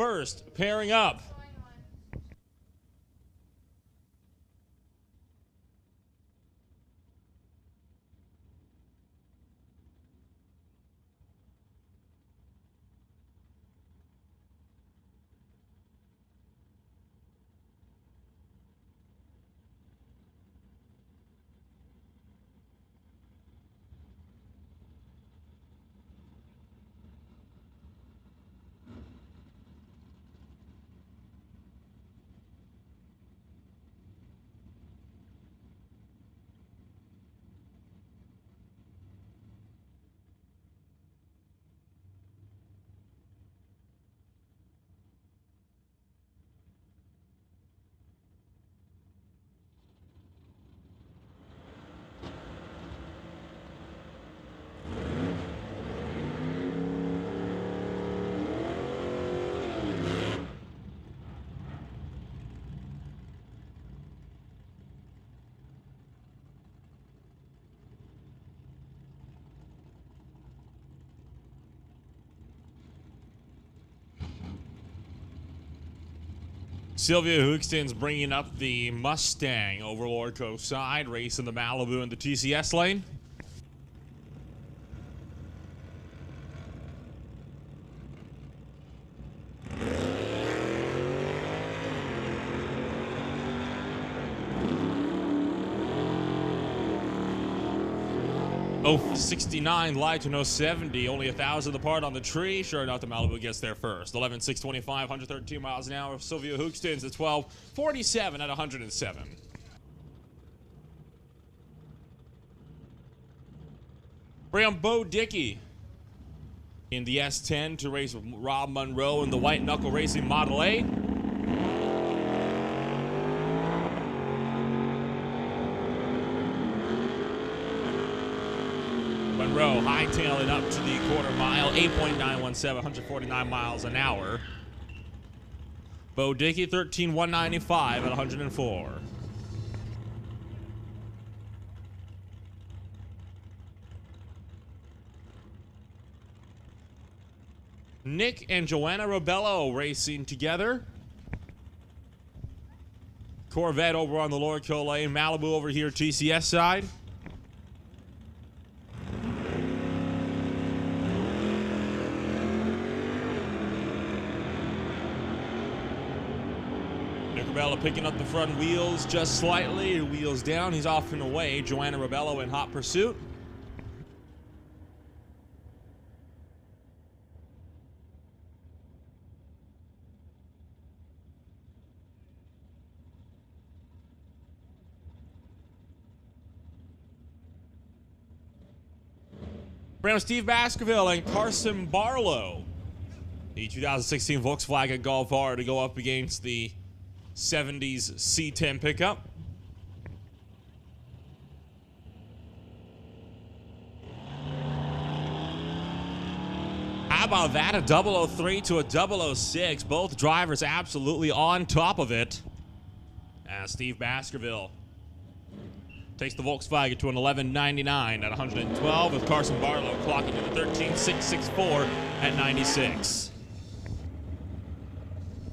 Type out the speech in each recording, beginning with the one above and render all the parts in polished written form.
first, pairing up. Sylvia Hookston's bringing up the Mustang over Lordco side, racing the Malibu in the TCS lane. Oh, 69 light to no 70, only 1,000 apart on the tree. Sure enough, the Malibu gets there first. 11.625, 132 miles an hour. Sylvia Hookston's at 12.47 at 107. Bring on Bo Dickey in the S10 to race Rob Monroe in the White Knuckle Racing Model A. Monroe hightailing up to the quarter mile, 8.917, 149 miles an hour. Bo Dickey, 13.195 at 104. Nick and Joanna Robello racing together. Corvette over on the Lordco lane, Malibu over here, TCS side. Robello picking up the front wheels just slightly. Wheels down. He's off and away. Joanna Robello in hot pursuit. Brown Steve Baskerville and Carson Barlow. The 2016 Volkswagen Golf R to go up against the 70s C10 pickup. How about that? A 003 to a 006. Both drivers absolutely on top of it. As Steve Baskerville takes the Volkswagen to an 11.99 at 112, with Carson Barlow clocking to the 13.664 at 96.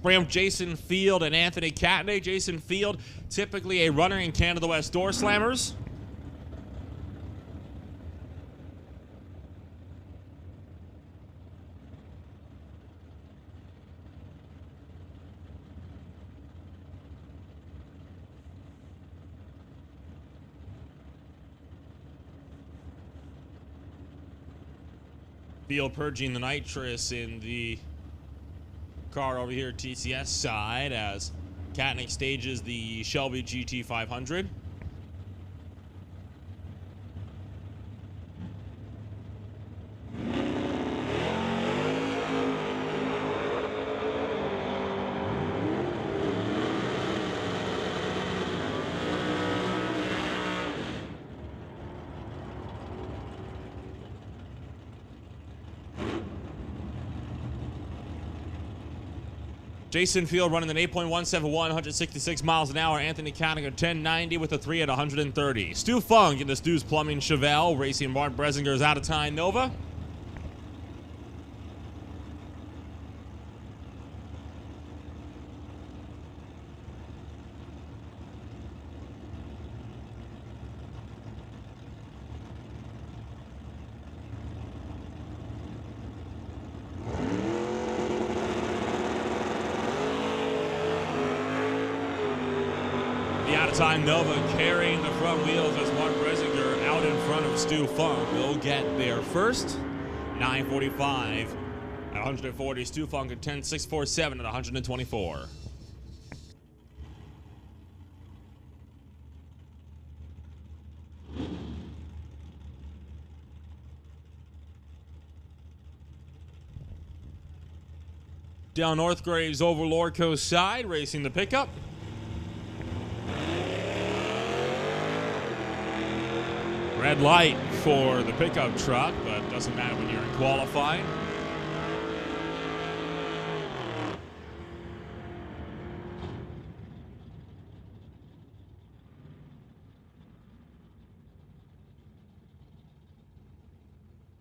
Bram Jason Field and Anthony Catney. Jason Field, typically a runner in Canada West Doorslammers. Field purging the nitrous in the car over here, TCS side, as Catnick stages the Shelby GT 500. Jason Field running an 8.171, 166 miles an hour. Anthony Catnick 1090 with a 3 at 130. Stu Funk in the Stu's Plumbing Chevelle, racing Mark Bresinger's Out of Time Nova. Out of time, Nova carrying the front wheels as Mark Bresinger out in front of Stu Funk will get there first. 9:45 at 140. Stu Funk at 10:647 at 124. Down Northgraves over Lordco's side, racing the pickup. Red light for the pickup truck, but doesn't matter when you're in qualifying.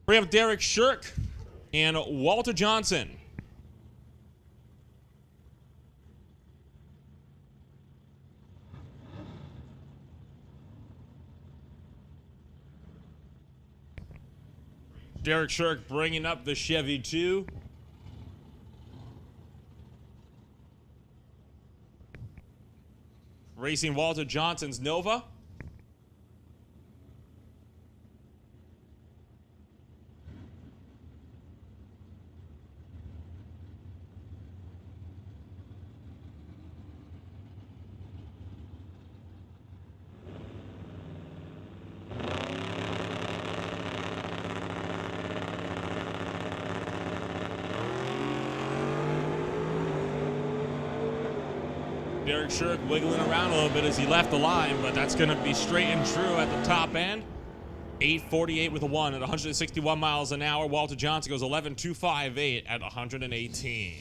We have Derek Shirk and Walter Johnson. Derek Shirk bringing up the Chevy 2. Racing Walter Johnson's Nova. Derek Shirk wiggling around a little bit as he left the line, but that's going to be straight and true at the top end. 8:48 with a 1 at 161 miles an hour. Walter Johnson goes 11:258 at 118.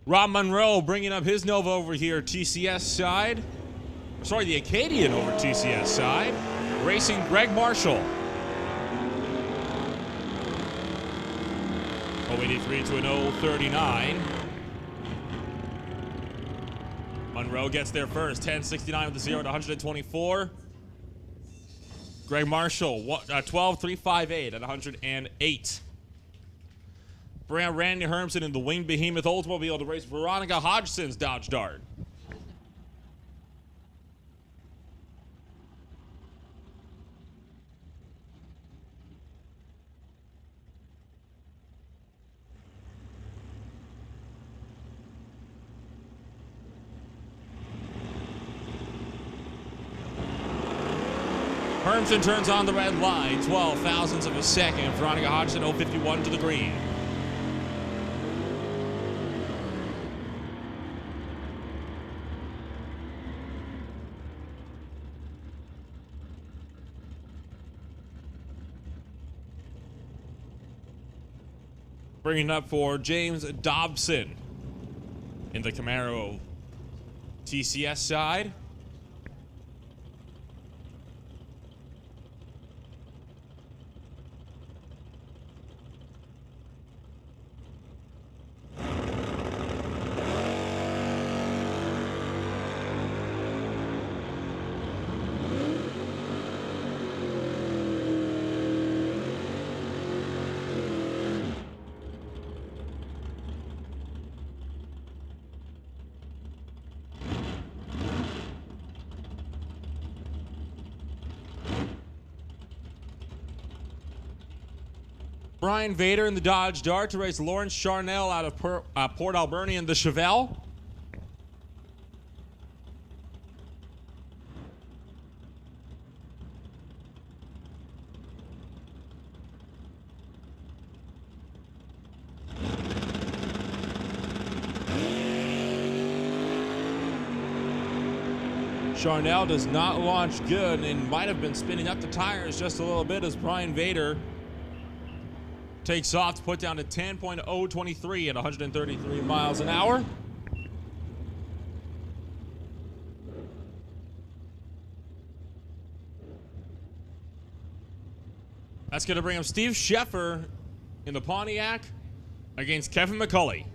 Rob Monroe bringing up his Nova over here, TCS side. Sorry, the Acadian over TCS side. Racing Greg Marshall. 083 to an 039. Monroe gets there first. 10:69 with the 0 to 124. Greg Marshall, 12:358 at 108. Randy Hermson in the Winged Behemoth Oldsmobile to race Veronica Hodgson's Dodge Dart. Hermson turns on the red light, 12 thousandths of a second. Veronica Hodgson 051 to the green. Bringing up for James Dobson in the Camaro TCS side. Brian Vader in the Dodge Dart to race Lawrence Charnell out of Port Alberni in the Chevelle. Charnell does not launch good and might have been spinning up the tires just a little bit as Brian Vader takes off to put down to 10.023 at 133 miles an hour. That's going to bring up Steve Sheffer in the Pontiac against Kevin McCulley.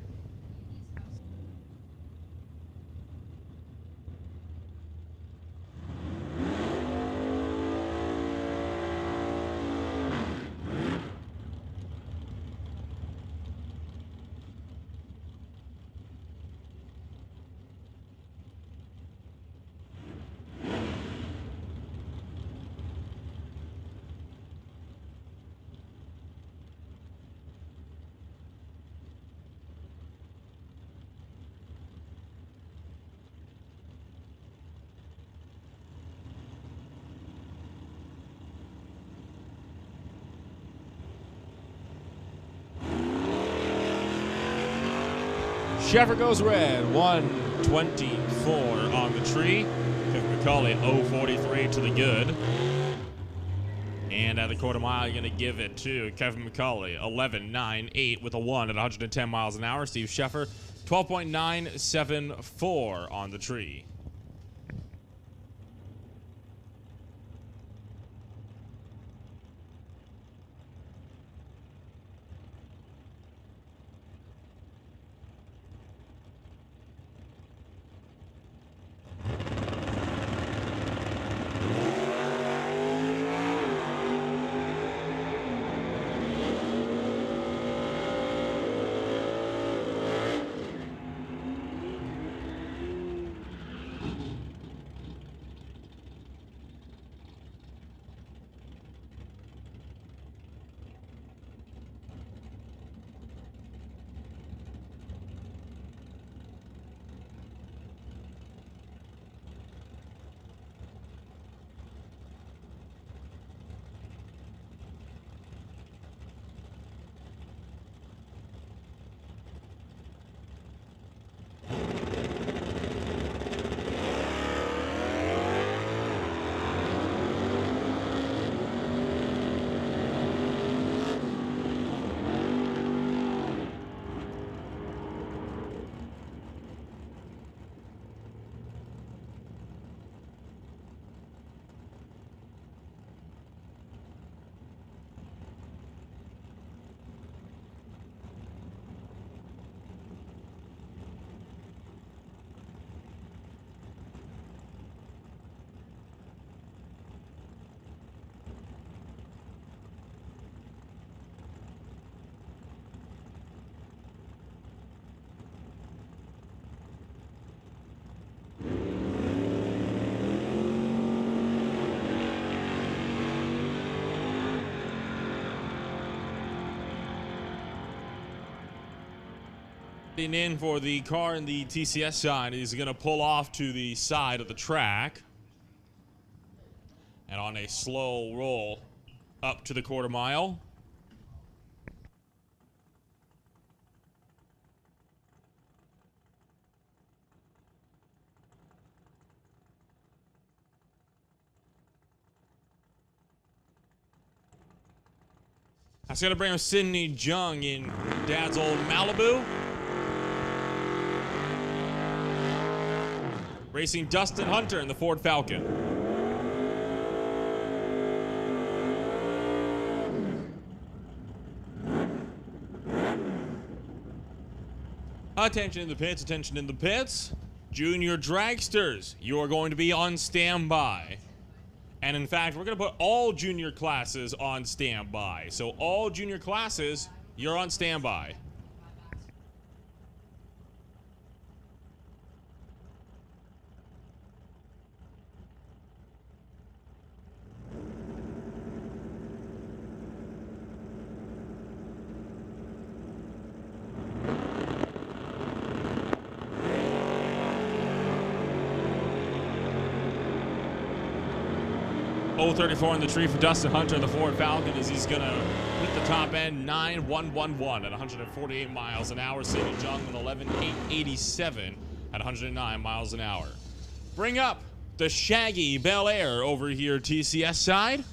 Sheffer goes red, 124 on the tree. Kevin McCauley, 043 to the good. And at the quarter mile, you're going to give it to Kevin McCauley, 11.98 with a 1 at 110 miles an hour. Steve Sheffer, 12.974 on the tree. In for the car in the TCS side, he's going to pull off to the side of the track and on a slow roll up to the quarter mile. That's going to bring Sidney Jung in Dad's old Malibu. Racing Dustin Hunter in the Ford Falcon. Attention in the pits, attention in the pits. Junior dragsters, you are going to be on standby. And in fact, we're going to put all junior classes on standby. So all junior classes, you're on standby. .034 in the tree for Dustin Hunter in the Ford Falcon as he's going to hit the top end 9.111 at 148 miles an hour. Sidney Jung with 11.887 at 109 miles an hour. Bring up the Shaggy Bel Air over here TCS side.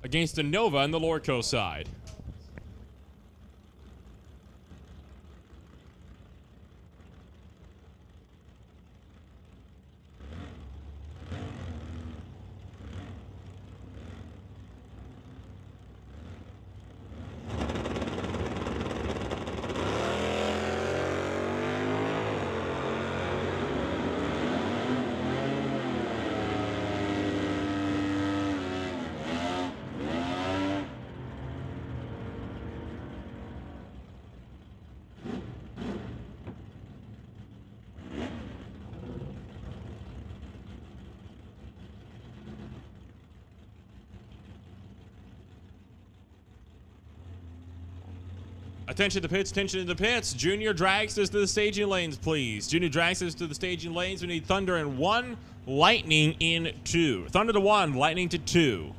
Against the Nova and the Lordco side. Attention to the pits, attention to the pits. Junior dragsters to the staging lanes, please. Junior dragsters to the staging lanes. We need Thunder in 1, Lightning in 2. Thunder to 1, Lightning to 2.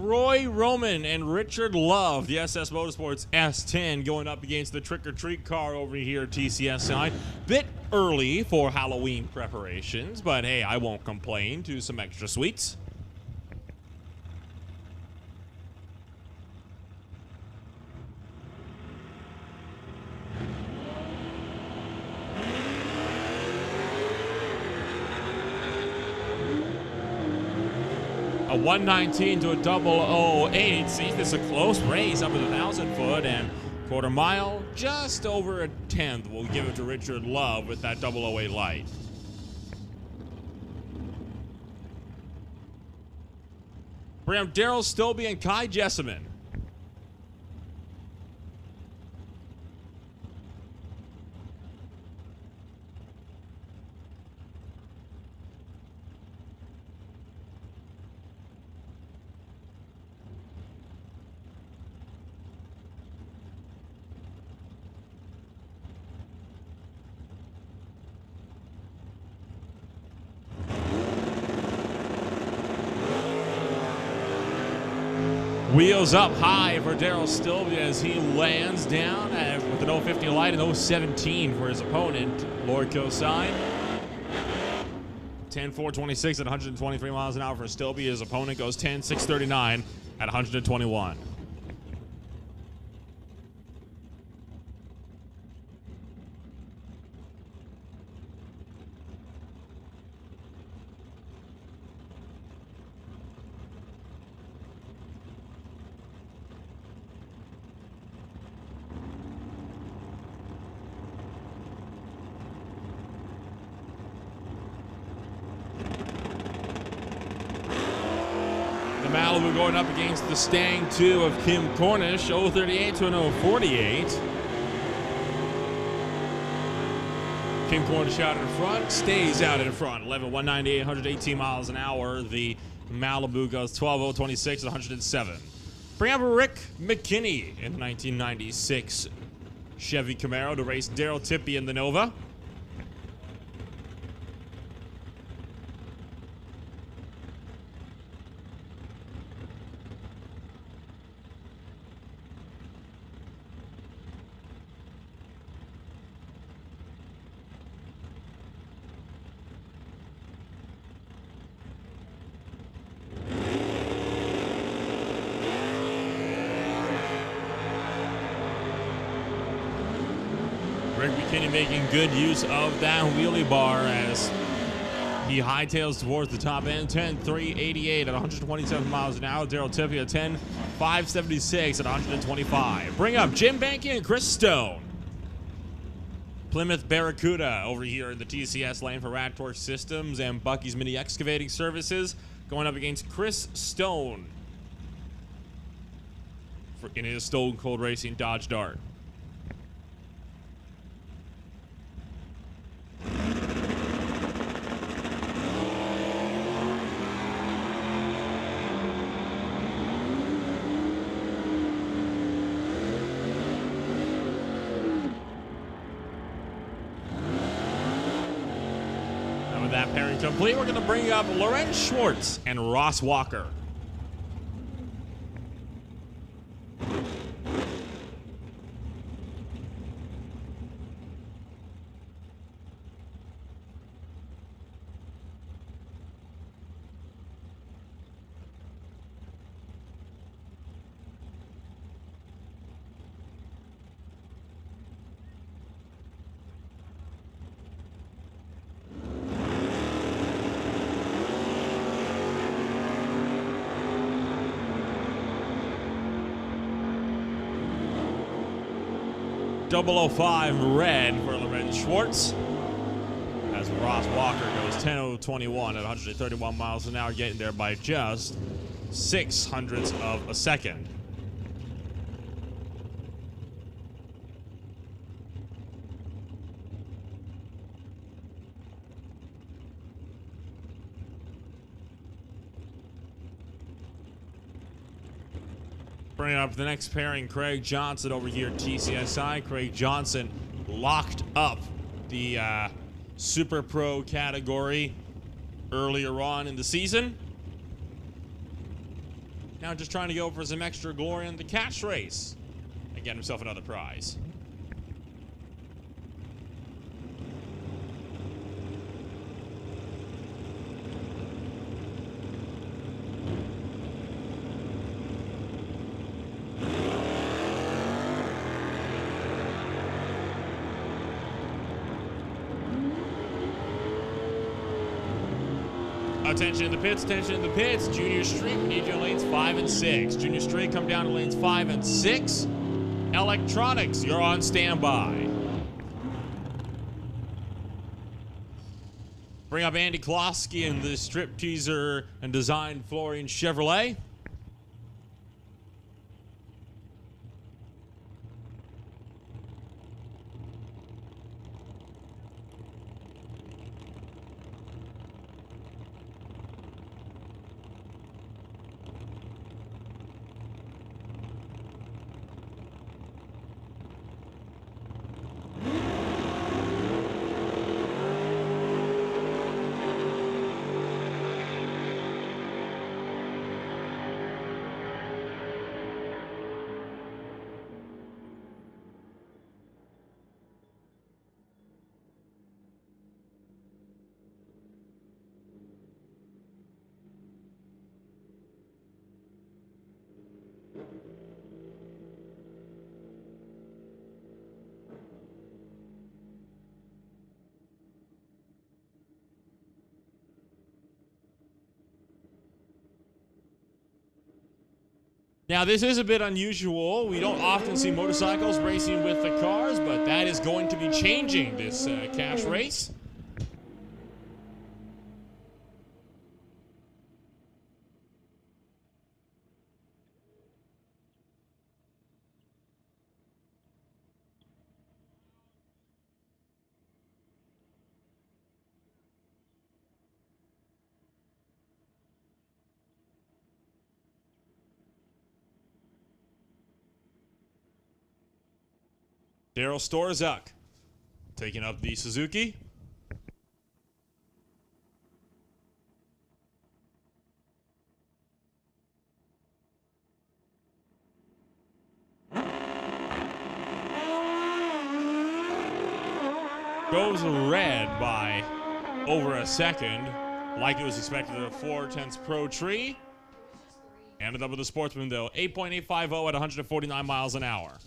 Roy Roman and Richard Love, the SS Motorsports S10, going up against the Trick or Treat car over here at TCS side. Bit early for Halloween preparations, but hey, I won't complain. Do some extra sweets. A 119 to a 008. See, this is a close race up at the 1,000-foot and quarter mile, just over a tenth. We'll give it to Richard Love with that 008 light. Bring up Daryl Stobie and Kai Jessamine. Wheels up high for Daryl Stobie as he lands down with an 050 light and 017 for his opponent, Lordco side. 10.426 at 123 miles an hour for Stobie. His opponent goes 10.639 at 121. Malibu going up against the Stang 2 of Kim Cornish, 038 to an 048. Kim Cornish out in front, stays out in front, 11.198, 118 miles an hour. The Malibu goes 12.026 at 107. Bring up Rick McKinney in the 1996 Chevy Camaro to race Daryl Tippie in the Nova. Rick McKinney making good use of that wheelie bar as he hightails towards the top end. 10.388 at 127 miles an hour. Daryl Tippie at 10.576 at 125. Bring up Jim Banky and Chris Stone. Plymouth Barracuda over here in the TCS lane for Rad Torque Systems and Bucky's Mini Excavating Services, going up against Chris Stone in his Stone Cold Racing Dodge Dart. That pairing complete, we're going to bring up Lorenz Schwartz and Ross Walker. .005 red for Lorenz Schwartz as Ross Walker goes 10.021 at 131 miles an hour, getting there by just 0.06 of a second. Bringing up the next pairing, Craig Johnson over here at TCSI. Craig Johnson locked up the Super Pro category earlier on in the season. Now just trying to go for some extra glory in the cash race and get himself another prize. Attention in the pits, attention in the pits. Junior Street, we need you in lanes 5 and 6. Junior Street, come down to lanes 5 and 6. Electronics, you're on standby. Bring up Andy Klosky in the strip teaser and design Florian Chevrolet. Now, this is a bit unusual. We don't often see motorcycles racing with the cars, but that is going to be changing this cash race. Daryl Storzak taking up the Suzuki. Goes red by over a second, like it was expected at a 4/10 Pro Tree. And up with the Sportsman, though, 8.850 at 149 miles an hour.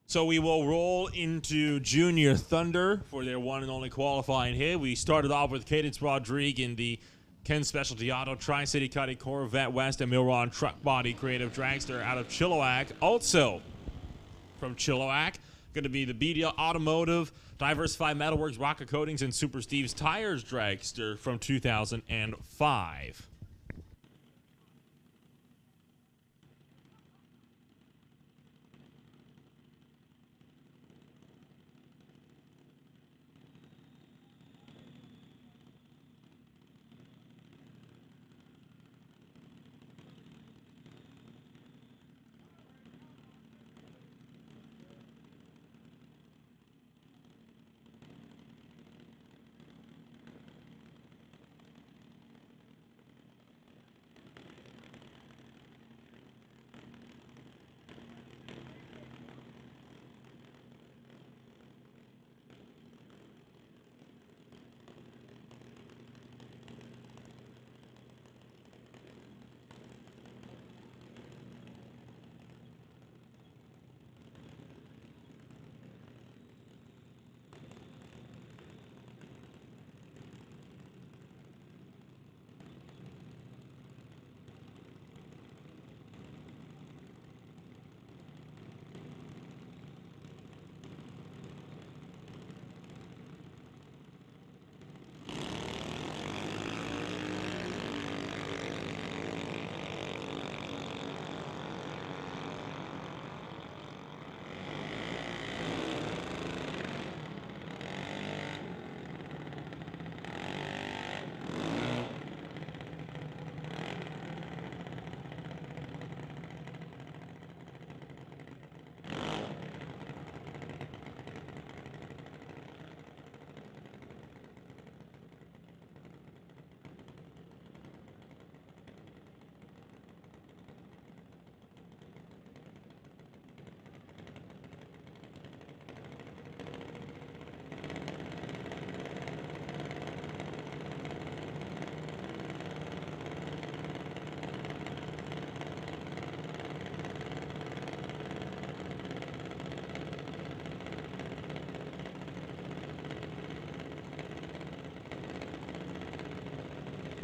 So we will roll into Junior Thunder for their one and only qualifying hit. We started off with Cadence Rodrigue in the Ken Specialty Auto Tri-City Cutty Corvette West and Milron Truck Body Creative Dragster out of Chilliwack. Also from Chilliwack, going to be the BD Automotive, Diversified Metalworks, Rocket Coatings, and Super Steve's Tires dragster from 2005.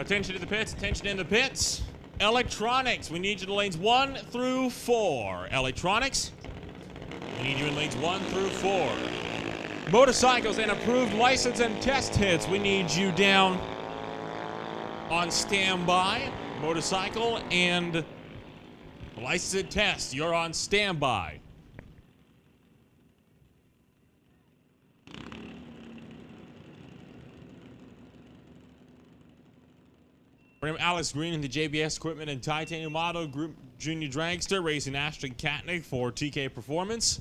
Attention to the pits, attention in the pits. Electronics, we need you in lanes 1 through 4. Electronics, we need you in lanes 1 through 4. Motorcycles and approved license and test hits, we need you down on standby. Motorcycle and license and test, you're on standby. From Alex Green in the JBS Equipment and Titanium Auto Group Junior Dragster, racing Ashton Katnick for TK Performance.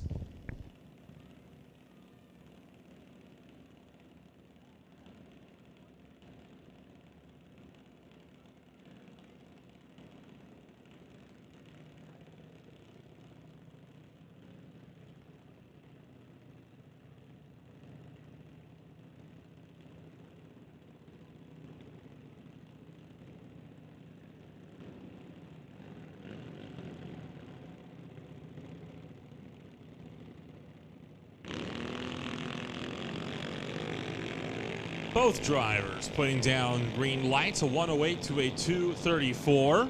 Both drivers putting down green lights, a 108 to a 234.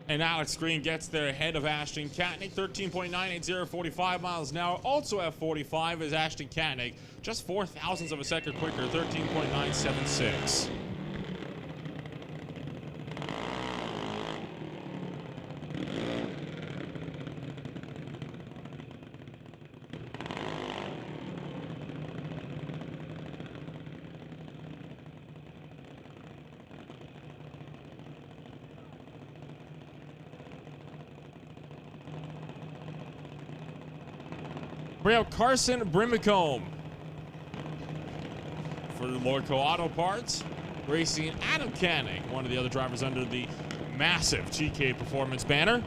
And Alex Green gets there ahead of Ashton Katnick, 13.980, 45 miles an hour. Also at 45 is Ashton Katnick, just 4 thousandths of a second quicker, 13.976. Bring out Carson Brimacombe for the Lordco Auto Parts. Racing Adam Canning, one of the other drivers under the massive TK Performance banner.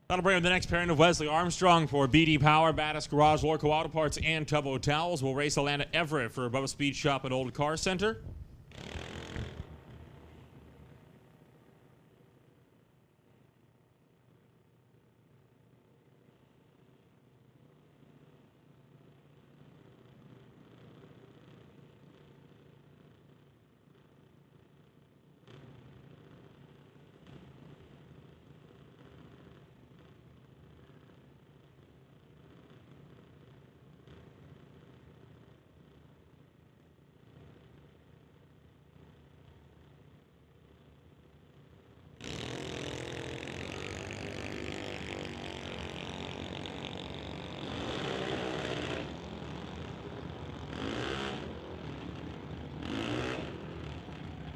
That'll bring up the next pairing of Wesley Armstrong for BD Power, Badass Garage, Lordco Auto Parts, and Tubbo Towels. We'll race Atlanta Everett for Bubba Speed Shop at Old Car Center.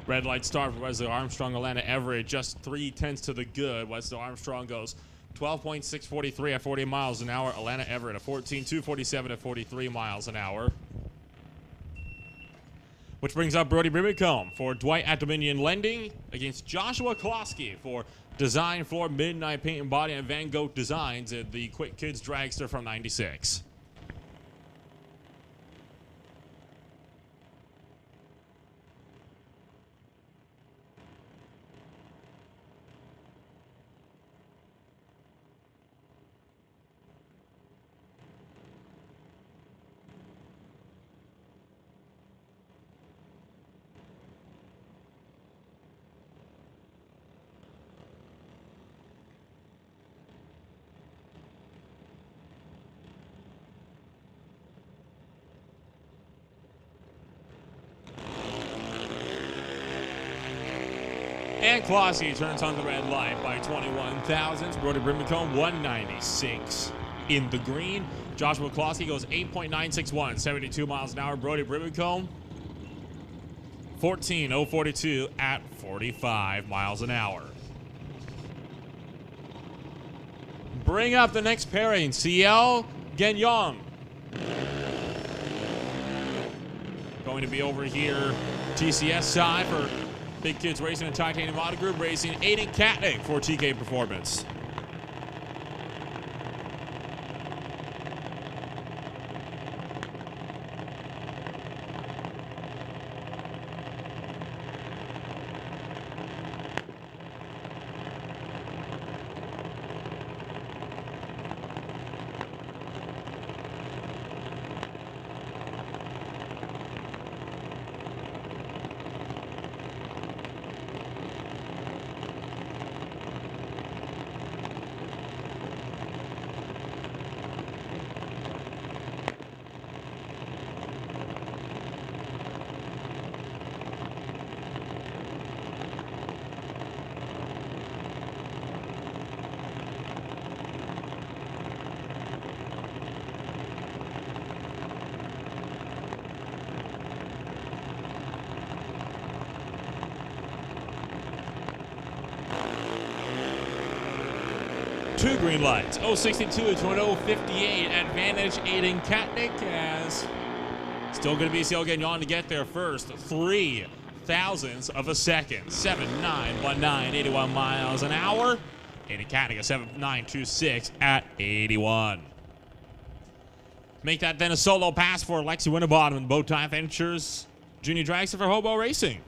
Red light start for Wesley Armstrong. Atlanta Everett just 0.3 to the good. Wesley Armstrong goes 12.643 at 40 miles an hour. Atlanta Everett a 14.247 at 43 miles an hour. Which brings up Brody Brimacombe for Dwight at Dominion Lending against Joshua Klosky for Design Floor Midnight Paint and Body and Van Gogh Designs at the Quick Kids Dragster from 96. And Klosky turns on the red light by 21 thousandths. Brody Brimacombe 196 in the green. Joshua Klosky goes 8.961, 72 miles an hour. Brody Brimacombe 14.042 at 45 miles an hour. Bring up the next pairing, CL Gagnon. Going to be over here, TCS side for Big Kids Racing and Titanium Auto Group Racing. Aiden Katnick for TK Performance. Two green lights, 062 to an 058 advantage Aiden Katnick as still going to be CL Gagnon to get there first. 3 thousandths of a second. 7.919, 81 miles an hour. Aiden Katnick a 7.926 at 81. Make that then a solo pass for Lexi Winterbottom and Bowtie Ventures Junior Dragster for Hobo Racing.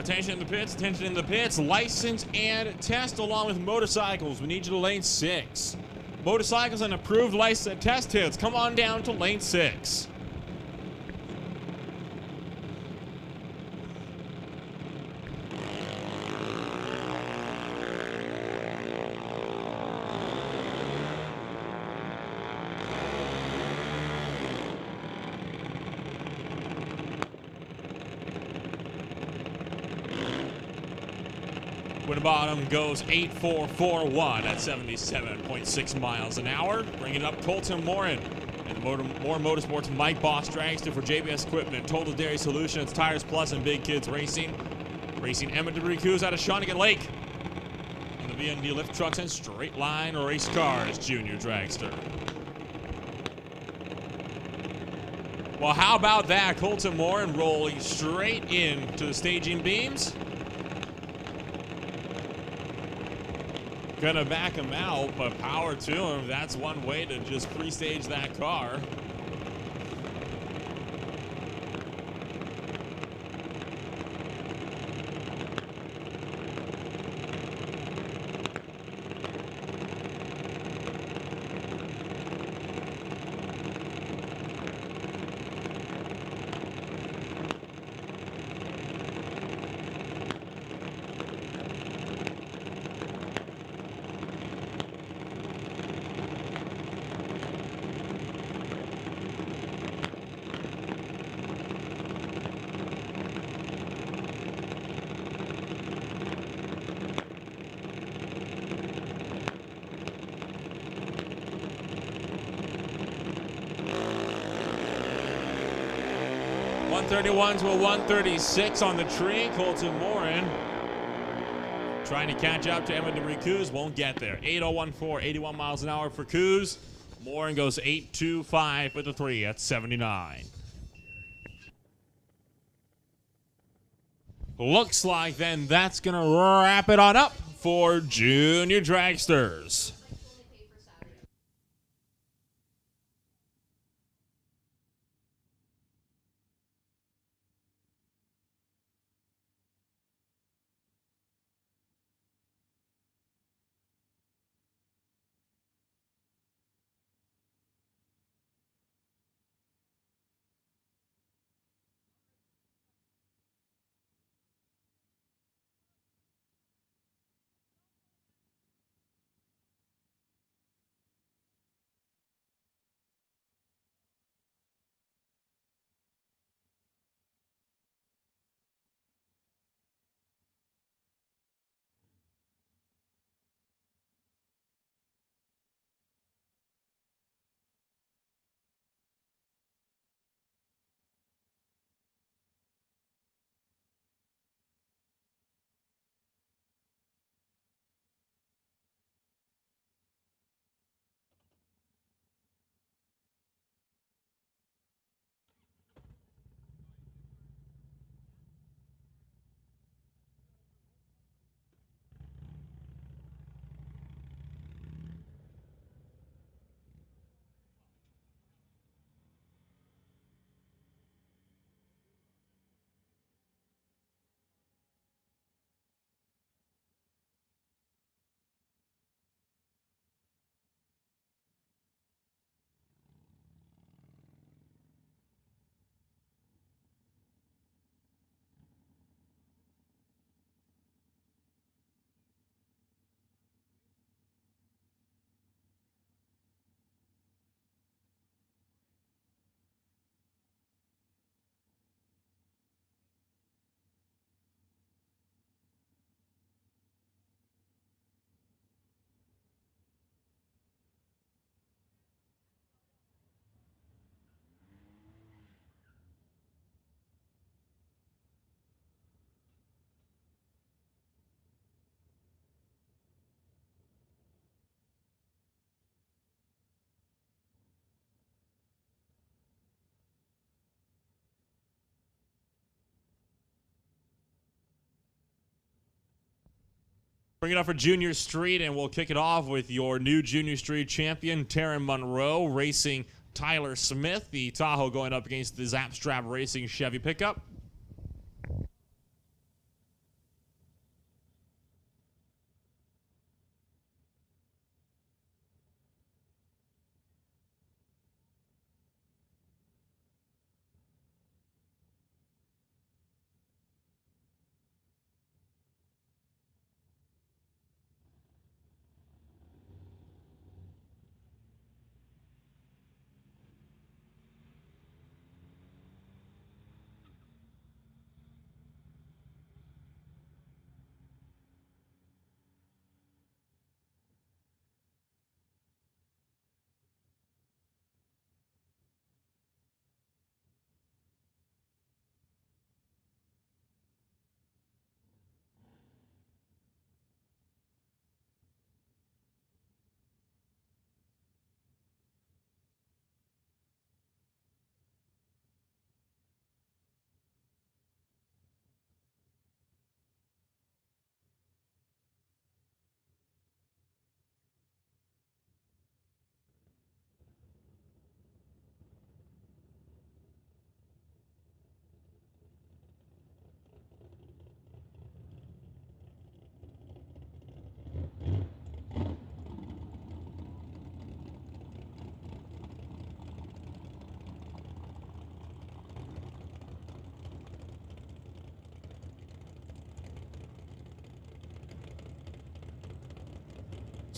Attention in the pits, attention in the pits. License and test along with motorcycles. We need you to lane 6. Motorcycles and approved license and test hits. Come on down to lane 6. Winterbottom goes 8.441 at 77.6 miles an hour. Bringing up Colton Morin. And More Motorsports Mike Boss dragster for JBS Equipment, Total Dairy Solutions, Tires Plus, and Big Kids Racing. Racing Emmett DeBricus out of Shawnigan Lake. And the VND Lift Trucks and Straight Line Race Cars Junior Dragster. Well, how about that? Colton Morin rolling straight into the staging beams. Gonna back him out, but power to him. That's one way to just pre-stage that car. .131 to a 136 on the tree. Colton Morin trying to catch up to Emmett DeBricus. Won't get there. 8.014, 81 miles an hour for Coos. Morin goes 8.25 with the 3 at 79. Looks like then that's going to wrap it on up for Junior Dragsters. Bring it up for Junior Street, and we'll kick it off with your new Junior Street champion, Taryn Monroe, racing Tyler Smith. The Tahoe going up against the Zapstrap Racing Chevy pickup.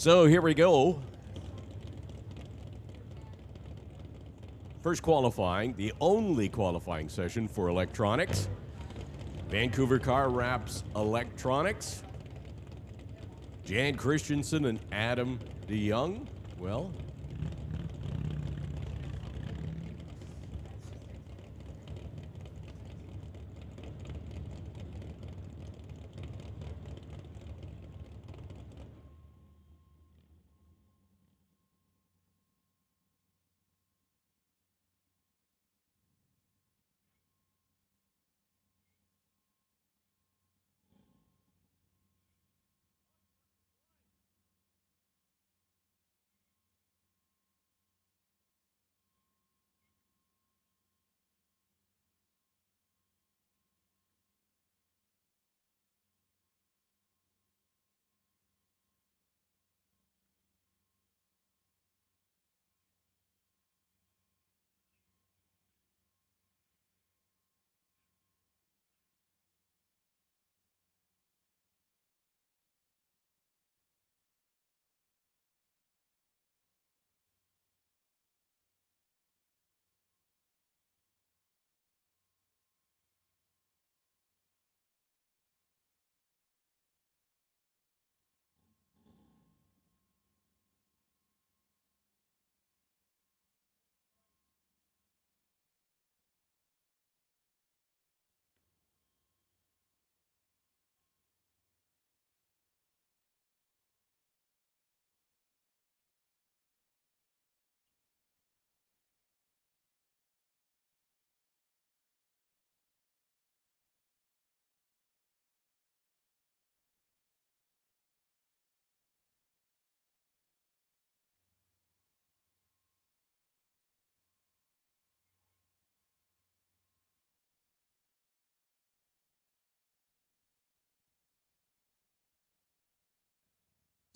So here we go. First qualifying, the only qualifying session for electronics. Vancouver Car Wraps Electronics. Jan Christensen and Adam DeYoung. Well,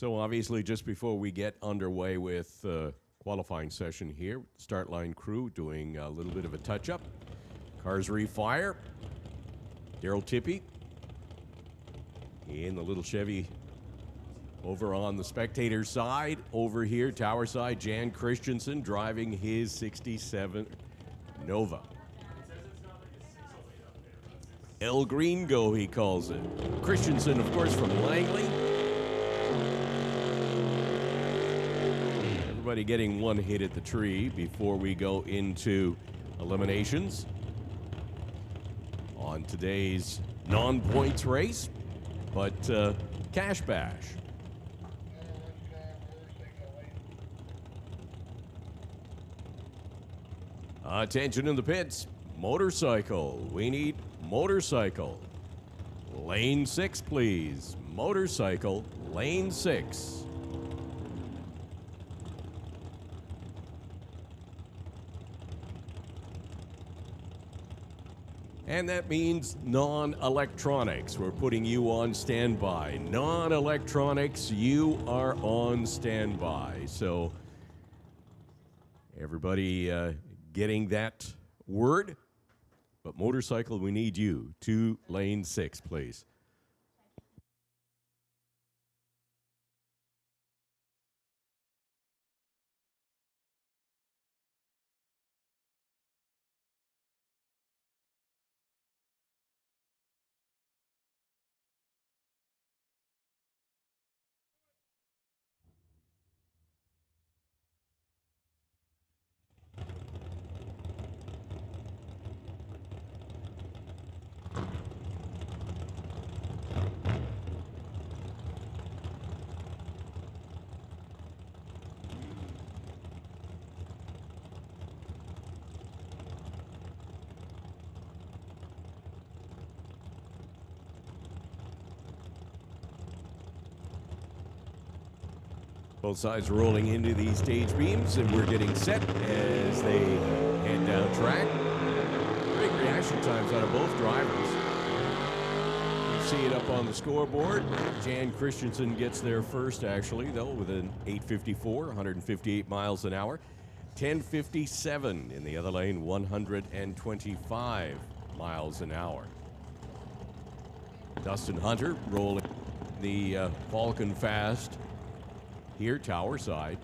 so obviously just before we get underway with qualifying session here, start line crew doing a little bit of a touch-up. Cars refire. Daryl Tippy in the little Chevy over on the spectator side. Over here, tower side, Jan Christensen driving his 67 Nova. El Gringo, he calls it. Christensen, of course, from Langley. Everybody getting one hit at the tree before we go into eliminations on today's non-points race, but cash bash. Attention in the pits. Motorcycle. We need motorcycle. Lane 6, please. Motorcycle, lane 6. And that means non-electronics. We're putting you on standby. Non-electronics, you are on standby. So everybody getting that word? But motorcycle, we need you. To lane 6, please. Both sides rolling into these stage beams, and we're getting set as they head down track. Great reaction times out of both drivers. You see it up on the scoreboard. Jan Christensen gets there first, actually, though, with an 8:54, 158 miles an hour. 10:57 in the other lane, 125 miles an hour. Dustin Hunter rolling the Falcon Fast here, tower side.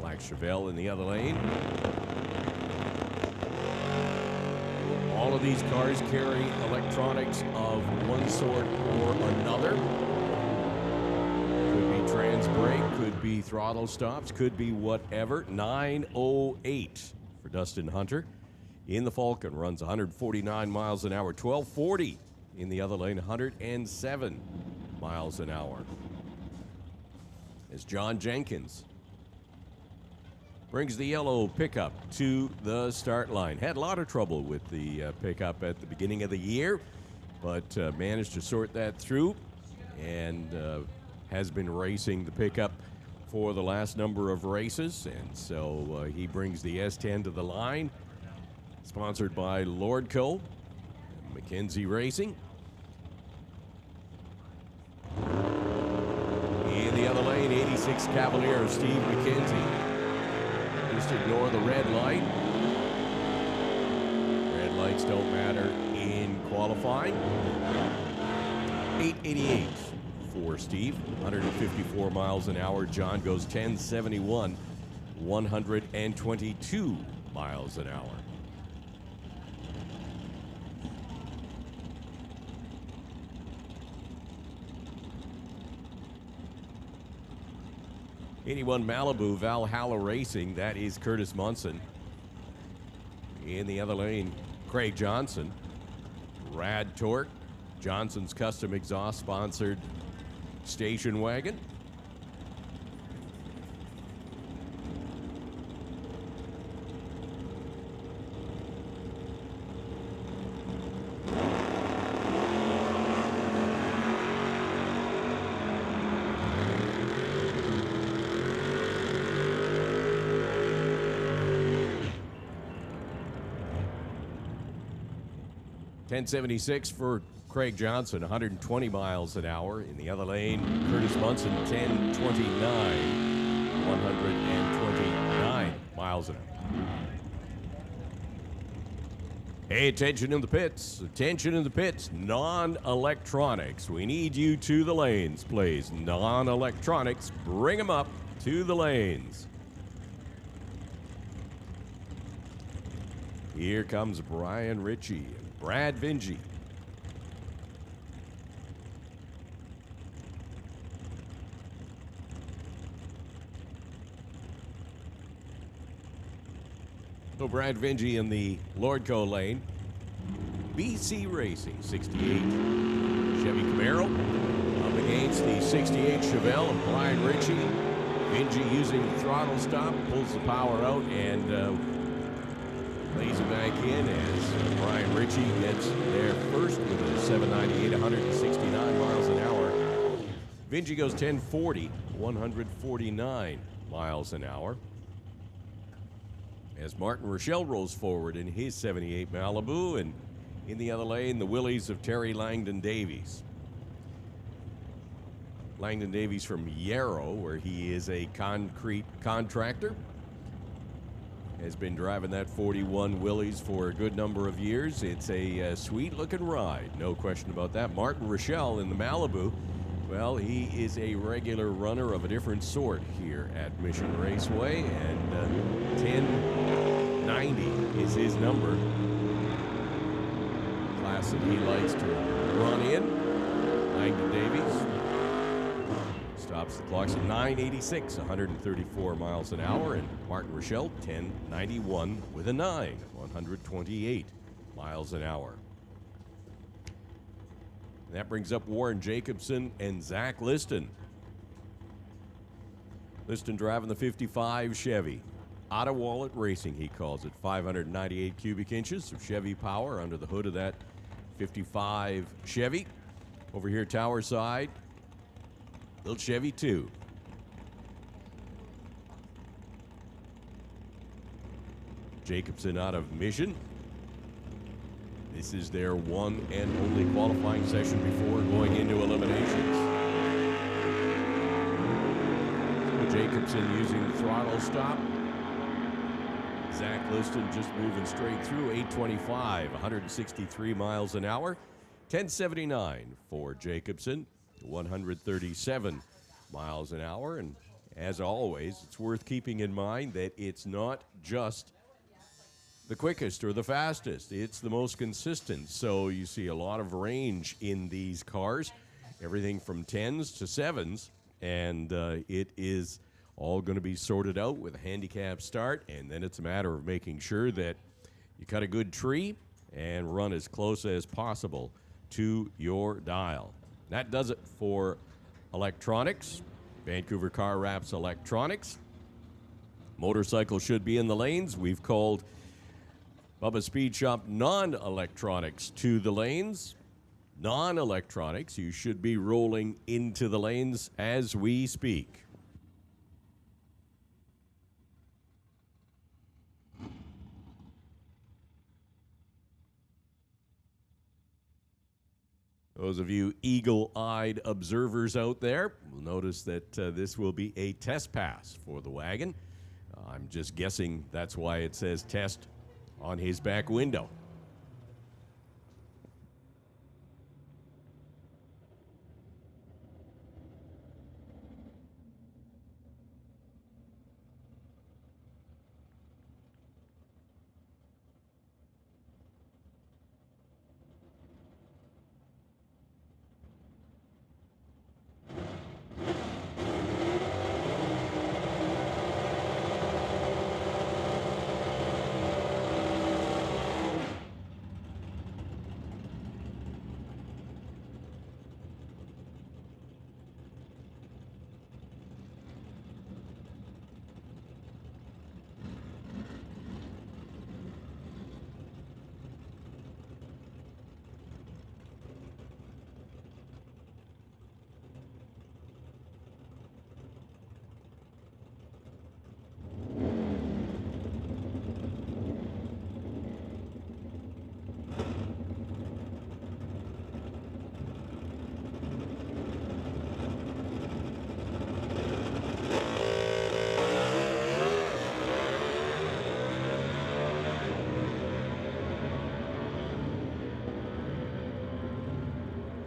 Black Chevelle in the other lane. All of these cars carry electronics of one sort or another. Could be trans brake, could be throttle stops, could be whatever. 9:08 for Dustin Hunter. In the Falcon, runs 149 miles an hour. 12:40 in the other lane, 107 miles an hour. As John Jenkins brings the yellow pickup to the start line. Had a lot of trouble with the pickup at the beginning of the year, but managed to sort that through and has been racing the pickup for the last number of races. And so he brings the S10 to the line, sponsored by Lordco, Mackenzie Racing. In the other lane, 86 Cavalier, Steve McKenzie. Just ignore the red light. Red lights don't matter in qualifying. 888 for Steve, 154 miles an hour. John goes 1071, 122 miles an hour. '81 Malibu, Valhalla Racing, that is Curtis Munson. In the other lane, Craig Johnson. Rad Torque, Johnson's custom exhaust sponsored station wagon. .1076 for Craig Johnson, 120 miles an hour. In the other lane, Curtis Munson, 1029, 129 miles an hour. Hey, attention in the pits. Attention in the pits. Non-electronics. We need you to the lanes, please. Non-electronics. Bring them up to the lanes. Here comes Brian Ritchie. Brad Vinge. So Brad Vinge in the Lordco lane. BC Racing, 68 Chevy Camaro. Up against the 68 Chevelle of Brian Ritchie. Vinge using the throttle stop, pulls the power out, and lays it back in as Brian Ritchie gets there first with a 798, 169 miles an hour. Vinge goes 1040, 149 miles an hour. As Martin Rochelle rolls forward in his 78 Malibu, and in the other lane, the Willies of Terry Langdon Davies. Langdon Davies from Yarrow, where he is a concrete contractor. Has been driving that 41 Willys for a good number of years. It's a sweet-looking ride, no question about that. Martin Rochelle in the Malibu, well, he is a regular runner of a different sort here at Mission Raceway, and 1090 is his number. Class that he likes to run in. Langdon Davies stops the clocks at 986, 134 miles an hour, and Martin Rochelle, 1091 with a 9, 128 miles an hour. And that brings up Warren Jacobson and Zach Liston. Liston driving the 55 Chevy. Otta Wallet Racing, he calls it. 598 cubic inches of Chevy power under the hood of that 55 Chevy. Over here, tower side, little Chevy 2. Jacobson out of Mission. This is their one and only qualifying session before going into eliminations. So Jacobson using the throttle stop. Zach Liston just moving straight through, 825, 163 miles an hour. 1079 for Jacobson, 137 miles an hour. And as always, it's worth keeping in mind that it's not just the quickest or the fastest. It's the most consistent. So you see a lot of range in these cars, everything from 10s to 7s. And it is all going to be sorted out with a handicap start. And then it's a matter of making sure that you cut a good tree and run as close as possible to your dial. That does it for electronics. Vancouver Car Wraps Electronics. Motorcycle should be in the lanes. We've called Bubba Speed Shop non-electronics to the lanes. Non-electronics, you should be rolling into the lanes as we speak. Those of you eagle-eyed observers out there will notice that this will be a test pass for the wagon. I'm just guessing that's why it says test on his back window.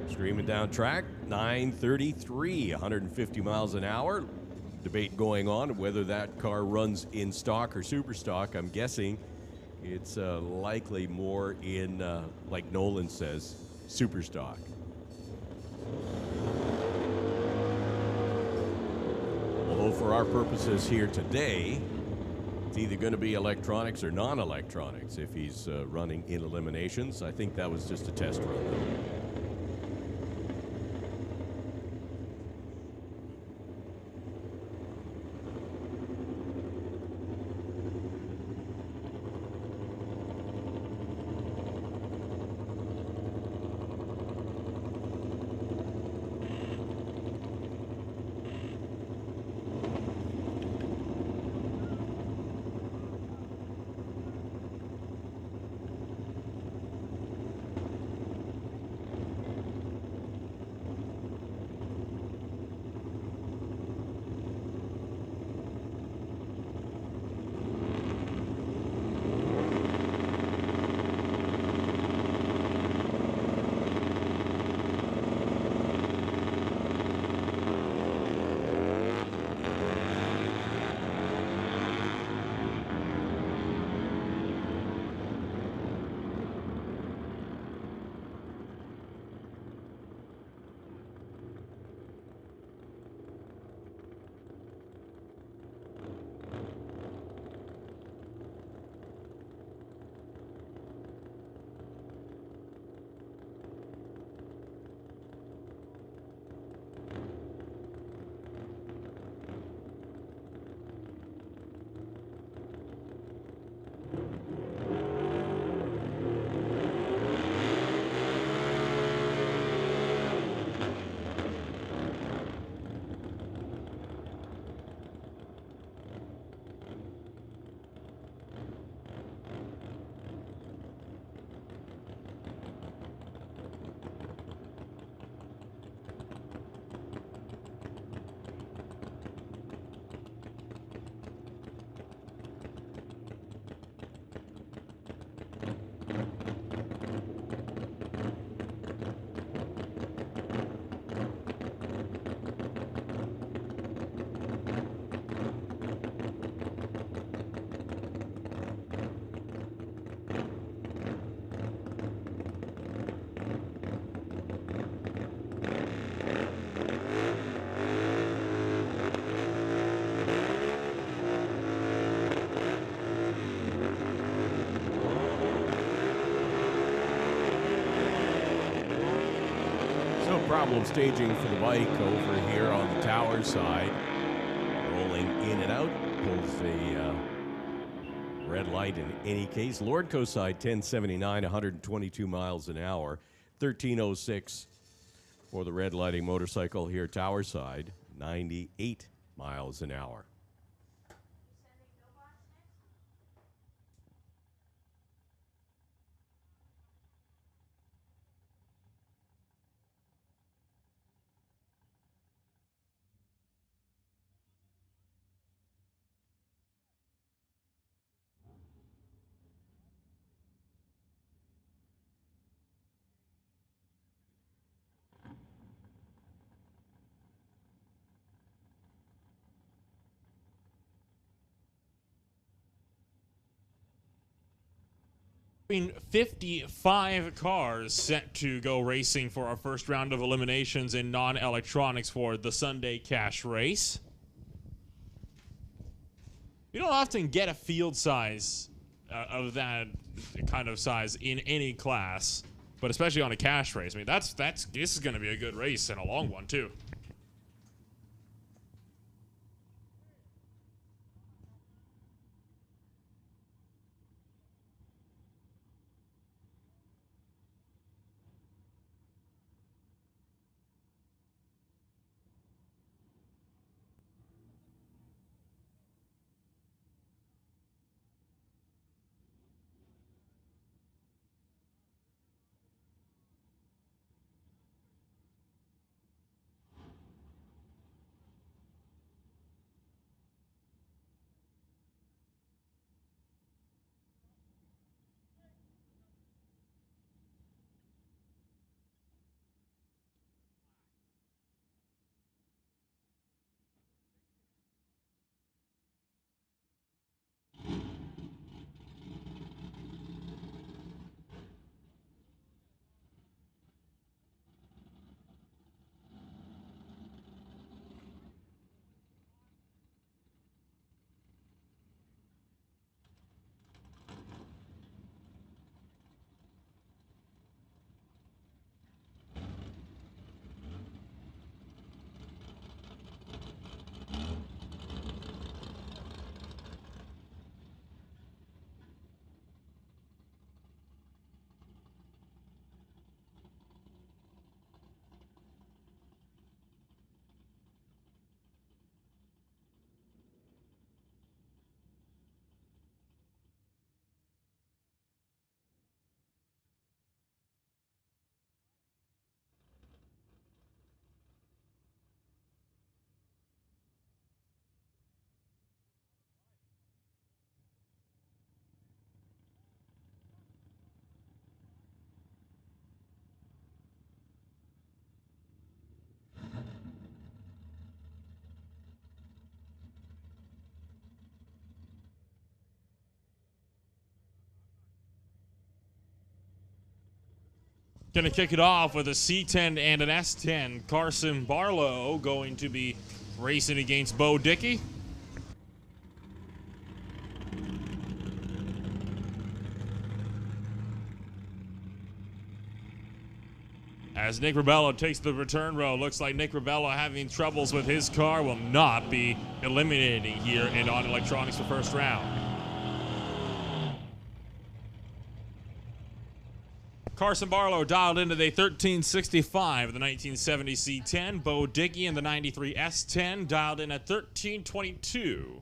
Screaming down track, 933, 150 miles an hour. Debate going on whether that car runs in stock or super stock. I'm guessing it's likely more in, like Nolan says, super stock. Although for our purposes here today, it's either going to be electronics or non-electronics if he's running in eliminations. I think that was just a test run, though. problem staging for the bike over here on the tower side. Rolling in and out, pulls the red light in any case. Lordco side, 1079, 122 miles an hour. 1306 for the red lighting motorcycle here, tower side, 98 miles an hour. Between 55 cars set to go racing for our first round of eliminations in non-electronics for the Sunday Cash Race. You don't often get a field size of that kind of size in any class, but especially on a cash race. I mean, this is going to be a good race and a long one too. Going to kick it off with a C10 and an S10. Carson Barlow going to be racing against Bo Dickey. As Nick Ribello takes the return row, looks like Nick Ribello having troubles with his car, will not be eliminating here in on electronics for first round. Carson Barlow dialed into the 1365 of the 1970 C10. Bo Dickey in the 93 S10 dialed in at 1322.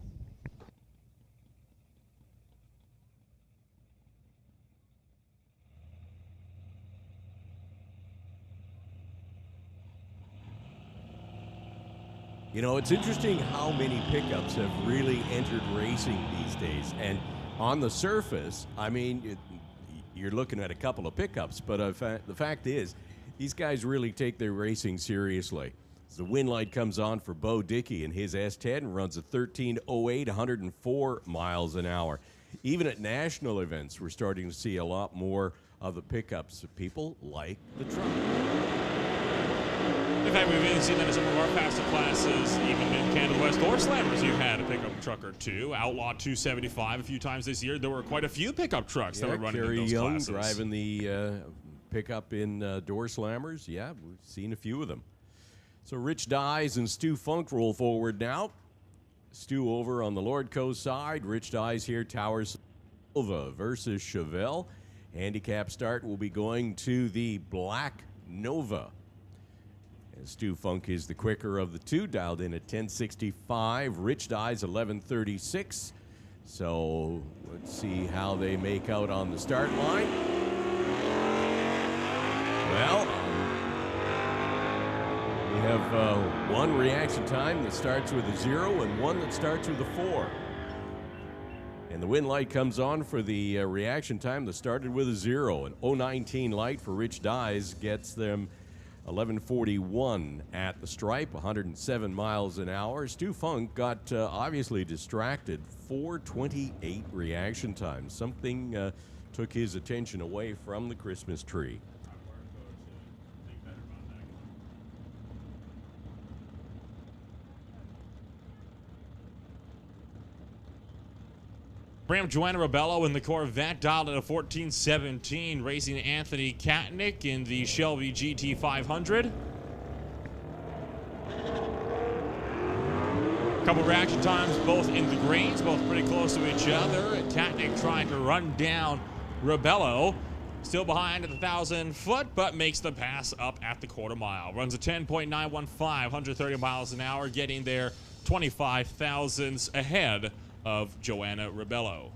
You know, it's interesting how many pickups have really entered racing these days. And on the surface, I mean, you're looking at a couple of pickups, but the fact is, these guys really take their racing seriously. As the win light comes on for Bo Dickey in his S10, runs a 1308, 104 miles an hour. Even at national events, we're starting to see a lot more of the pickups. People like the truck. In fact, we've even seen that in some of our faster classes, even in Canada West Doorslammers, you've had a pickup truck or two. Outlaw 275 a few times this year. There were quite a few pickup trucks that were running in those Young classes. driving the pick up in Doorslammers. Yeah, we've seen a few of them. So Rich Dyes and Stu Funk roll forward now. Stu over on the Lordco side. Rich Dyes here, Towers Silva versus Chevelle. Handicap start will be going to the Black Nova. And Stu Funk is the quicker of the two, dialed in at 10:65. Rich Dyes 11:36. So let's see how they make out on the start line. Well, we have one reaction time that starts with a 0 and one that starts with a 4. And the win light comes on for the reaction time that started with a 0. An 019 light for Rich Dyes gets them 11:41 at the stripe, 107 miles an hour. Stu Funk got obviously distracted. 4:28 reaction time. Something took his attention away from the Christmas tree. Bram Joanna Rebello in the Corvette, dialed at a 14:17, racing Anthony Katnick in the Shelby GT 500. Couple reaction times, both in the greens, both pretty close to each other. Katnick trying to run down Rebello. Still behind at the 1,000 foot, but makes the pass up at the quarter mile. Runs a 10.915, 130 miles an hour, getting there 25 thousandths ahead of Joanna Rebello.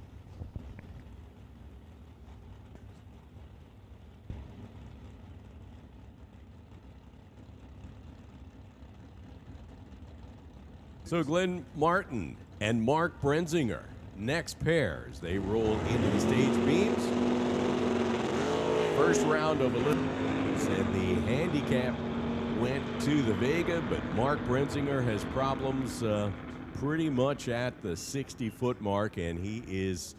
So Glenn Martin and Mark Brenzinger, next pairs. They roll into the stage beams. First round of eliminations, and the handicap went to the Vega, but Mark Brenzinger has problems pretty much at the 60-foot mark, and he is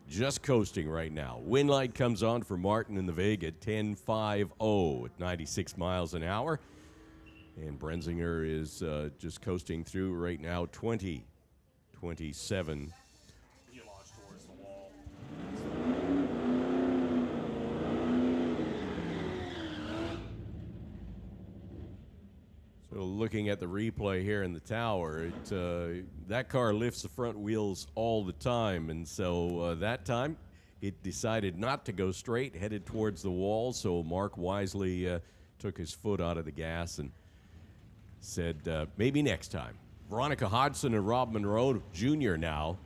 just coasting right now. Wind light comes on for Martin in the Vega, 10.50 at 96 miles an hour. And Brenzinger is just coasting through right now, 20.27. He launched towards the wall. So looking at the replay here in the tower, that car lifts the front wheels all the time, and so that time it decided not to go straight, headed towards the wall, so Mark wisely took his foot out of the gas and said, maybe next time. Veronica Hodgson and Rob Monroe Jr. now.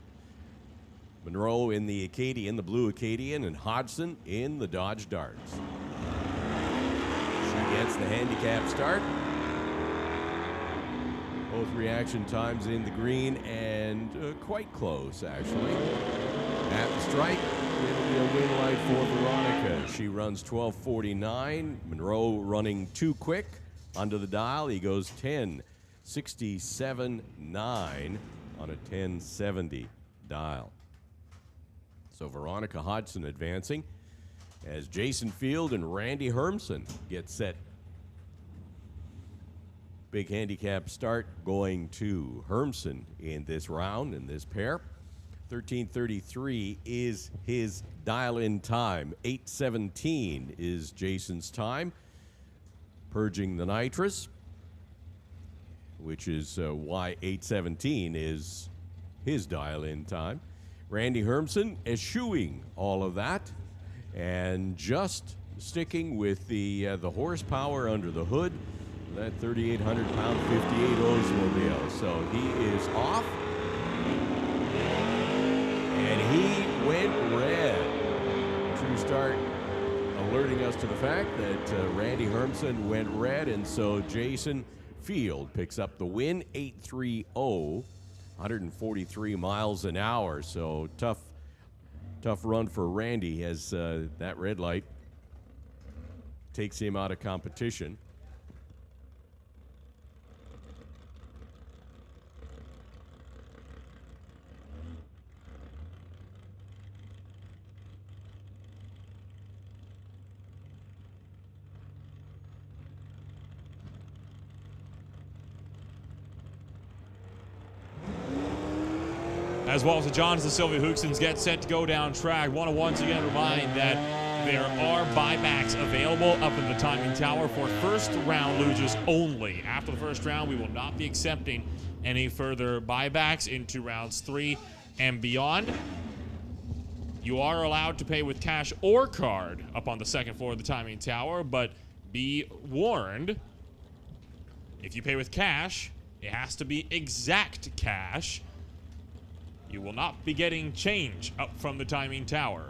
Monroe in the Acadian, the blue Acadian, and Hodgson in the Dodge Darts. She gets the handicap start. Both reaction times in the green and quite close, actually. At the stripe, it'll be a win light for Veronica. She runs 12:49. Monroe running too quick. Under the dial, he goes 10.67.9 on a 10.70 dial. So Veronica Hodgson advancing as Jason Field and Randy Hermson get set. Big handicap start going to Hermson in this round, in this pair. 13:33 is his dial-in time. 8:17 is Jason's time. Purging the nitrous, which is why 8:17 is his dial-in time. Randy Hermson eschewing all of that and just sticking with the horsepower under the hood, that 3,800-pound 58 Oldsmobile. So he is off, and he went red. True start alerting us to the fact that Randy Hermson went red, and so Jason Field picks up the win, 8.30, 143 miles an hour. So tough run for Randy as that red light takes him out of competition. As well as the Johns and Sylvia Hooksons get set to go down track. Want to once again remind that There are buybacks available up in the timing tower for first round losers only. After the first round, we will not be accepting any further buybacks into rounds 3 and beyond. You are allowed to pay with cash or card up on the second floor of the timing tower, but be warned, if you pay with cash, it has to be exact cash. You will not be getting change up from the timing tower.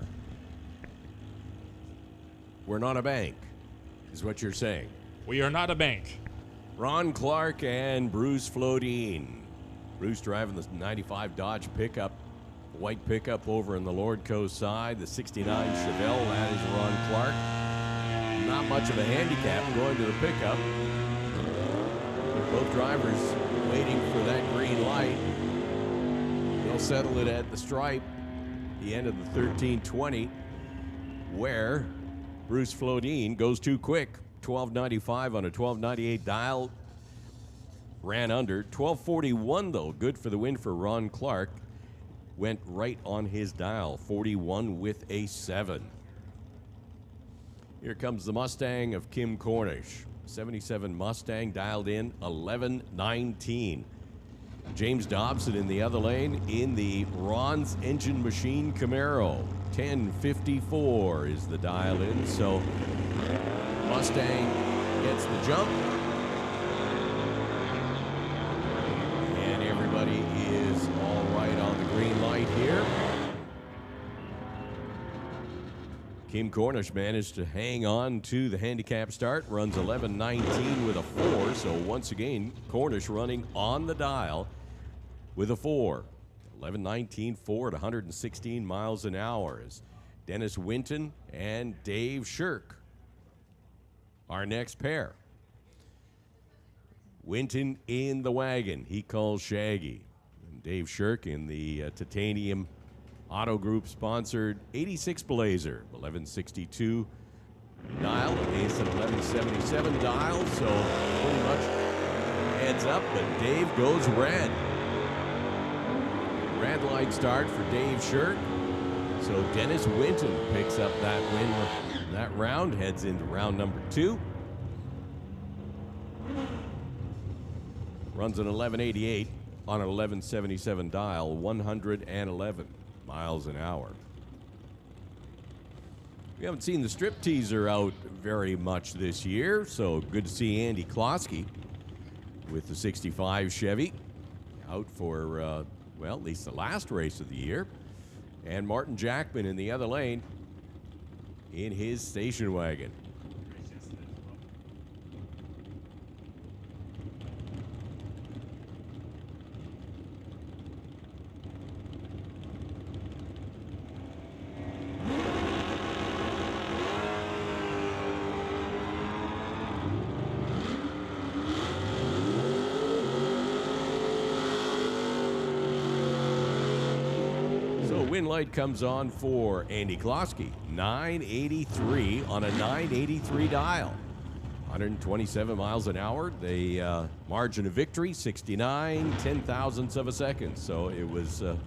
We're not a bank, is what you're saying. We are not a bank. Ron Clark and Bruce Flodine. Bruce driving the 95 Dodge pickup, white pickup over on the Lordco side. The 69 Chevelle, that is Ron Clark. Not much of a handicap going to the pickup. Both drivers waiting for that green light. They'll settle it at the stripe, the end of the 1320, where Bruce Flodine goes too quick. 1295 on a 1298 dial. Ran under. 1241 though, good for the win for Ron Clark. Went right on his dial. 41 with a 7. Here comes the Mustang of Kim Cornish. 77 Mustang dialed in 1119. James Dobson in the other lane in the Ron's Engine Machine Camaro. 1054 is the dial in. So Mustang gets the jump. And everybody is all right on the green light here. Kim Cornish managed to hang on to the handicap start, runs 11:19 with a 4. So once again, Cornish running on the dial with a 4. 11:19 4 at 116 miles an hour is Dennis Winton and Dave Shirk. Our next pair. Winton in the wagon. He calls Shaggy. And Dave Shirk in the Titanium Auto Group sponsored 86 Blazer, 1162 dial against an 1177 dial, so pretty much heads up, but Dave goes red. Red light start for Dave Shirk. So Dennis Winton picks up that win that round, heads into round number 2. Runs an 1188 on an 1177 dial, 111 miles an hour. We haven't seen the strip teaser out very much this year, so good to see Andy Klosky with the 65 Chevy out for, well, at least the last race of the year. And Martin Jackman in the other lane in his station wagon. Win light comes on for Andy Klosky. 983 on a 983 dial. 127 miles an hour. The margin of victory, 69 10,000ths of a second. So it was a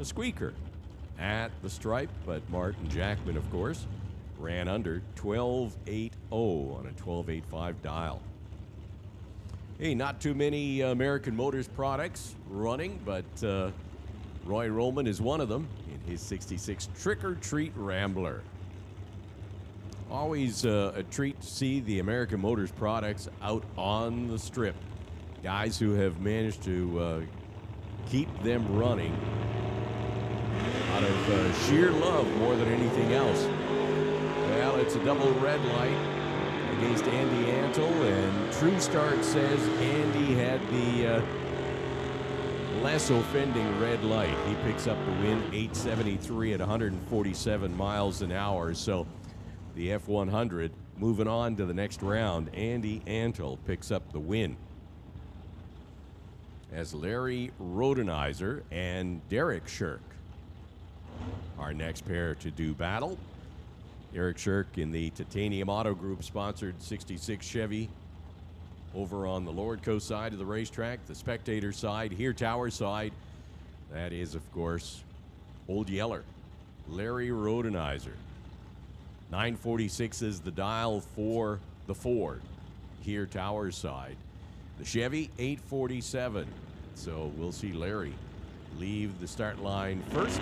squeaker at the stripe, but Martin Jackman, of course, ran under 1280 on a 1285 dial. Hey, not too many American Motors products running, but Roy Roman is one of them in his 66 Trick or Treat Rambler. Always a treat to see the American Motors products out on the strip. Guys who have managed to keep them running out of sheer love more than anything else. Well, it's a double red light against Andy Antle, and True Start says Andy had the less offending red light. He picks up the win, 873 at 147 miles an hour. So the F100 moving on to the next round. Andy Antle picks up the win, as Larry Rodenizer and Derek Shirk, our next pair to do battle. Derek Shirk in the Titanium Auto Group sponsored 66 Chevy over on the Lordco side of the racetrack. The spectator side, here tower side, that is, of course, Old Yeller, Larry Rodenizer. 946 is the dial for the Ford here Towers side. The Chevy 847. So we'll see Larry leave the start line first.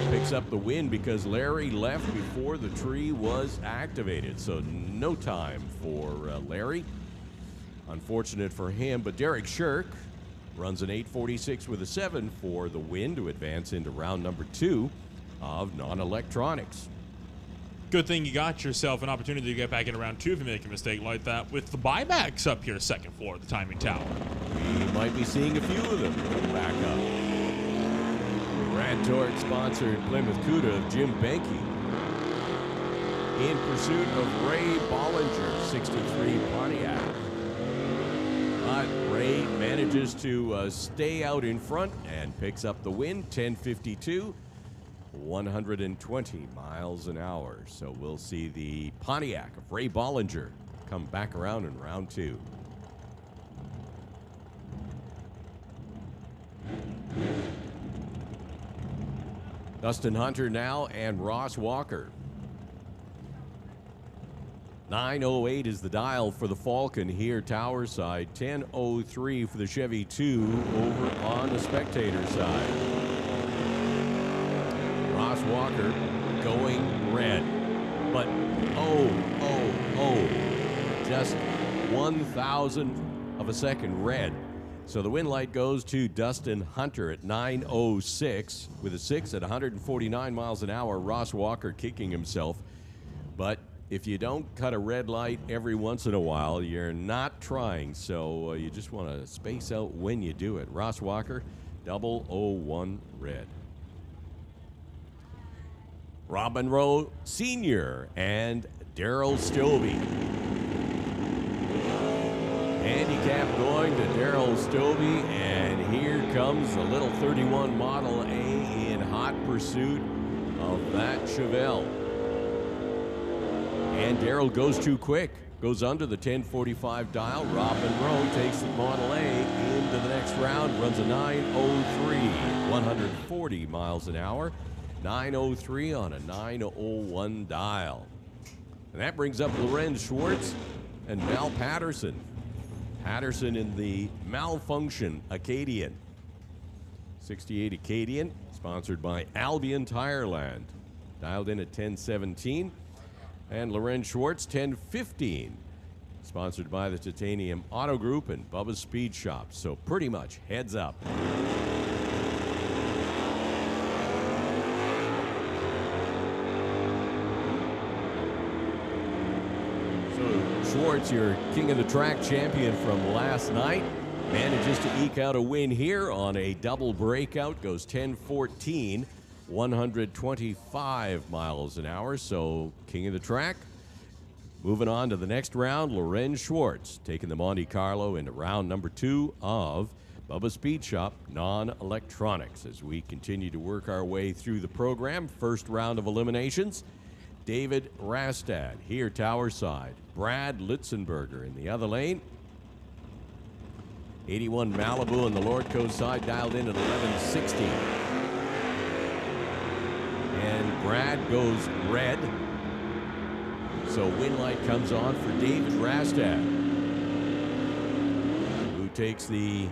Picks up the win because Larry left before the tree was activated. So no time for Larry. Unfortunate for him, but Derek Shirk runs an 8:46 with a 7 for the win to advance into round number 2 of non-electronics. Good thing you got yourself an opportunity to get back in round 2 if you make a mistake like that with the buybacks up here, second floor of the timing tower. We might be seeing a few of them come back up. Brad Torque sponsored Plymouth Cuda of Jim Benke in pursuit of Ray Bollinger, 63 Pontiac. But Ray manages to stay out in front and picks up the win, 10:52, 120 miles an hour. So we'll see the Pontiac of Ray Bollinger come back around in round 2. Dustin Hunter now and Ross Walker. 9:08 is the dial for the Falcon here, Tower side. 10:03 for the Chevy 2 over on the spectator side. Ross Walker going red. But, just 1,000th of a second red. So the win light goes to Dustin Hunter at 9:06 with a 6 at 149 miles an hour. Ross Walker kicking himself. But if you don't cut a red light every once in a while, you're not trying. So you just want to space out when you do it. Ross Walker, 001 red. Robin Rowe Sr. and Daryl Stovey. Handicap going to Daryl Stovey, and here comes the little 31 Model A in hot pursuit of that Chevelle. And Daryl goes too quick, goes under the 10:45 dial. Robin Rowe takes the Model A into the next round, runs a 9:03, 140 miles an hour. 9:03 on a 9:01 dial. And that brings up Lorenz Schwartz and Mal Patterson. Patterson in the Malfunction Acadian. 68 Acadian, sponsored by Albion Tireland. Dialed in at 10:17. And Lorenz Schwartz, 10:15. Sponsored by the Titanium Auto Group and Bubba's Speed Shop. So pretty much heads up. Schwartz, your King of the Track champion from last night, manages to eke out a win here on a double breakout. Goes 10:14, 125 miles an hour. So King of the Track. Moving on to the next round, Lorenz Schwartz taking the Monte Carlo into round number 2 of Bubba Speed Shop Non-Electronics. As we continue to work our way through the program, first round of eliminations. David Rastad here, Tower side. Brad Litzenberger in the other lane. 81 Malibu on the Lordco side, dialed in at 11:60. And Brad goes red. So win light comes on for David Rastad, who takes the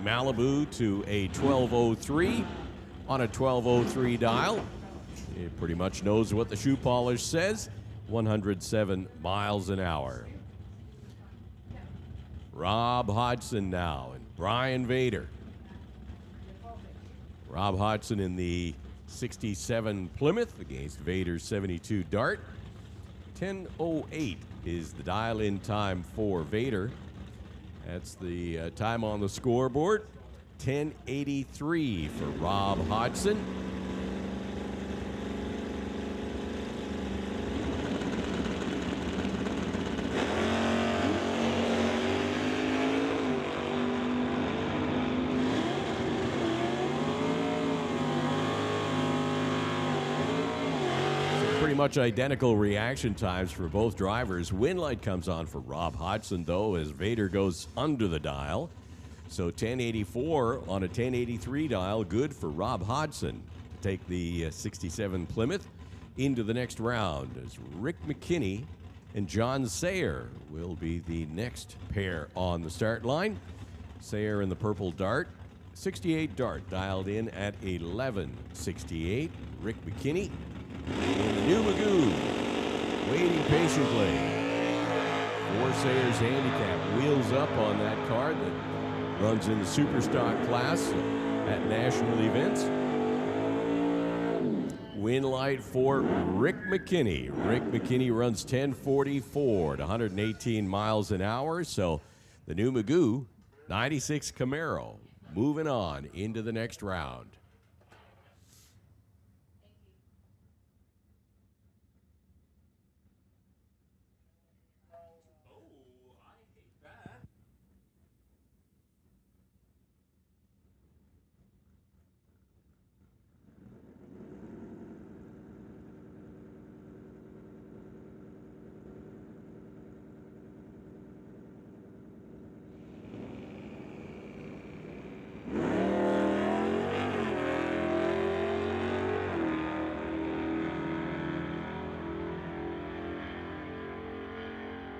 Malibu to a 12:03 on a 12:03 dial. He pretty much knows what the shoe polish says. 107 miles an hour. Rob Hodgson now and Brian Vader. Rob Hodgson in the 67 Plymouth against Vader's 72 Dart. 10:08 is the dial-in time for Vader. That's the time on the scoreboard. 10:83 for Rob Hodgson. Pretty much identical reaction times for both drivers. Win light comes on for Rob Hodgson, though, as Vader goes under the dial. So 1084 on a 1083 dial, good for Rob Hodgson to take the 67 Plymouth into the next round, as Rick McKinney and John Sayer will be the next pair on the start line. Sayer in the purple Dart, 68 Dart dialed in at 1168. Rick McKinney in the new Magoo, waiting patiently for Sayer's handicap. Wheels up on that car that runs in the Superstock class at national events. Win light for Rick McKinney. Rick McKinney runs 1044 at 118 miles an hour. So the new Magoo 96 Camaro moving on into the next round.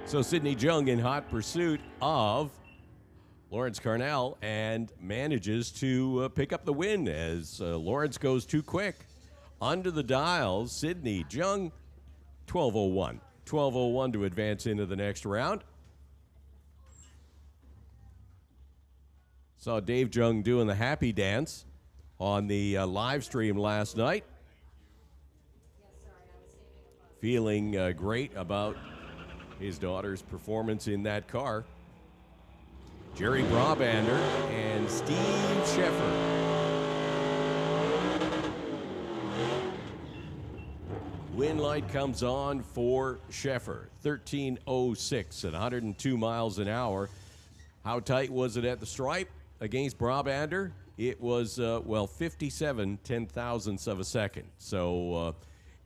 So Sidney Jung in hot pursuit of Lawrence Carnell and manages to pick up the win as Lawrence goes too quick. Under the dials, Sidney Jung, 12:01. 12:01 to advance into the next round. Saw Dave Jung doing the happy dance on the live stream last night. Feeling great about his daughter's performance in that car. Jerry Brabander and Steve Sheffer. Win light comes on for Sheffer. 13:06 at 102 miles an hour. How tight was it at the stripe against Brabander? It was, 57 ten-thousandths of a second. So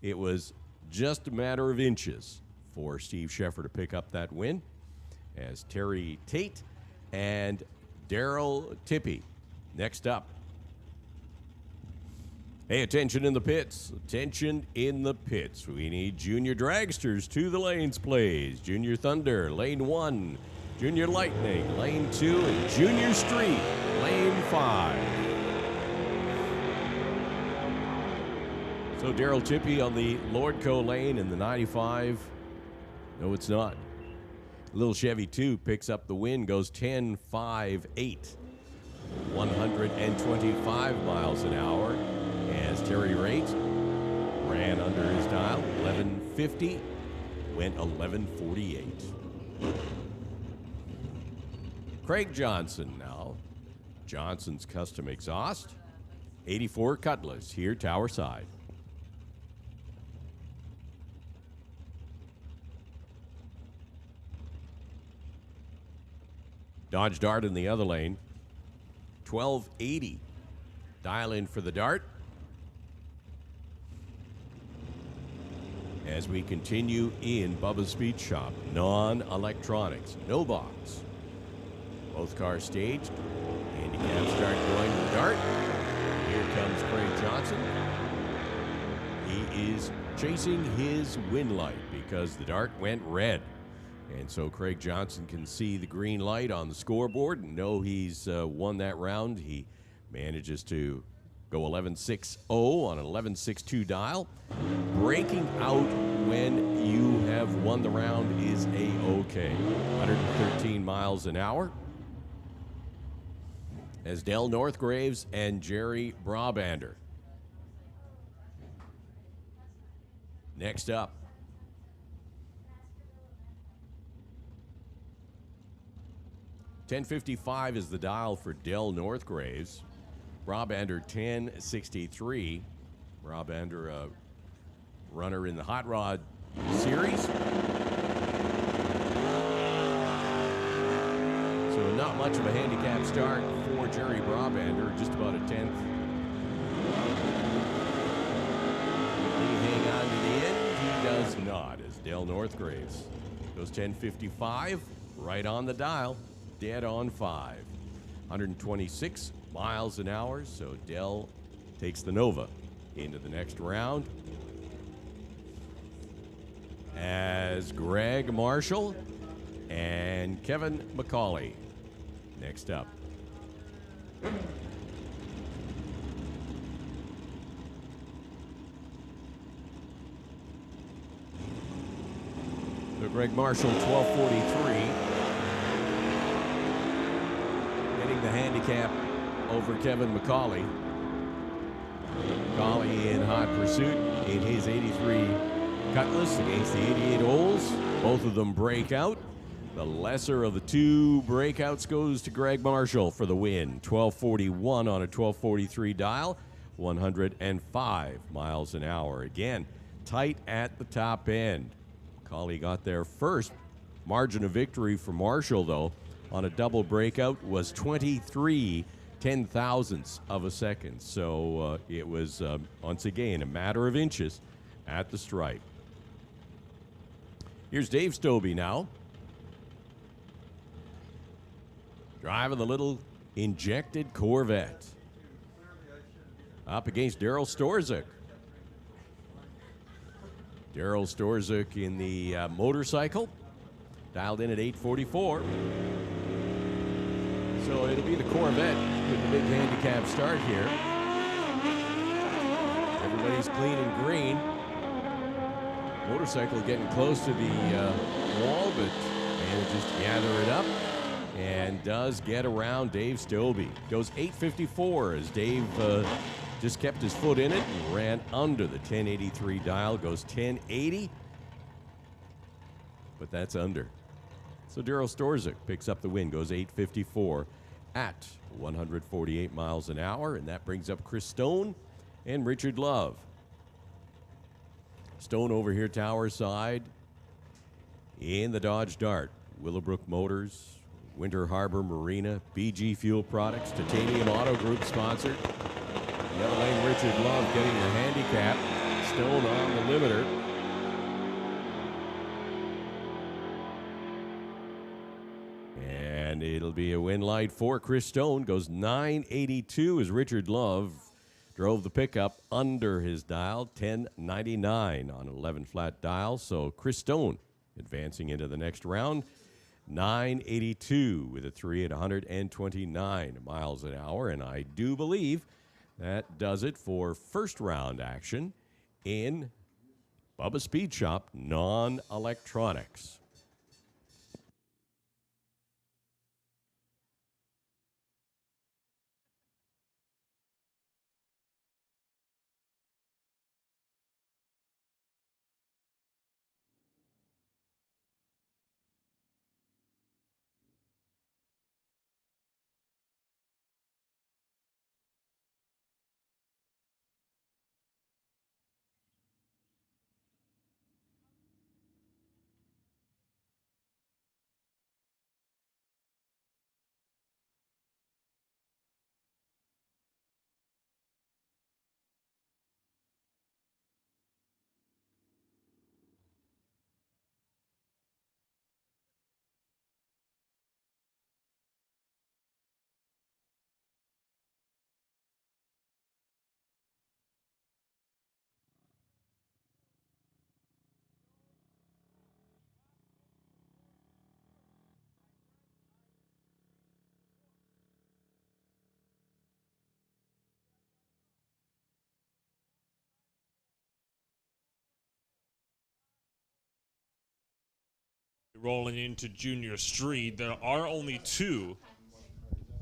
it was just a matter of inches for Steve Sheffer to pick up that win, as Terry Tate and Daryl Tippy next up. Hey, attention in the pits. Attention in the pits. We need Junior Dragsters to the lanes, please. Junior Thunder, lane 1. Junior Lightning, lane 2. And Junior Street, lane 5. So Daryl Tippy on the Lordco lane in the 95. No, it's not. Little Chevy 2 picks up the win, goes 10.58. 125 miles an hour. As Terry Rate ran under his dial, 11.50, went 11.48. Craig Johnson now. Johnson's Custom Exhaust. 84 Cutlass here, Tower Side. Dodge Dart in the other lane. 1280. Dial in for the Dart. As we continue in Bubba's Speed Shop, non-electronics, no box. Both cars staged. Handicap start going to the Dart. Here comes Craig Johnson. He is chasing his win light because the Dart went red. And so Craig Johnson can see the green light on the scoreboard and know he's won that round. He manages to go 11.60 on an 11.62 dial. Breaking out when you have won the round is A-OK. 113 miles an hour. As Del Northgraves and Jerry Brabander. Next up. $10.55 is the dial for Del Northgraves. Brabander 10.63. Brabander, a runner in the Hot Rod Series. So not much of a handicap start for Jerry Brabander, just about a 10th. He hang on to the end. he does not, as Dale Northgraves goes 10:55, right on the dial, dead on 5. 126 miles an hour, so Dell takes the Nova into the next round. As Greg Marshall and Kevin McCauley next up. So Greg Marshall, 12:43. Getting the handicap over Kevin McCauley. McCauley in hot pursuit in his 83 Cutlass against the 88 Olds. Both of them break out. The lesser of the two breakouts goes to Greg Marshall for the win. 12:41 on a 12:43 dial, 105 miles an hour. Again, tight at the top end. McCauley got there first. Margin of victory for Marshall, though, on a double breakout was 23 ten-thousandths of a second. So it was, once again, a matter of inches at the stripe. Here's Dave Stobie now. Driving the little injected Corvette. Up against Daryl Storzik. Daryl Storzik in the motorcycle. Dialed in at 8:44. So it'll be the Corvette with the big handicap start here. Everybody's clean and green. Motorcycle getting close to the wall, but manages to gather it up and does get around Dave Stobie. Goes 8:54 as Dave just kept his foot in it and ran under the 1083 dial. Goes 1080, but that's under. So Daryl Storzik picks up the win, goes 8:54 at 148 miles an hour, and that brings up Chris Stone and Richard Love. Stone over here, tower side, in the Dodge Dart. Willowbrook Motors, Winter Harbor Marina, BG Fuel Products, Titanium Auto Group sponsored. The other lane, Richard Love getting the handicap. Stone on the limiter. And it'll be a win light for Chris Stone. Goes 982 as Richard Love drove the pickup under his dial, 1099 on an 11 flat dial. So Chris Stone advancing into the next round, 982 with a 3 at 129 miles an hour. And I do believe that does it for first round action in Bubba Speed Shop non-electronics. Rolling into Junior Street, there are only two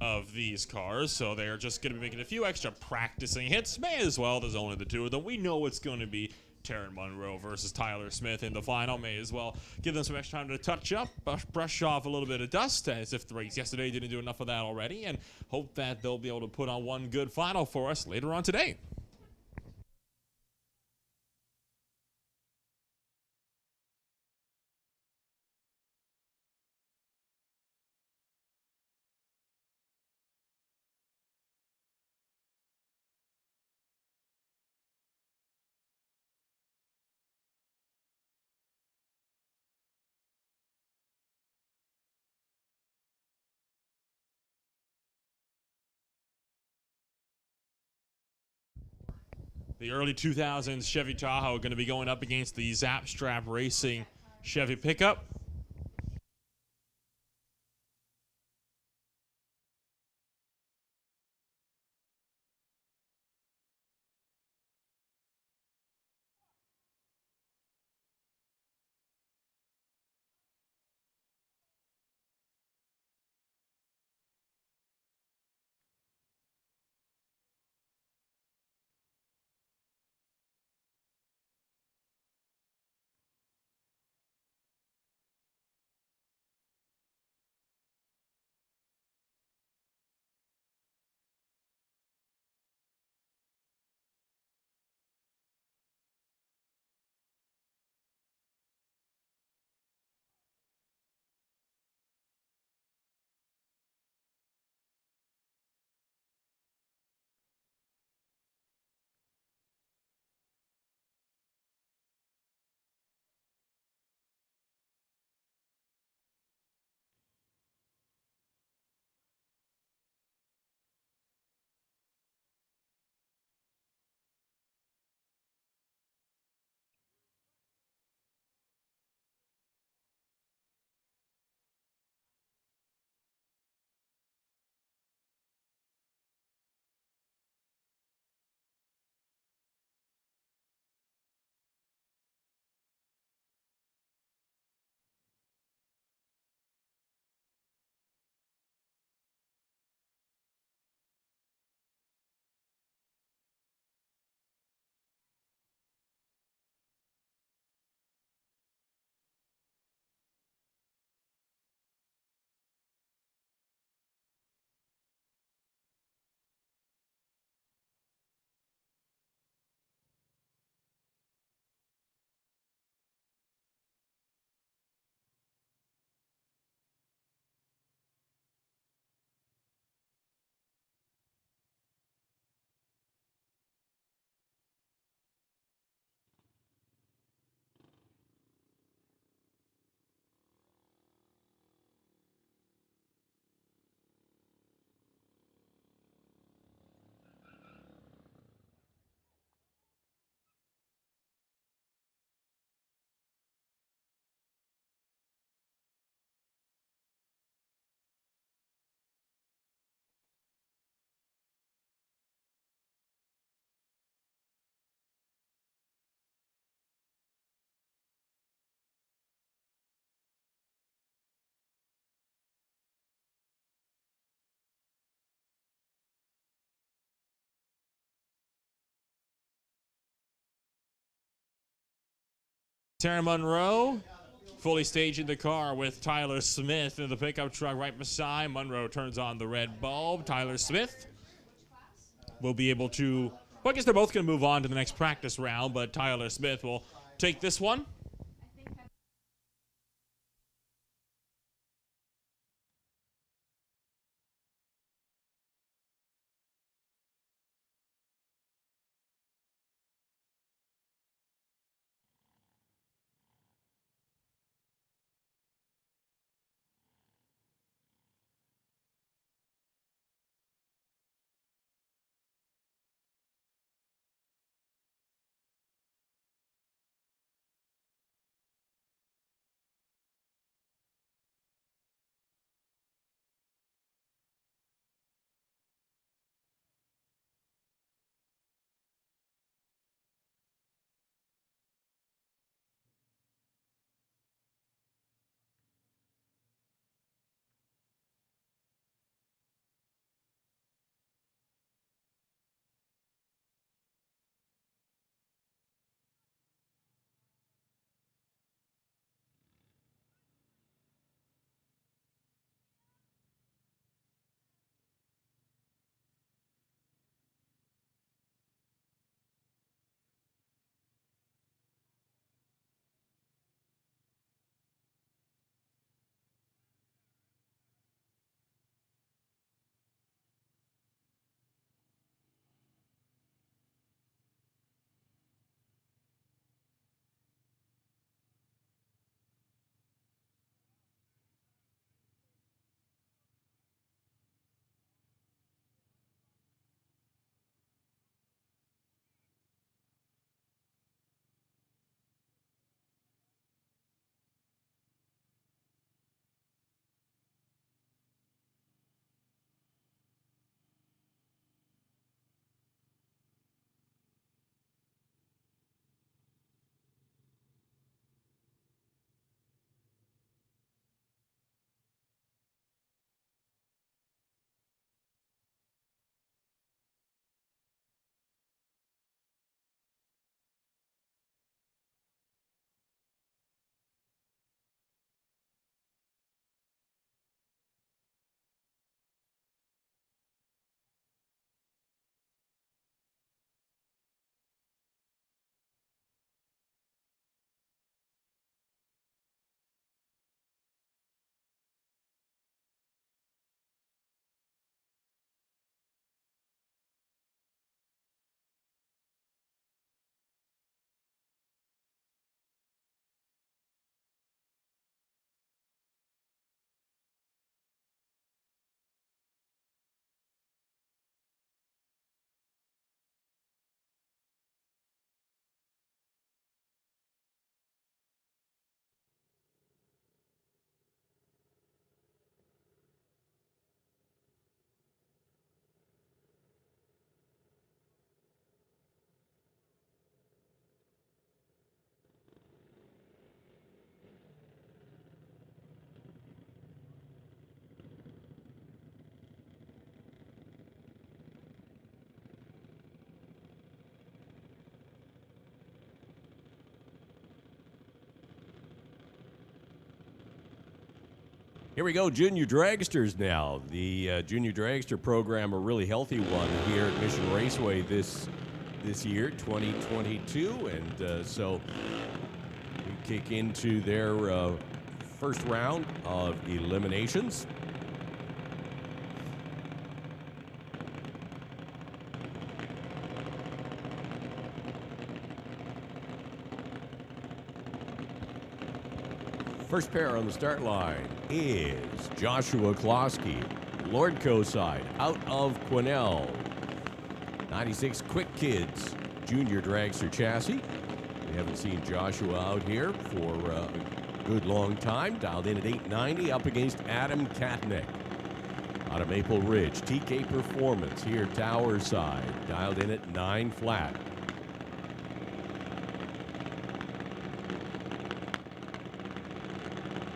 of these cars, so they're just going to be making a few extra practicing hits. May as well, there's only the two of them. We know it's going to be Taryn Monroe versus Tyler Smith in the final. May as well give them some extra time to touch up, brush off a little bit of dust, as if the race yesterday didn't do enough of that already, and hope that they'll be able to put on one good final for us later on today. The early 2000s Chevy Tahoe going to be going up against the Zap Strap Racing Chevy pickup. Sarah Monroe fully staging the car with Tyler Smith in the pickup truck right beside. Monroe turns on the red bulb. Tyler Smith will be able to, well, I guess they're both going to move on to the next practice round, but Tyler Smith will take this one. Here we go, junior dragsters now. The junior dragster program, a really healthy one here at Mission Raceway this year, 2022. And so we kick into their first round of eliminations. First pair on the start line is Joshua Klosky, Lordco side, out of Quesnel. 96 Quick Kids junior dragster chassis. We haven't seen Joshua out here for a good long time. Dialed in at 890, up against Adam Katnick. Out of Maple Ridge, TK Performance here, Tower side, dialed in at 9 flat.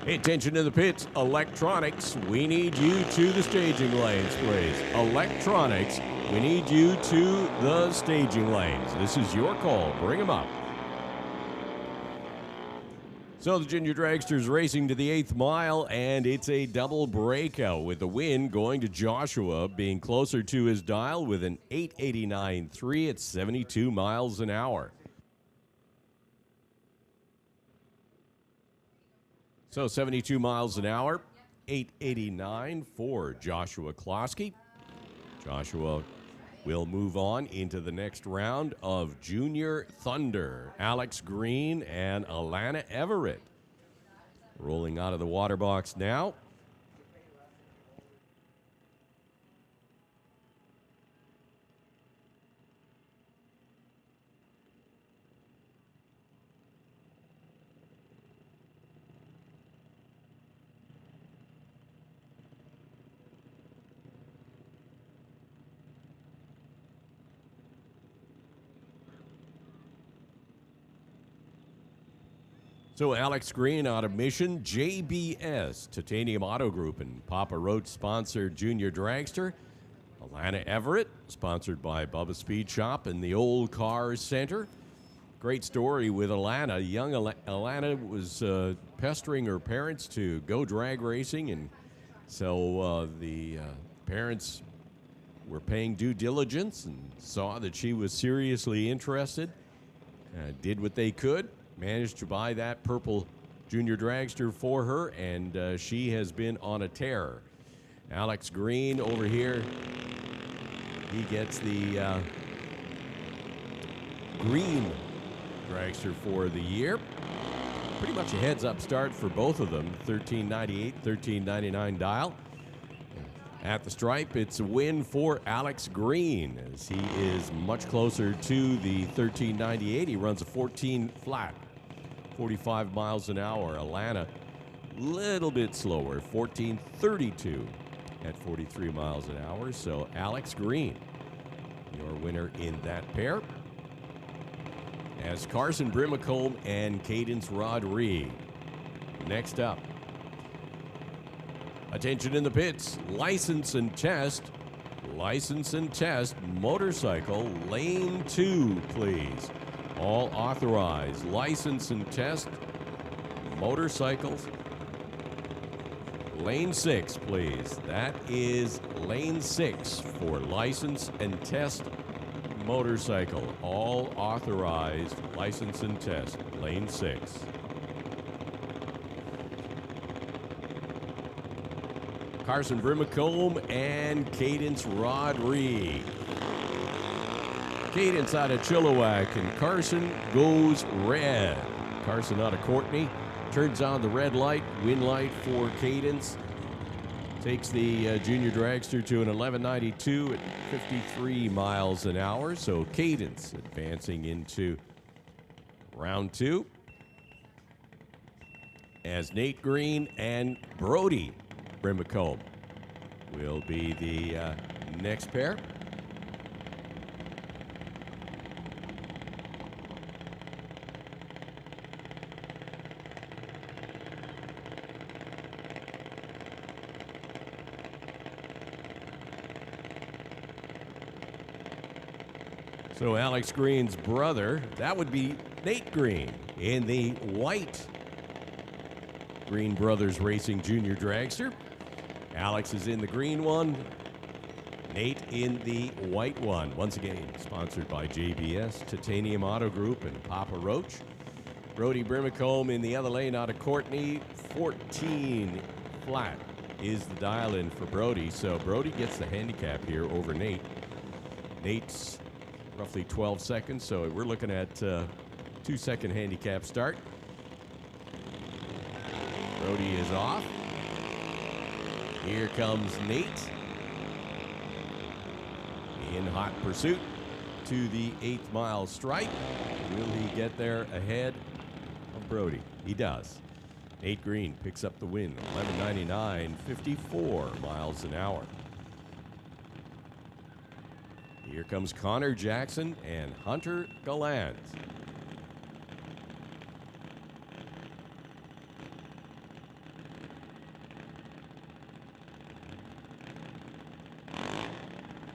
Pay attention to the pits. Electronics, we need you to the staging lanes, please. Electronics, we need you to the staging lanes. This is your call. Bring them up. So the junior dragsters racing to the 8th mile, and it's a double breakout with the win going to Joshua, being closer to his dial with an 8:89.3 at 72 miles an hour. So 72 miles an hour, 8:89 for Joshua Klosky. Joshua will move on into the next round of Junior Thunder. Alex Green and Alana Everett rolling out of the water box now. So Alex Green out of Mission, JBS, Titanium Auto Group, and Papa Roach sponsored junior dragster. Alana Everett, sponsored by Bubba Speed Shop and the Old Car Center. Great story with Alana. Young Alana was pestering her parents to go drag racing, and so the parents were paying due diligence and saw that she was seriously interested, did what they could. Managed to buy that purple junior dragster for her, and she has been on a tear. Alex Green over here, he gets the green dragster for the year. Pretty much a heads-up start for both of them, 1398, 1399 dial. At the stripe, it's a win for Alex Green, as he is much closer to the 1398. He runs a 14 flat. 45 miles an hour. Alana, little bit slower, 14:32 at 43 miles an hour. So Alex Green, your winner in that pair. As Carson Brimacombe and Cadence Rodriguez. Next up. Attention in the pits. License and test. License and test. Motorcycle. Lane 2, please. All authorized. License and test. Motorcycles. Lane 6, please. That is lane 6 for license and test motorcycle. All authorized. License and test. Lane 6. Carson Brimacombe and Cadence Rodriguez. Cadence out of Chilliwack, and Carson goes red. Carson out of Courtney turns on the red light, win light for Cadence. Takes the junior dragster to an 1192 at 53 miles an hour. So Cadence advancing into round 2. As Nate Green and Brody Brimacombe will be the next pair. So Alex Green's brother, that would be Nate Green in the white Green Brothers Racing Junior Dragster. Alex is in the green one. Nate in the white one. Once again, sponsored by JBS, Titanium Auto Group, and Papa Roach. Brody Brimacombe in the other lane out of Courtney. 14 flat is the dial-in for Brody. So Brody gets the handicap here over Nate. Nate's roughly 12 seconds, so we're looking at 2-second handicap start. Brody is off. Here comes Nate in hot pursuit to the 8th mile stripe. Will he get there ahead of Brody? He does. Nate Green picks up the win, 11:99, 54 miles an hour. Here comes Connor Jackson and Hunter Gallant.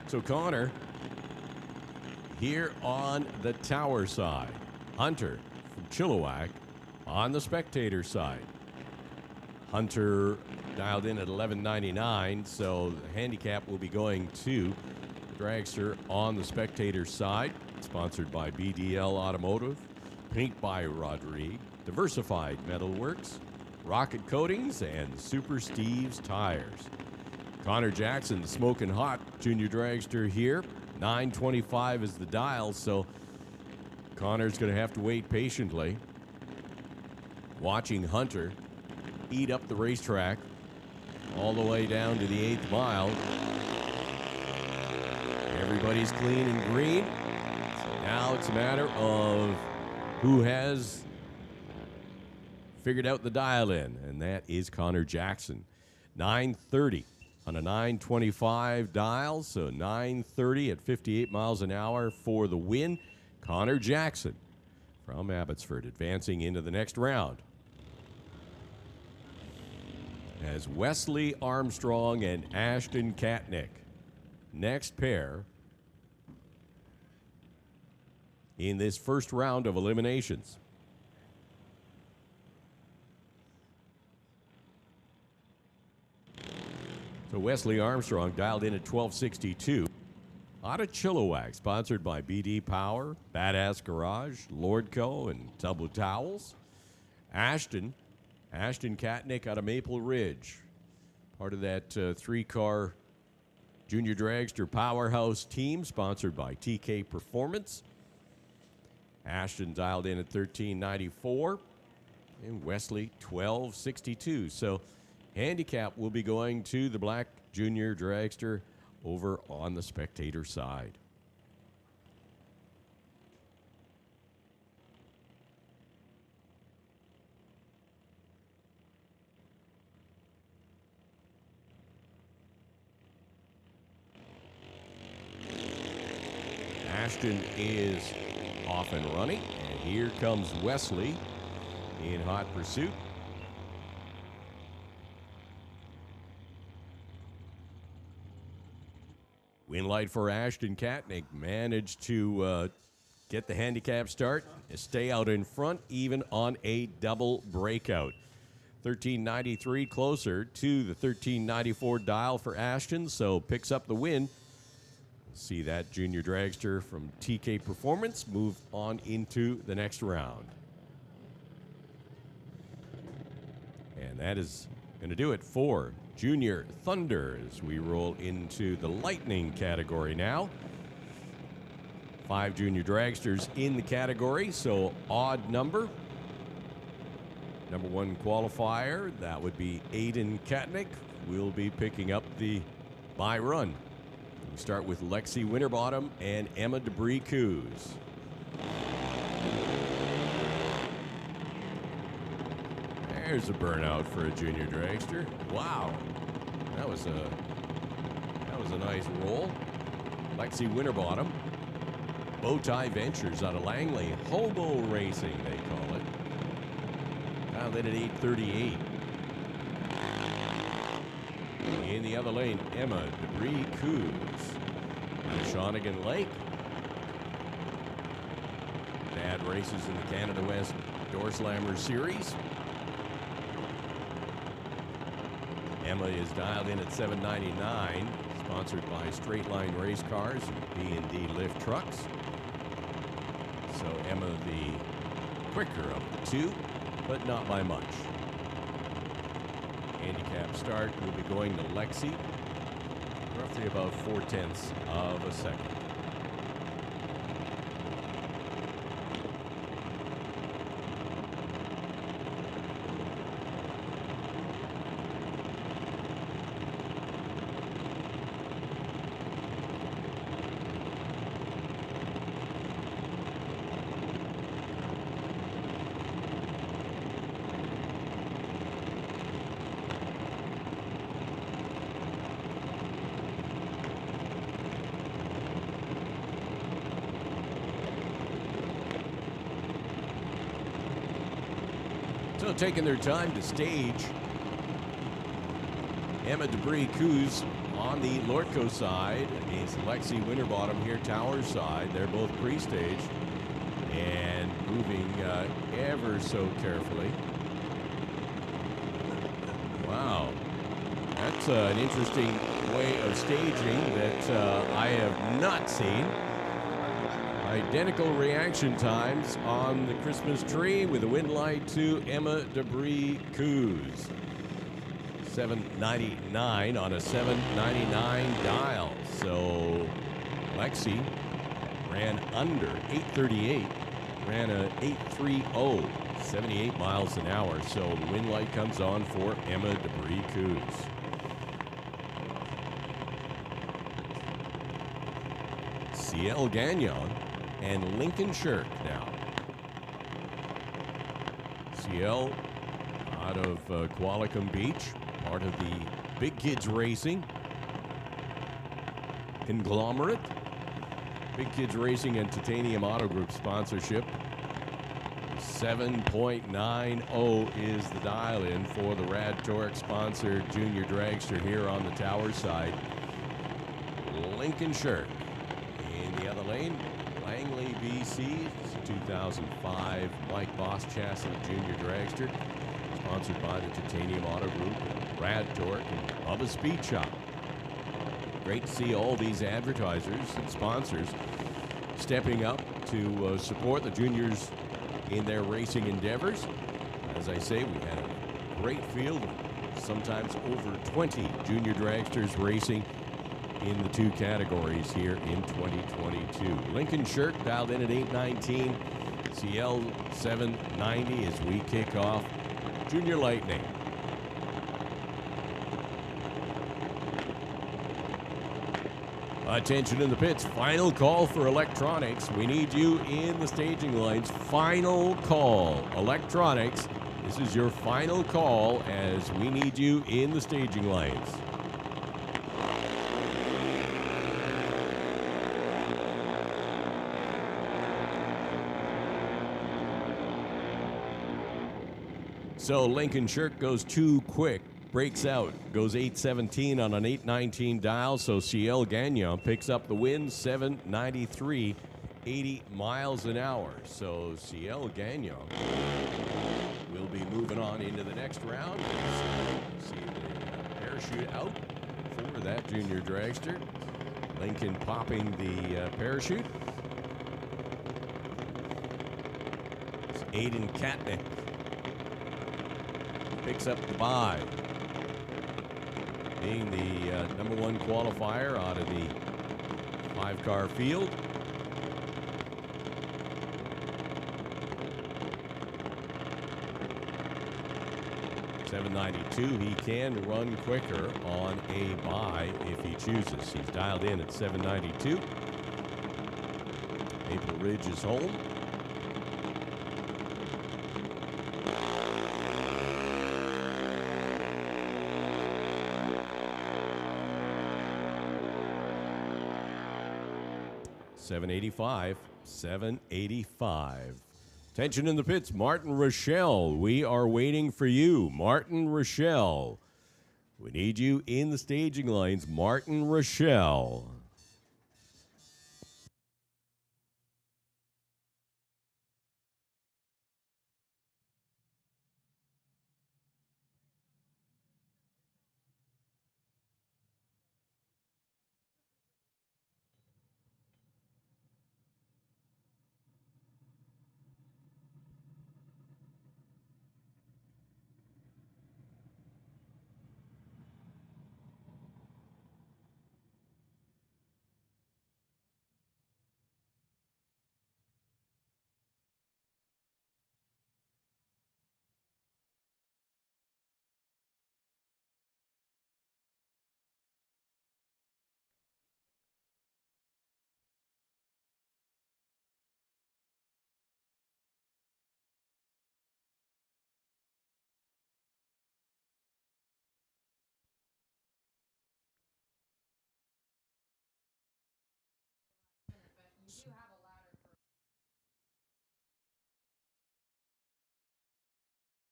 So Connor here on the tower side. Hunter from Chilliwack on the spectator side. Hunter dialed in at 11:99, so the handicap will be going to the dragster on the spectator side. Sponsored by BDL Automotive, Paint by Rodrigue, Diversified Metalworks, Rocket Coatings, and Super Steve's Tires. Connor Jackson, the smoking hot junior dragster here. 9:25 is the dial, so Connor's going to have to wait patiently. Watching Hunter eat up the racetrack all the way down to the 8th mile. Everybody's clean and green. So now it's a matter of who has figured out the dial-in, and that is Connor Jackson. 9:30 on a 9:25 dial, so 9:30 at 58 miles an hour for the win. Connor Jackson from Abbotsford advancing into the next round. As Wesley Armstrong and Ashton Katnick, next pair in this first round of eliminations. So Wesley Armstrong dialed in at 12:62. Out of Chilliwack, sponsored by BD Power, Badass Garage, Lordco, and Double Towels. Ashton Katnick out of Maple Ridge, part of that 3-car junior dragster powerhouse team, sponsored by TK Performance. Ashton dialed in at 13:94, and Wesley 12:62. So handicap will be going to the black junior dragster over on the spectator side. Ashton is off and running, and here comes Wesley in hot pursuit. Win light for Ashton Katnick, managed to get the handicap start and stay out in front even on a double breakout. 13:93 closer to the 13:94 dial for Ashton, so picks up the win. See that junior dragster from TK Performance move on into the next round. And that is going to do it for Junior Thunder as we roll into the Lightning category now. 5 junior dragsters in the category, so odd number. Number 1 qualifier, that would be Aiden Katnick. We'll be picking up the bye run. We start with Lexi Winterbottom and Emma Debris-Coos. There's a burnout for a junior dragster. Wow, that was a nice roll. Lexi Winterbottom, Bowtie Ventures out of Langley, Hobo Racing they call it. Now then at 8:38. In the other lane, Emma Debris-Coos out of Shawnigan Lake. Dad races in the Canada West Doorslammer Series. Emma is dialed in at 799, sponsored by Straight Line Race Cars and B&D Lift Trucks. So Emma the quicker of the two, but not by much. Handicap start will be going to Lexi, roughly about 0.4 of a second. So taking their time to stage, Emma Debris-Coos on the Lordco side against Lexi Winterbottom here, Tower side. They're both pre-staged and moving ever so carefully. Wow, that's an interesting way of staging that I have not seen. Identical reaction times on the Christmas tree with a win light to Emma Debris-Coos. 799 on a 799 dial. So Lexi ran under 838, ran a 830, 78 miles an hour. So the win light comes on for Emma Debris-Coos. CL Gagnon and Lincoln Shirk now. CL out of Qualicum Beach, part of the Big Kids Racing conglomerate. Big Kids Racing and Titanium Auto Group sponsorship. 7.90 is the dial-in for the Rad Torque sponsored junior dragster here on the Tower side. Lincoln Shirk in the other lane. Langley, BC, 2005 Mike Boss Chassis Junior Dragster, sponsored by the Titanium Auto Group, Rad Torque, and Bubba Speed Shop. Great to see all these advertisers and sponsors stepping up to support the juniors in their racing endeavors. As I say, we had a great field of sometimes over 20 junior dragsters racing in the two categories here in 2022. Lincoln Shirk dialed in at 819, CL 790 as we kick off Junior Lightning. Attention in the pits, final call for electronics. We need you in the staging lines. Final call, electronics. This is your final call as we need you in the staging lines. So Lincoln Shirk goes too quick, breaks out, goes 817 on an 819 dial. So CL Gagnon picks up the win, 793, 80 miles an hour. So CL Gagnon will be moving on into the next round. See the parachute out for that junior dragster. Lincoln popping the parachute. It's Aiden Katnick. Picks up the bye. Being the number one qualifier out of the 5-car field. .792, he can run quicker on a bye if he chooses. He's dialed in at 792. Maple Ridge is home. .785. Tension in the pits. Martin Rochelle, we are waiting for you. Martin Rochelle, we need you in the staging lines. Martin Rochelle.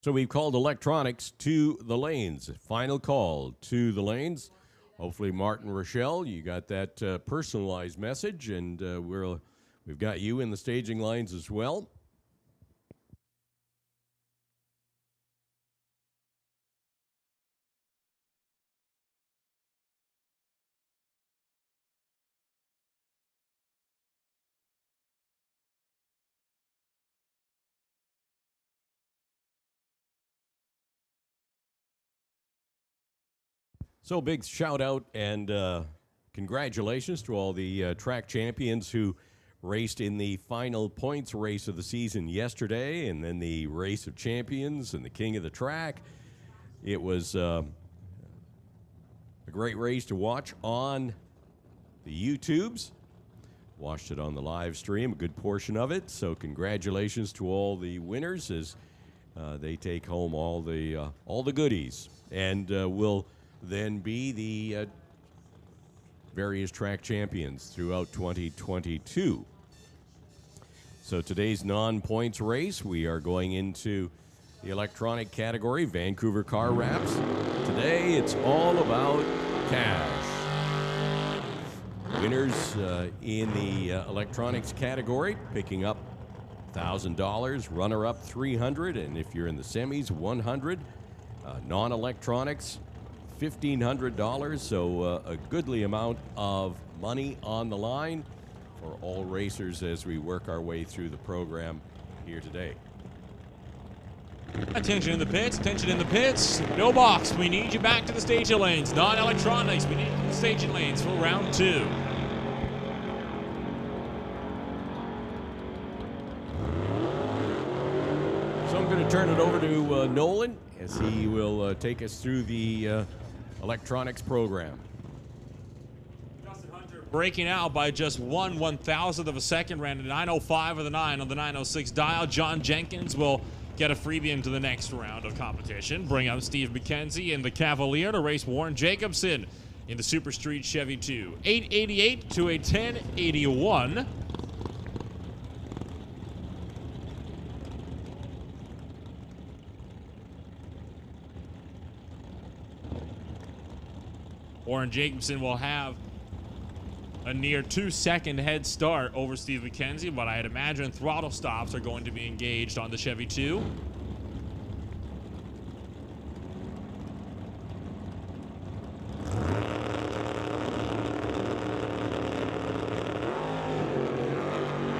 So we've called electronics to the lanes. Final call to the lanes. Hopefully, Martin Rochelle, you got that personalized message, and we've got you in the staging lines as well. So big shout out and congratulations to all the track champions who raced in the final points race of the season yesterday, and then the race of champions and the king of the track. It was a great race to watch on the YouTubes. Watched it on the live stream, a good portion of it. So congratulations to all the winners as they take home all the goodies, and will then be the various track champions throughout 2022. So today's non-points race, we are going into the electronic category, Vancouver Car Wraps. Today, it's all about cash. Winners in the electronics category, picking up $1,000, runner-up $300, and if you're in the semis, $100. Non-electronics, $1,500, so a goodly amount of money on the line for all racers as we work our way through the program here today. Attention in the pits, attention in the pits. No box, we need you back to the staging lanes. Non-electronics, we need you in the staging lanes for round 2. So I'm going to turn it over to Nolan as he will take us through the electronics program. Justin Hunter breaking out by just 1/1000th of a second, ran a 9:05 of the 9 on the 9:06 dial. John Jenkins will get a freebie into the next round of competition. Bring up Steve McKenzie in the Cavalier to race Warren Jacobson in the Super Street Chevy 2. 888 to a 1081. Warren Jacobson will have a near 2-second head start over Steve McKenzie, but I'd imagine throttle stops are going to be engaged on the Chevy 2.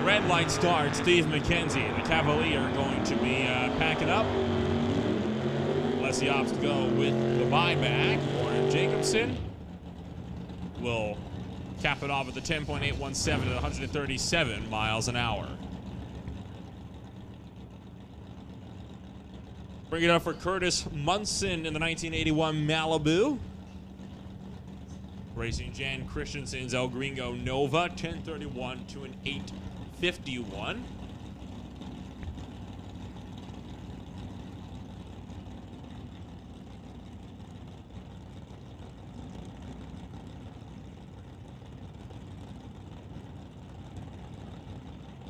Red light start, Steve McKenzie. The Cavalier going to be packing up. Unless he opts to go with the buyback. Warren Jacobson will cap it off at the 10.817 at 137 miles an hour. Bring it up for Curtis Munson in the 1981 Malibu. Racing Jan Christensen's El Gringo Nova, 1031 to an 851.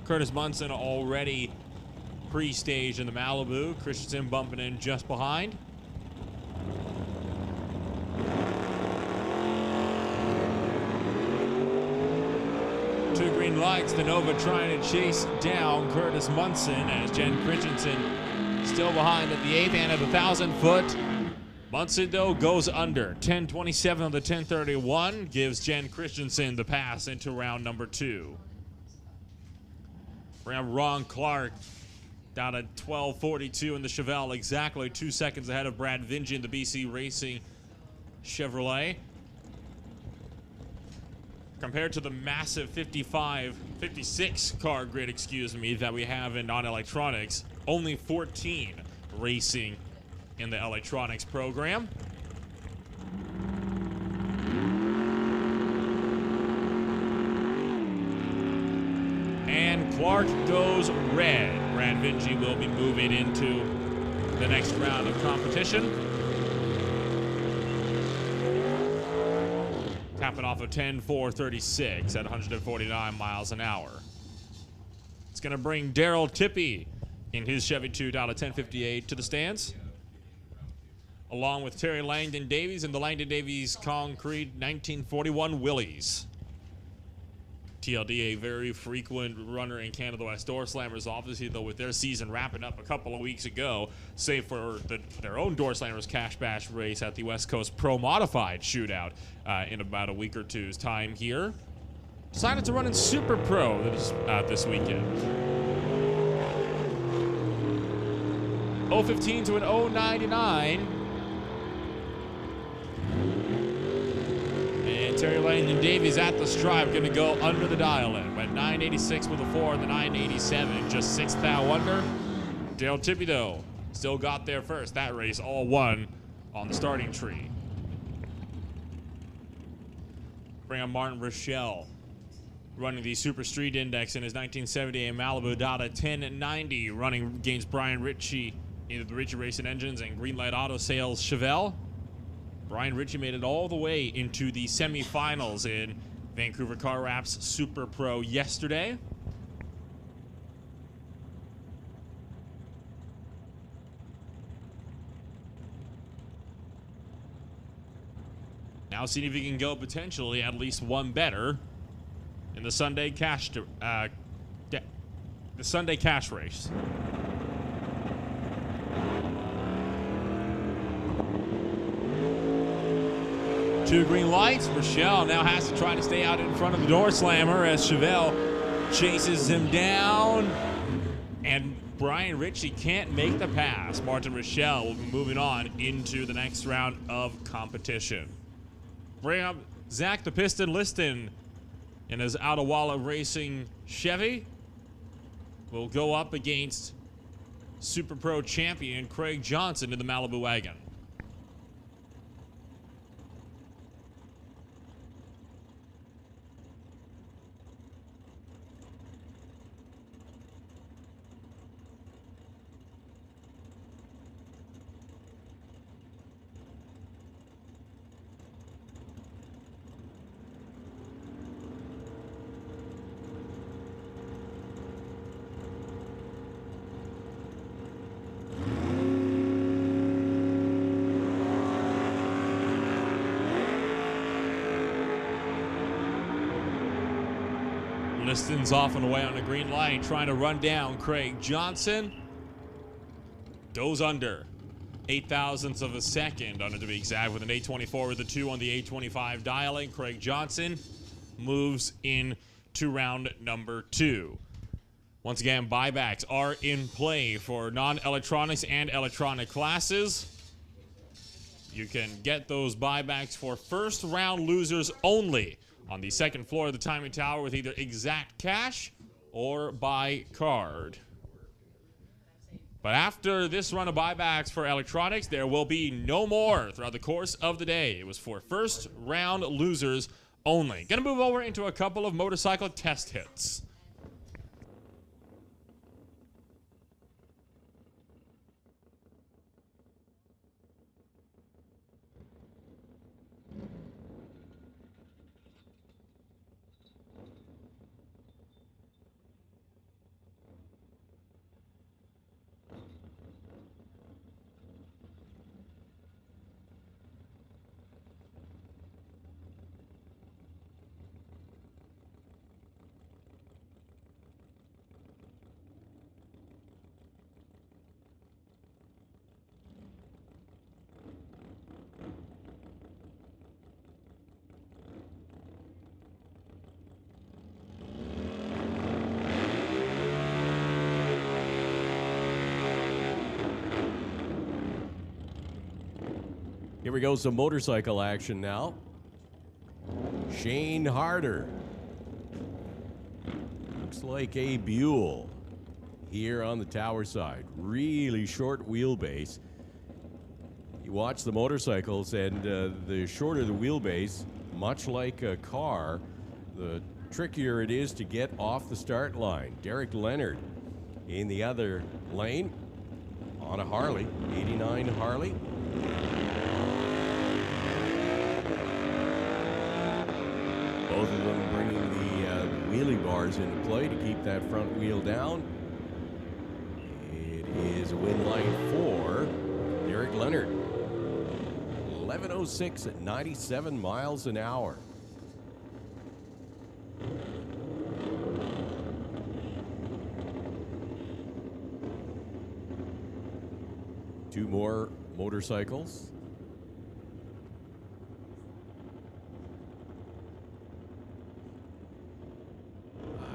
Curtis Munson already pre-staged in the Malibu. Christensen bumping in just behind. Two green lights. The Nova trying to chase down Curtis Munson as Jen Christensen still behind at the 8th and at the 1,000-foot. Munson, though, goes under. 10:27 on the 10:31 gives Jen Christensen the pass into round number 2. We have Ron Clark down at 12:42 in the Chevelle, exactly 2 seconds ahead of Brad Vinge in the BC Racing Chevrolet. Compared to the massive 56 car grid, that we have in non-electronics, only 14 racing in the electronics program. And Clark goes red. Brad Vinge will be moving into the next round of competition. Capping off of 10.436 at 149 miles an hour. It's going to bring Daryl Tippy in his Chevy 2 down at 10:58 to the stands. Along with Terry Langdon Davies and the Langdon Davies Concrete 1941 Willys. TLD, a very frequent runner in Canada West Doorslammers, obviously, though, with their season wrapping up a couple of weeks ago, save for their own Doorslammers Cash Bash race at the West Coast Pro Modified Shootout in about a week or two's time here. Decided to run in Super Pro this weekend. 015 to an 099. And Terry Langdon Davies at the stripe, going to go under the dial-in. Went 986 with a 4 and the 987, just 6th thou under. Dale Thibodeau still got there first. That race all won on the starting tree. Bring on Martin Rochelle, running the Super Street Index in his 1970 Malibu Dada 1090, running against Brian Ritchie in the Ritchie Racing Engines and Greenlight Auto Sales Chevelle. Brian Ritchie made it all the way into the semifinals in Vancouver Car Wraps Super Pro yesterday. Now seeing if he can go potentially at least one better in the Sunday cash race. Two green lights. Rochelle now has to try to stay out in front of the Doorslammer as Chevelle chases him down. And Brian Ritchie can't make the pass. Martin Rochelle will be moving on into the next round of competition. Bring up Zach the Piston Liston in his Ottawa Racing Chevy. Will go up against Super Pro champion Craig Johnson in the Malibu wagon. Liston's off and away on the green light, trying to run down Craig Johnson. Goes under 8 thousandths of a second, under to be exact, with an 824 with a 2 on the 825 dialing. Craig Johnson moves in to round number 2. Once again, buybacks are in play for non-electronics and electronic classes. You can get those buybacks for first round losers only on the second floor of the timing tower with either exact cash or by card. But after this run of buybacks for electronics, there will be no more throughout the course of the day. It was for first round losers only. Gonna move over into a couple of motorcycle test hits. Here we go, some motorcycle action now. Shane Harder. Looks like a Buell here on the tower side. Really short wheelbase. You watch the motorcycles, and the shorter the wheelbase, much like a car, the trickier it is to get off the start line. Derek Leonard in the other lane on a Harley, 89 Harley. Both of them bringing the wheelie bars into play to keep that front wheel down. is a win line for Derek Leonard. 11:06 at 97 miles an hour. Two more motorcycles.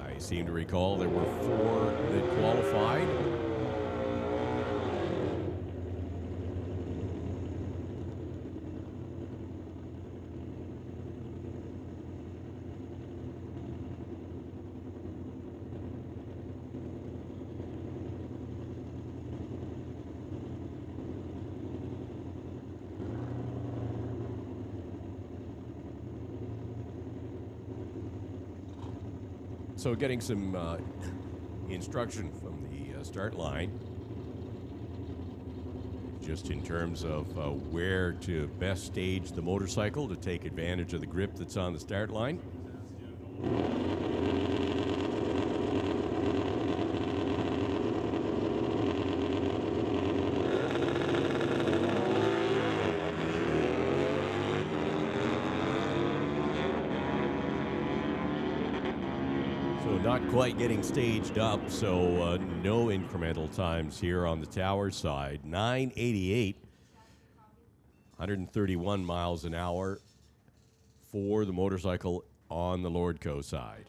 I seem to recall there were 4 that qualified. So getting some instruction from the start line, just in terms of where to best stage the motorcycle to take advantage of the grip that's on the start line. Not quite getting staged up, so no incremental times here on the tower side. 9:88, 131 miles an hour for the motorcycle on the Lordco side.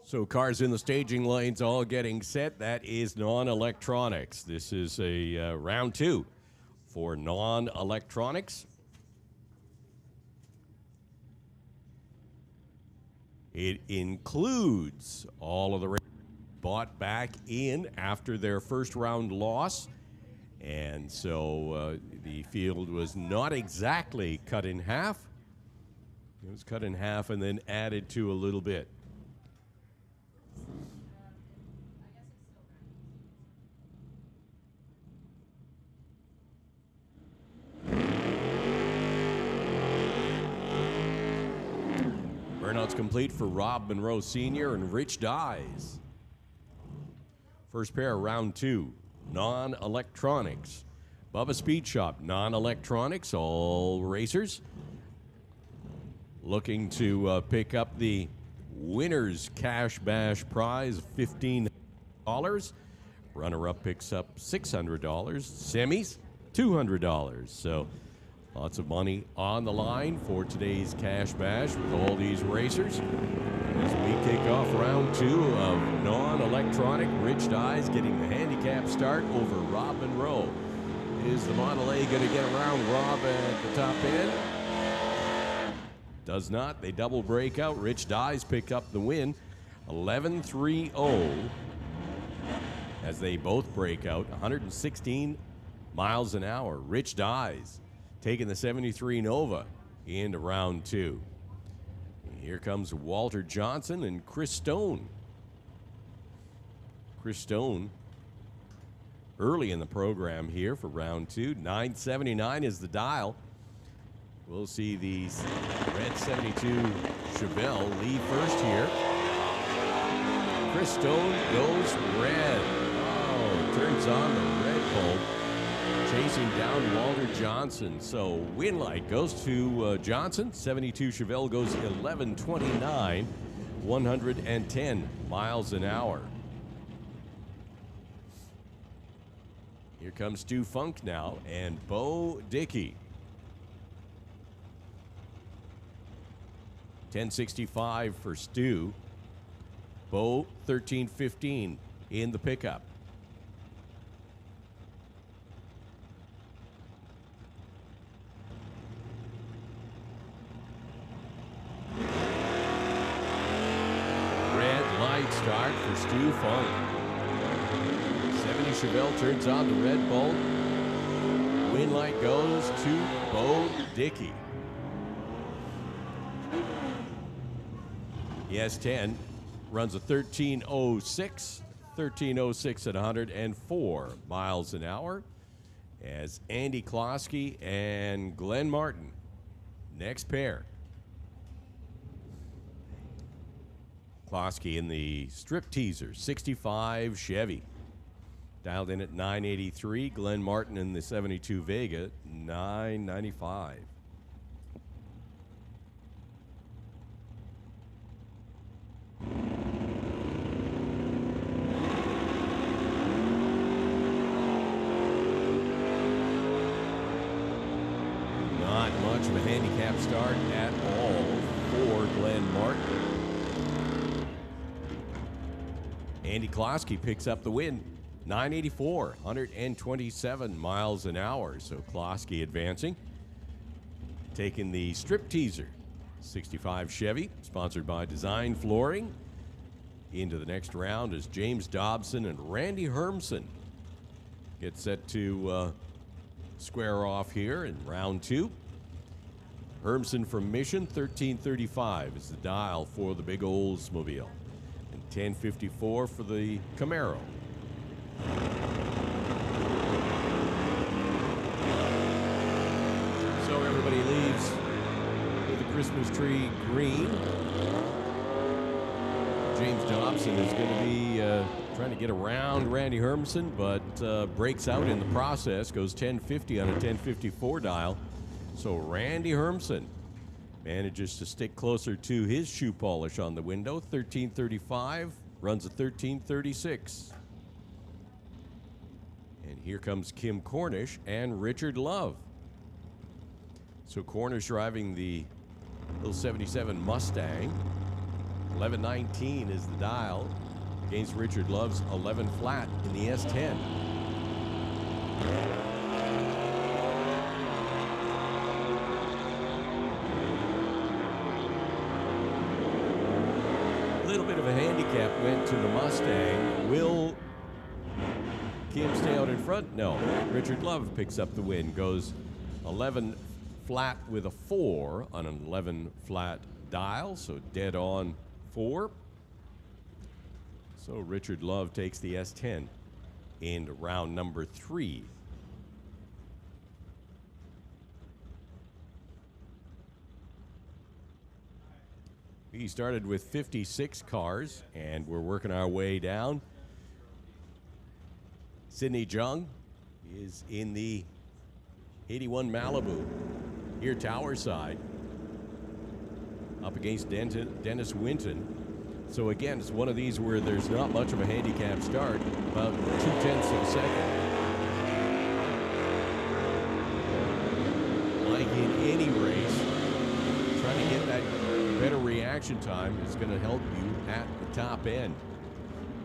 So cars in the staging lanes all getting set. That is non-electronics. This is a round 2 for non-electronics. It includes all of the races bought back in after their first round loss. And so the field was not exactly cut in half. It was cut in half and then added to a little bit. Burnout's complete for Rob Monroe Sr. and Rich Dyes. First pair, round 2, non-electronics. Bubba Speed Shop, non-electronics, all racers. Looking to pick up the winner's cash bash prize, $15. Runner-up picks up $600. Semis, $200. So Lots of money on the line for today's Cash Bash with all these racers. As we kick off round 2 of non-electronic, Rich Dyes getting the handicap start over Rob Monroe. Is the Model A going to get around Rob at the top end? Does not. They double break out. Rich Dyes pick up the win. 11-3-0 as they both break out. 116 miles an hour. Rich Dyes taking the 73 Nova into round 2. Here comes Walter Johnson and Chris Stone. Chris Stone early in the program here for round 2. 979 is the dial. We'll see the red 72 Chevelle lead first here. Chris Stone goes red. Oh, turns on the red bulb, chasing down Walter Johnson. So win light goes to Johnson. 72 Chevelle goes 11:29, 110 miles an hour. Here comes Stu Funk now and Bo Dickey. 1065 for Stu. Bo 1315 in the pickup. Red light start for Stu Funk. 70 Chevelle turns on the red bulb. Win light goes to Bo Dickey. The S10 runs a 13:06 at 104 miles an hour as Andy Klosky and Glenn Martin, next pair. Klosky in the strip teaser, 65 Chevy. Dialed in at 983. Glenn Martin in the 72 Vega, 995. Not much of a handicap start at all for Glenn Martin. Andy Klosky picks up the win. 984, 127 miles an hour. So Klosky advancing. Taking the strip teaser. 65 Chevy, sponsored by Design Flooring. Into the next round is James Dobson and Randy Hermson. Get set to square off here in round 2. Hermson from Mission, 1335 is the dial for the big Oldsmobile. And 1054 for the Camaro. So everybody leaves with the Christmas tree green. James Dobson is going to be trying to get around Randy Hermson, but breaks out in the process, goes 1050 on a 1054 dial. So Randy Hermson manages to stick closer to his shoe polish on the window. 1335, runs a 1336. And here comes Kim Cornish and Richard Love. So Cornish driving the little 77 Mustang. 1119 is the dial against Richard Love's 11 flat in the S10. A little bit of a handicap went to the Mustang. Will Kim stay out in front? No. Richard Love picks up the win, goes 11 flat with a 4 on an 11 flat dial, so dead on 4. So Richard Love takes the S10 into round number 3. We started with 56 cars, and we're working our way down. Sidney Jung is in the 81 Malibu, here tower side, up against Dennis Winton. So again, it's one of these where there's not much of a handicap start, about 0.2 of a second. Mikey in any race. Trying to get that better reaction time is going to help you at the top end.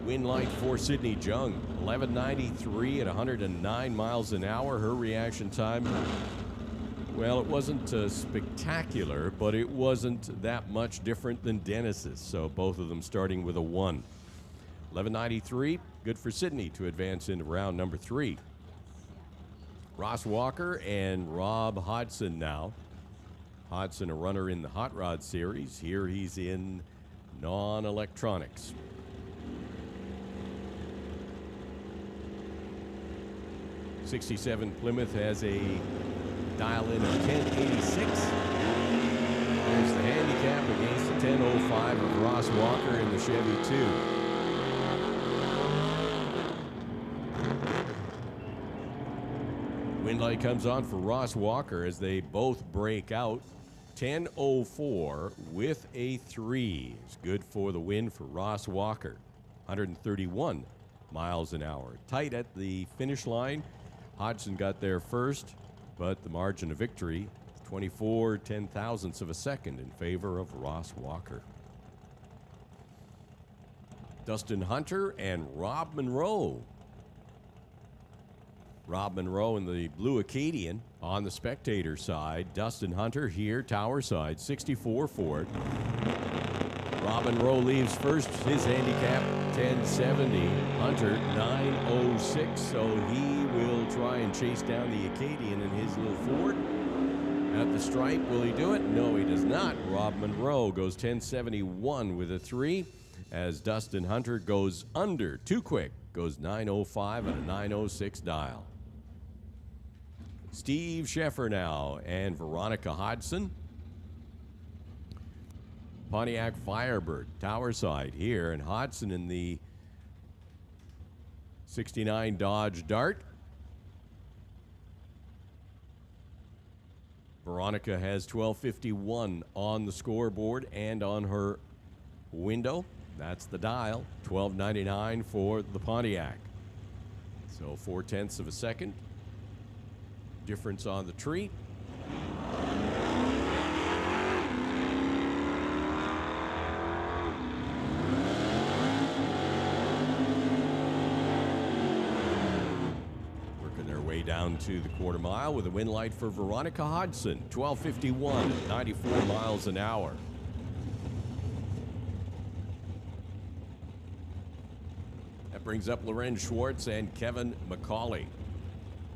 Win light for Sydney Jung, 11:93 at 109 miles an hour. Her reaction time, well, it wasn't spectacular, but it wasn't that much different than Dennis's. So both of them starting with a 1. 11:93, good for Sydney to advance into round number 3. Ross Walker and Rob Hodgson now. Hodgson, a runner in the Hot Rod Series. Here he's in non-electronics. '67 Plymouth has a dial-in of 1086. There's the handicap against the 1005 of Ross Walker in the Chevy 2. Wind light comes on for Ross Walker as they both break out. 10:04 with a 3 is good for the win for Ross Walker. 131 miles an hour. Tight at the finish line. Hodgson got there first, but the margin of victory, 24 ten-thousandths of a second in favor of Ross Walker. Dustin Hunter and Rob Monroe. Rob Monroe in the blue Acadian on the spectator side. Dustin Hunter here, tower side, 64 Ford. Rob Monroe leaves first, his handicap 1070. Hunter 906, so he will try and chase down the Acadian in his little Ford. At the stripe, will he do it? No, he does not. Rob Monroe goes 1071 with a 3 as Dustin Hunter goes under, too quick, goes 905 and a 906 dial. Steve Sheffer now and Veronica Hodgson. Pontiac Firebird, tower side here, and Hodgson in the 69 Dodge Dart. Veronica has 1251 on the scoreboard and on her window. That's the dial, 1299 for the Pontiac. So 4/10 of a second difference on the tree. Working their way down to the quarter mile with a wind light for Veronica Hodgson, 1251 at 94 miles an hour. That brings up Loren Schwartz and Kevin McCauley.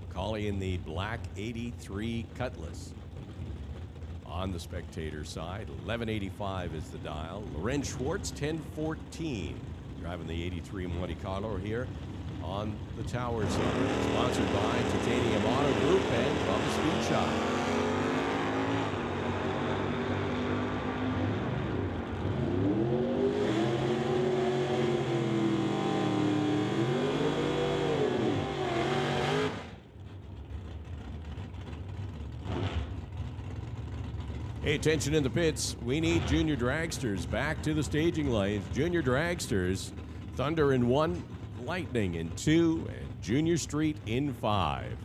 McCauley in the black 83 Cutlass. On the spectator side, 1185 is the dial. Loren Schwartz, 1014. Driving the 83 Monte Carlo here on the tower side. Sponsored by Titanium Auto Group and Bubba Speed Shop. Hey, attention in the pits. We need junior dragsters back to the staging lanes. Junior dragsters, Thunder in 1, Lightning in 2, and Junior Street in 5.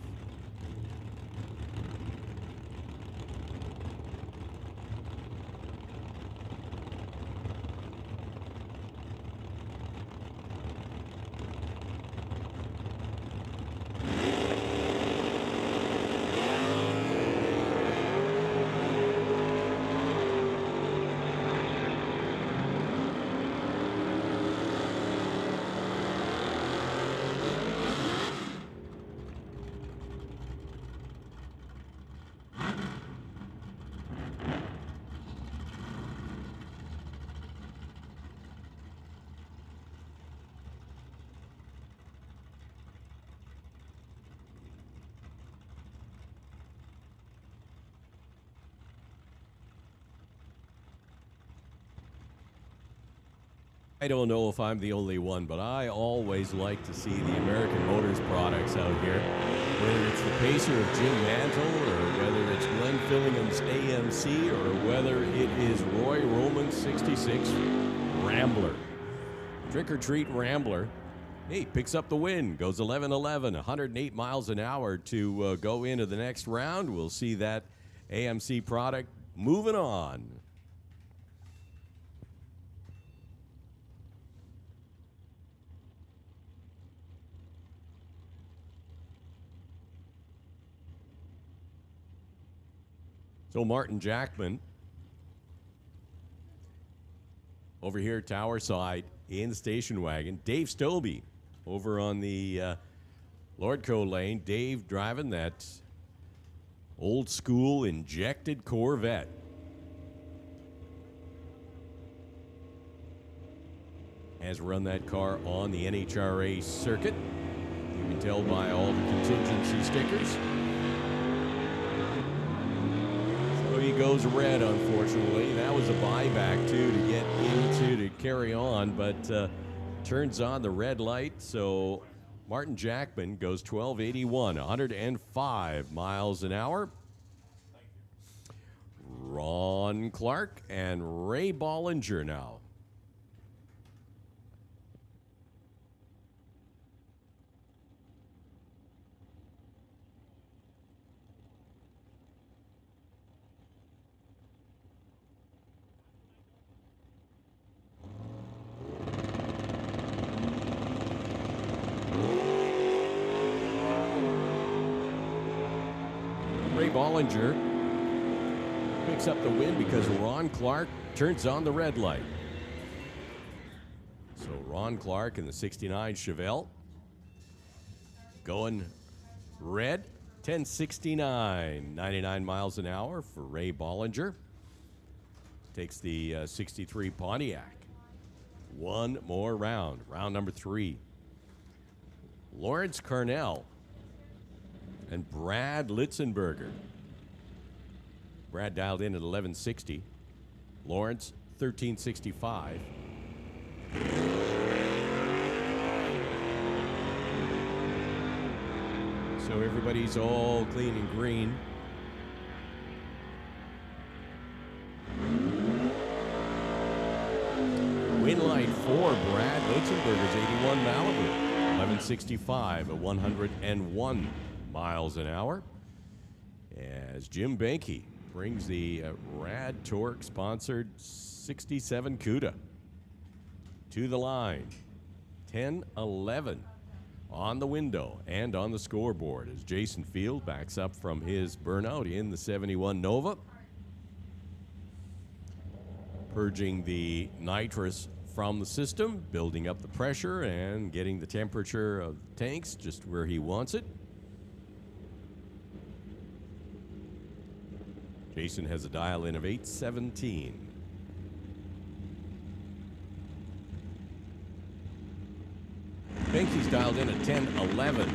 I don't know if I'm the only one, but I always like to see the American Motors products out here. Whether it's the Pacer of Jim Mantle, or whether it's Glenn Fillingham's AMC, or whether it is Roy Roman's 66 Rambler. Trick or Treat Rambler. Hey, picks up the win, goes 11-11, 108 miles an hour to go into the next round. We'll see that AMC product. Moving on. So Martin Jackman over here, tower side in the station wagon. Dave Stobie over on the Lordco lane. Dave driving that old school injected Corvette. Has run that car on the NHRA circuit. You can tell by all the contingency stickers. He goes red, unfortunately. That was a buyback, too, to get into to carry on, but turns on the red light. So Martin Jackman goes 1281, 105 miles an hour. Ron Clark and Ray Bollinger now. Bollinger picks up the win because Ron Clark turns on the red light. So Ron Clark in the 69 Chevelle going red, 1069, 99 miles an hour for Ray Bollinger. Takes the 63 Pontiac. One more round, round number 3. Lawrence Carnell and Brad Litzenberger. Brad dialed in at 1160. Lawrence, 1365. So everybody's all clean and green. Win light for Brad Litzenberger's 81 Malibu. 1165 at 101 miles an hour. As Jim Benke brings the Rad Torque sponsored 67 CUDA to the line. 10-11 on the window and on the scoreboard as Jason Field backs up from his burnout in the 71 Nova. Purging the nitrous from the system, building up the pressure and getting the temperature of the tanks just where he wants it. Jason has a dial in of 817. Benke's dialed in at 1011.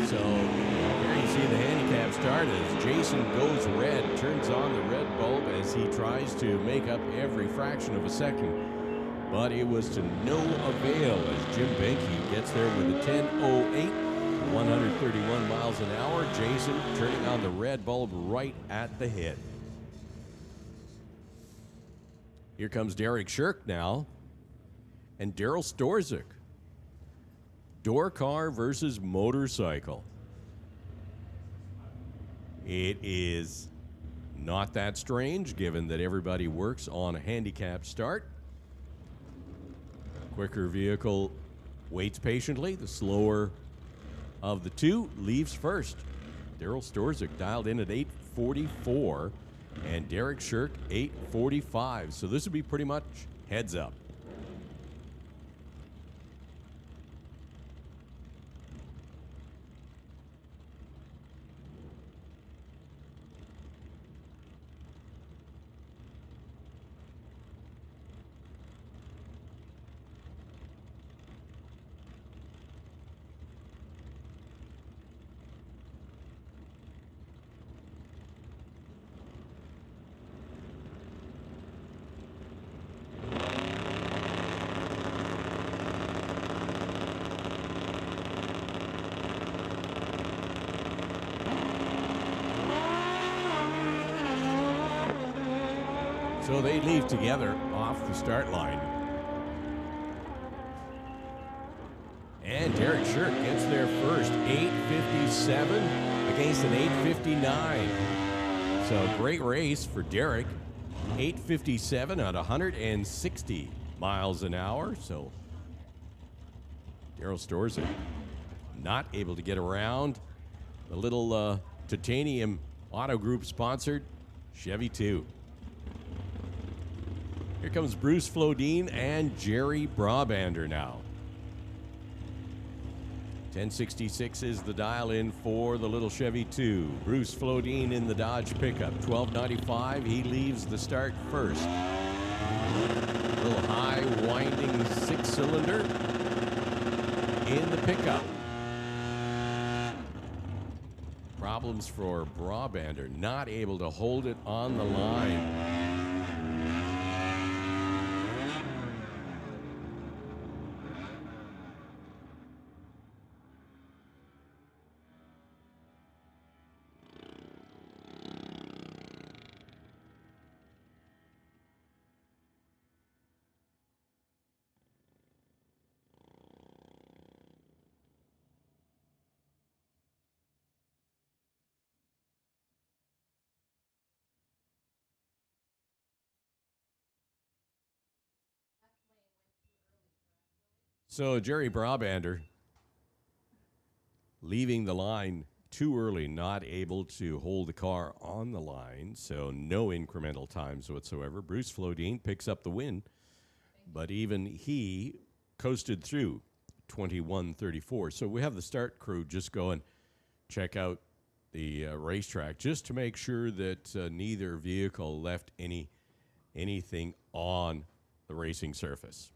So there you see the handicap start as Jason goes red, turns on the red bulb as he tries to make up every fraction of a second. But it was to no avail as Jim Benke gets there with a 10:08, 131 miles an hour. Jason turning on the red bulb right at the head. Here comes Derek Shirk now and Daryl Storzik. Door car versus motorcycle. It is not that strange given that everybody works on a handicap start. Quicker vehicle waits patiently. The slower of the two leaves first. Daryl Storzik dialed in at 844 and Derek Shirk 845. So this would be pretty much heads up. So they leave together off the start line. And Derek Shirk gets there first, 8:57 against an 8:59. So great race for Derek. 8:57 at 160 miles an hour. So Daryl Storza not able to get around the little Titanium Auto Group sponsored Chevy 2. Here comes Bruce Flodine and Jerry Brabander now. 1066 is the dial in for the little Chevy 2. Bruce Flodine in the Dodge pickup. 1295, he leaves the start first. A little high winding 6-cylinder in the pickup. Problems for Brabander, not able to hold it on the line. So Jerry Brabander leaving the line too early, not able to hold the car on the line, so no incremental times whatsoever. Bruce Flodine picks up the win, but even he coasted through 21:34. So we have the start crew just go and check out the racetrack just to make sure that neither vehicle left anything on the racing surface.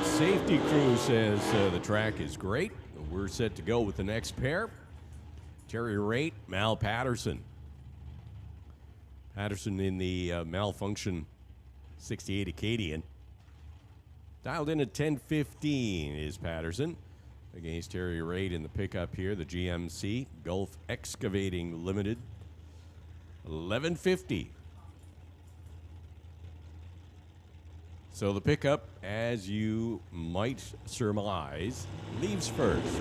Safety crew says the track is great. We're set to go with the next pair. Terry Raitt, Mal Patterson. Patterson in the malfunction 68 Acadian. Dialed in at 10:15 is Patterson against Terry Raitt in the pickup here, the GMC Gulf Excavating Limited. 11:50. So the pickup, as you might surmise, leaves first.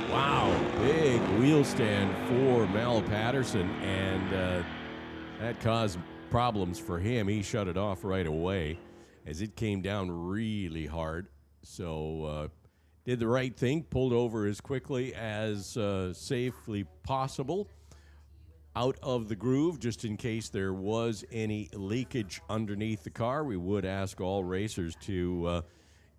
Wow, big wheel stand for Mal Patterson, and that caused problems for him. He shut it off right away as it came down really hard. So did the right thing, pulled over as quickly as safely possible. out of the groove just in case there was any leakage underneath the car. We would ask all racers to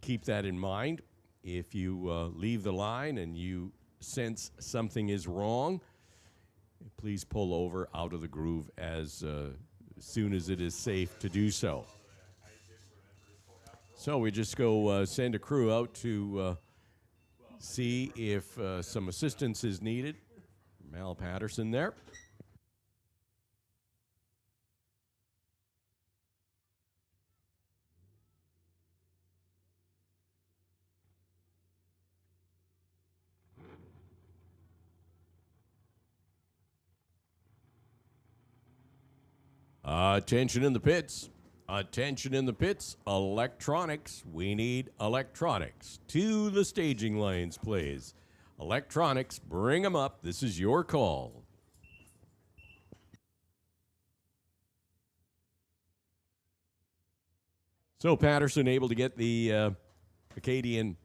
keep that in mind. If you leave the line and you sense something is wrong, please pull over out of the groove as soon as it is safe to do so. So we just go send a crew out to see if some assistance is needed. Mal Patterson there. Attention in the pits. Attention in the pits. Electronics. We need electronics. To the staging lanes, please. Electronics, bring them up. This is your call. So Patterson able to get the Acadian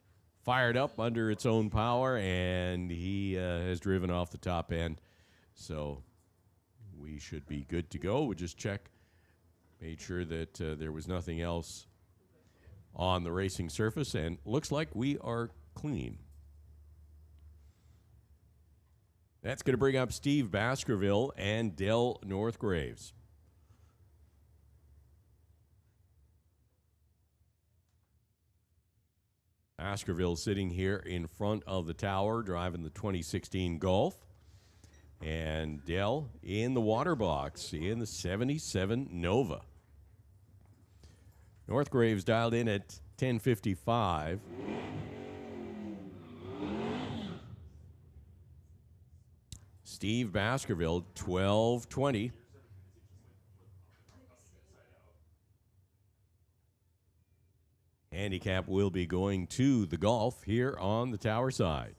fired up under its own power, and he has driven off the top end. So we should be good to go. We'll just check, made sure that there was nothing else on the racing surface, and looks like we are clean. That's going to bring up Steve Baskerville and Dell Northgraves. Baskerville sitting here in front of the tower, driving the 2016 Golf. And Dell in the water box in the 77 Nova. Northgraves dialed in at 10:55. Steve Baskerville, 12:20. Handicap will be going to the Golf here on the tower side.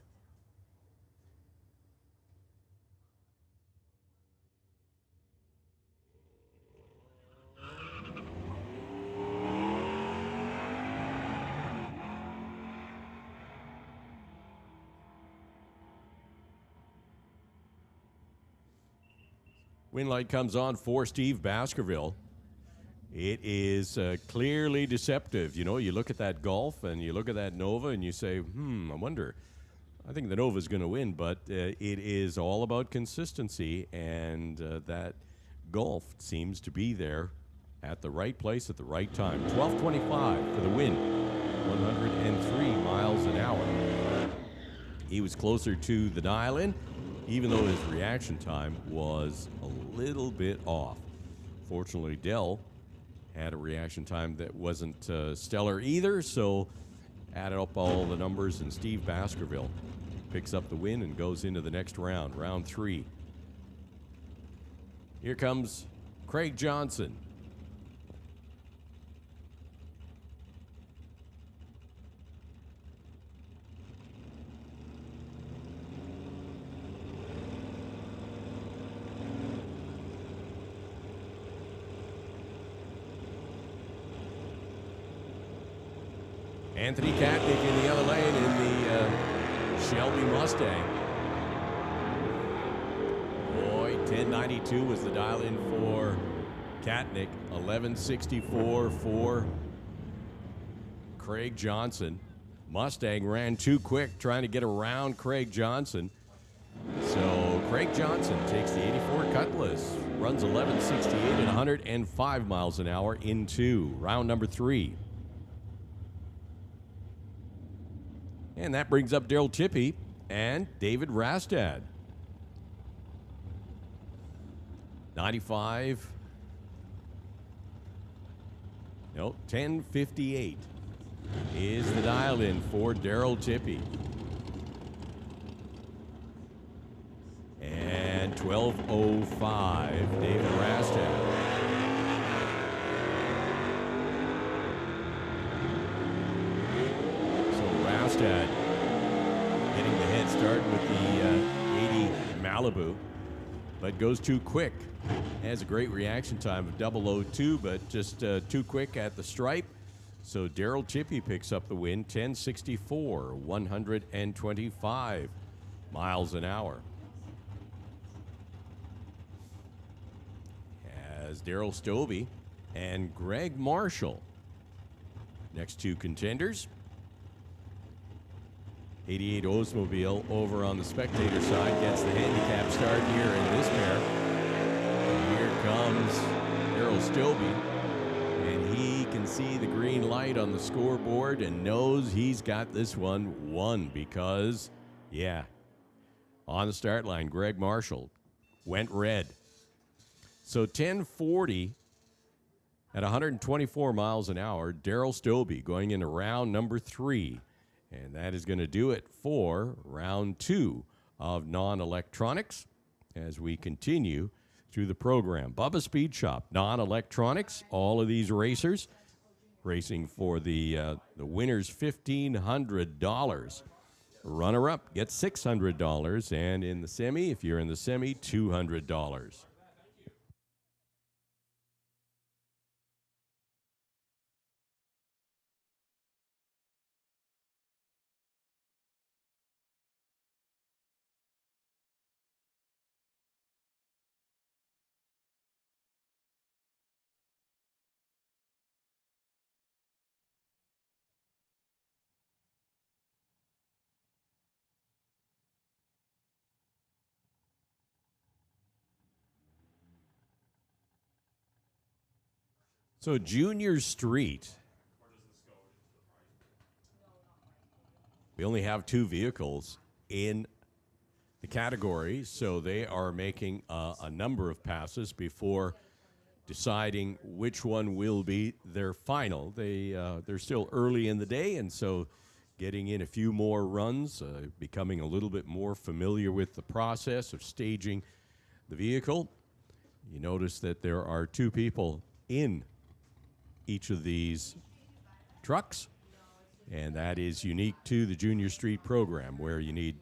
Win light comes on for Steve Baskerville. It is clearly deceptive. You know, you look at that Golf and you look at that Nova and you say, I wonder. I think the Nova is going to win, but it is all about consistency, and that Golf seems to be there at the right place at the right time. 12:25 for the win, 103 miles an hour. He was closer to the dial-in, even though his reaction time was a little bit off. Fortunately, Dell had a reaction time that wasn't stellar either, so added up all the numbers, and Steve Baskerville picks up the win and goes into the next round, round 3. Here comes Craig Johnson. Anthony Katnick in the other lane in the Shelby Mustang. Boy, 10:92 was the dial-in for Katnick. 11:64 for Craig Johnson. Mustang ran too quick trying to get around Craig Johnson. So Craig Johnson takes the 84 Cutlass, runs 11:68 at 105 miles an hour into round number 3. And that brings up Daryl Tippy and David Rastad. 95. No, 10:58 is the dial-in for Daryl Tippy. And 12:05, David Rastad. Rastad getting the head start with the 80 Malibu, but goes too quick. Has a great reaction time of 0:02, but just too quick at the stripe. So Daryl Tippy picks up the win, 10:64, 125 miles an hour. as Daryl Stobie and Greg Marshall. Next two contenders. 88 Oldsmobile over on the spectator side gets the handicap start here in this pair. And here comes Daryl Stobie, and he can see the green light on the scoreboard and knows he's got this one won because, yeah, on the start line, Greg Marshall went red. So 10:40 at 124 miles an hour, Daryl Stobie going into round number 3. And that is going to do it for round 2 of non-electronics as we continue through the program. Bubba Speed Shop, non-electronics, all of these racers racing for the winner's $1,500. Runner-up gets $600, and in the semi, if you're in the semi, $200. So Junior Street. We only have 2 vehicles in the category, so they are making a number of passes before deciding which one will be their final. They're still early in the day, and so getting in a few more runs, becoming a little bit more familiar with the process of staging the vehicle. You notice that there are 2 people in each of these trucks, and that is unique to the Junior Street program, where you need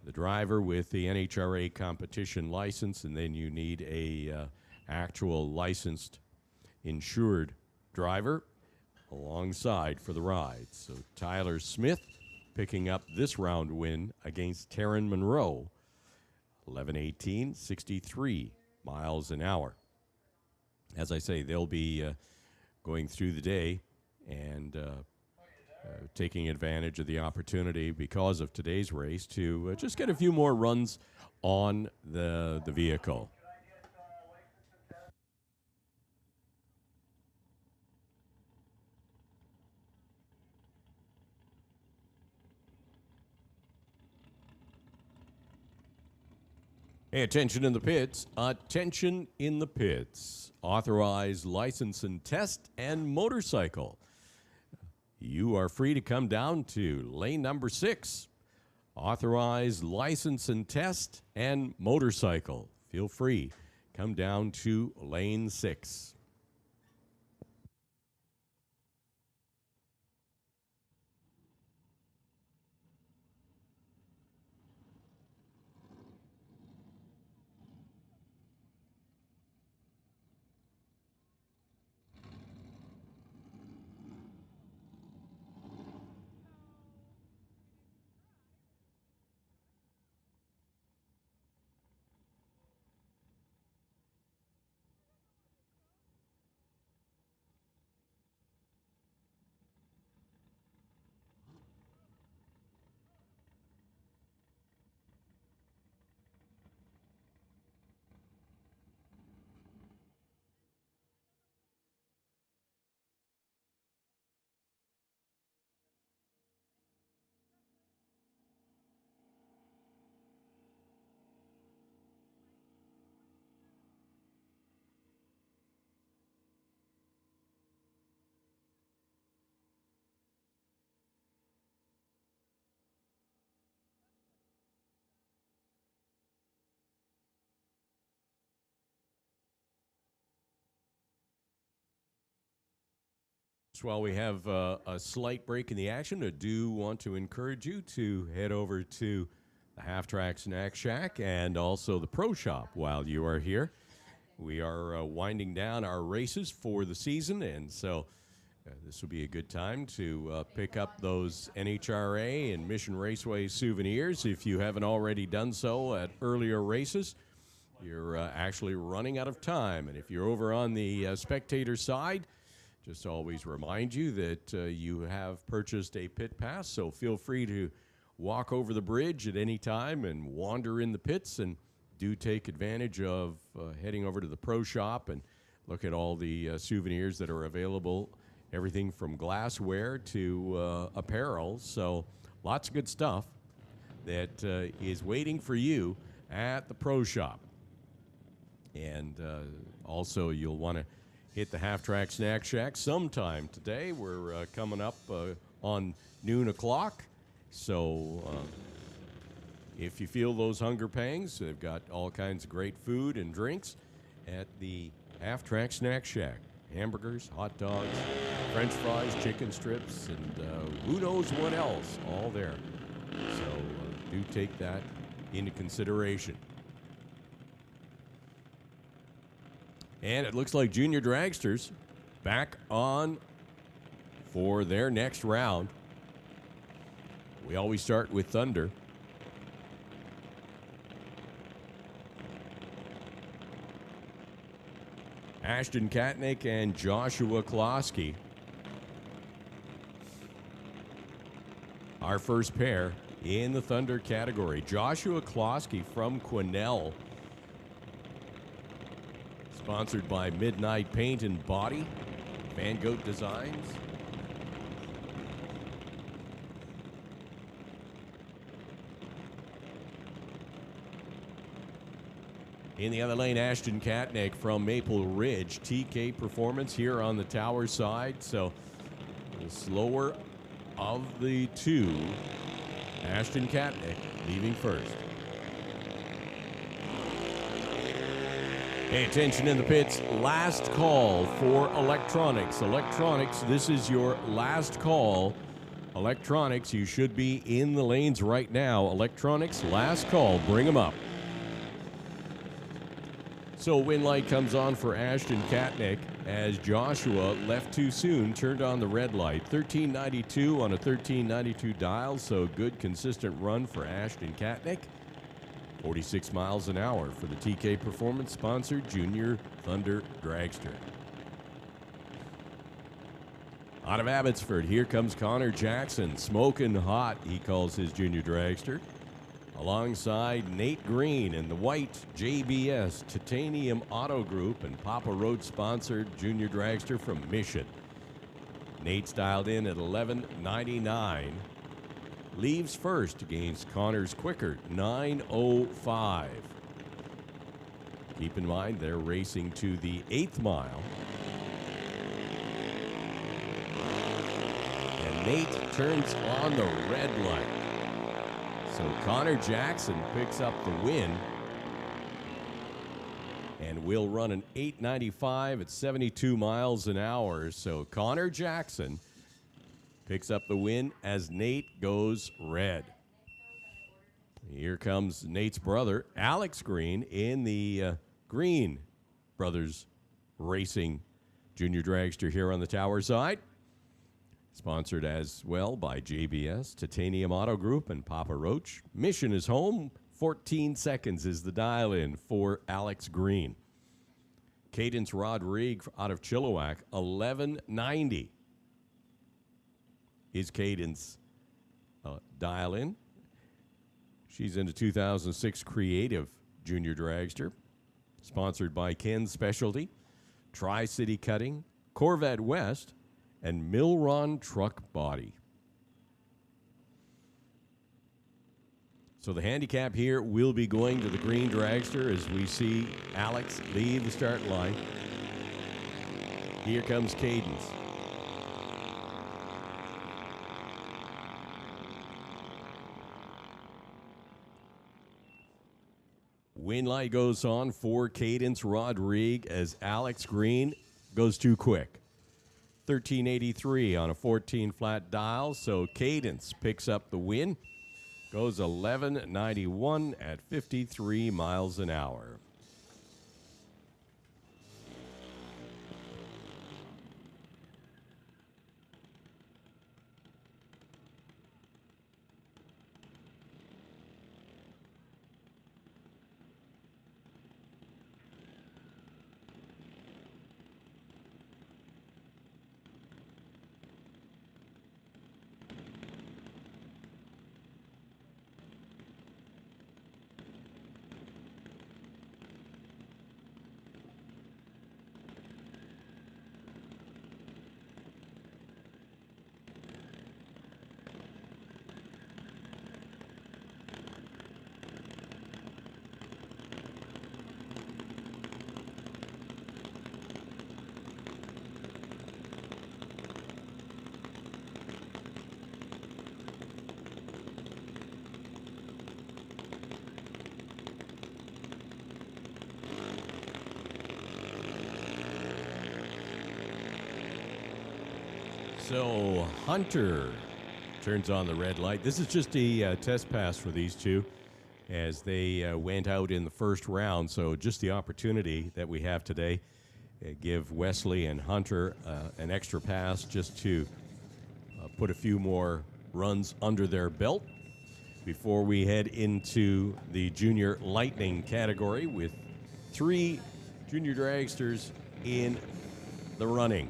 the driver with the NHRA competition license, and then you need a actual licensed, insured driver alongside for the ride. So Tyler Smith picking up this round win against Taryn Monroe, 11:18, 63 miles an hour. As I say, they'll be going through the day and taking advantage of the opportunity because of today's race to just get a few more runs on the vehicle. Hey, attention in the pits. Attention in the pits. Authorized license and test and motorcycle. You are free to come down to lane number 6. Authorized license and test and motorcycle. Feel free. Come down to lane 6. While we have a slight break in the action, I do want to encourage you to head over to the Half Track Snack Shack and also the Pro Shop while you are here. We are winding down our races for the season, and so this will be a good time to pick up those NHRA and Mission Raceway souvenirs if you haven't already done so at earlier races. you're actually running out of time. And if you're over on the spectator side, just always remind you that you have purchased a pit pass, so feel free to walk over the bridge at any time and wander in the pits, and do take advantage of heading over to the pro shop and look at all the souvenirs that are available, everything from glassware to apparel. So lots of good stuff that is waiting for you at the pro shop. And also you'll want to hit the Half Track Snack Shack sometime today. We're coming up on noon o'clock. So if you feel those hunger pangs, they've got all kinds of great food and drinks at the Half Track Snack Shack. Hamburgers, hot dogs, French fries, chicken strips, and who knows what else, all there. So do take that into consideration. And it looks like Junior Dragsters back on for their next round. We always start with Thunder. Ashton Katnick and Joshua Klosky. Our first pair in the Thunder category. Joshua Klosky from Quesnel. Sponsored by Midnight Paint and Body. Van Gogh Designs. In the other lane, Ashton Katnick from Maple Ridge. TK Performance here on the tower side. So the slower of the two. Ashton Katnick leaving first. Pay attention in the pits. Last call for electronics. Electronics, this is your last call. Electronics, you should be in the lanes right now. Electronics, last call. Bring them up. So win light comes on for Ashton Katnick as Joshua left too soon, turned on the red light. 1392 on a 1392 dial, so good consistent run for Ashton Katnick. 46 miles an hour for the TK Performance sponsored Junior Thunder Dragster. Out of Abbotsford, here comes Connor Jackson. Smoking hot, he calls his Junior Dragster. Alongside Nate Green in the white JBS Titanium Auto Group and Papa Roach sponsored Junior Dragster from Mission. Nate's dialed in at 11.99. Leaves first against Connor's quicker 9:05. Keep in mind they're racing to the 8th mile. And Nate turns on the red light. So Connor Jackson picks up the win and will run an 8:95 at 72 miles an hour. So Connor Jackson picks up the win as Nate goes red. Here comes Nate's brother, Alex Green, in the Green Brothers Racing Junior Dragster here on the tower side. Sponsored as well by JBS, Titanium Auto Group, and Papa Roach. Mission is home. 14 seconds is the dial-in for Alex Green. Cadence Rodrigue out of Chilliwack, 11.90 is Cadence dial-in. She's in the 2006 Creative Junior Dragster. Sponsored by Ken's Specialty, Tri-City Cutting, Corvette West, and Milron Truck Body. So the handicap here will be going to the green dragster as we see Alex leave the start line. Here comes Cadence. Win light goes on for Cadence Rodrigue as Alex Green goes too quick. 1383 on a 14 flat dial, so Cadence picks up the win. Goes 1191 at 53 miles an hour. So Hunter turns on the red light. This is just a test pass for these two as they went out in the first round. So just the opportunity that we have today, give Wesley and Hunter an extra pass just to put a few more runs under their belt before we head into the Junior Lightning category with 3 junior dragsters in the running.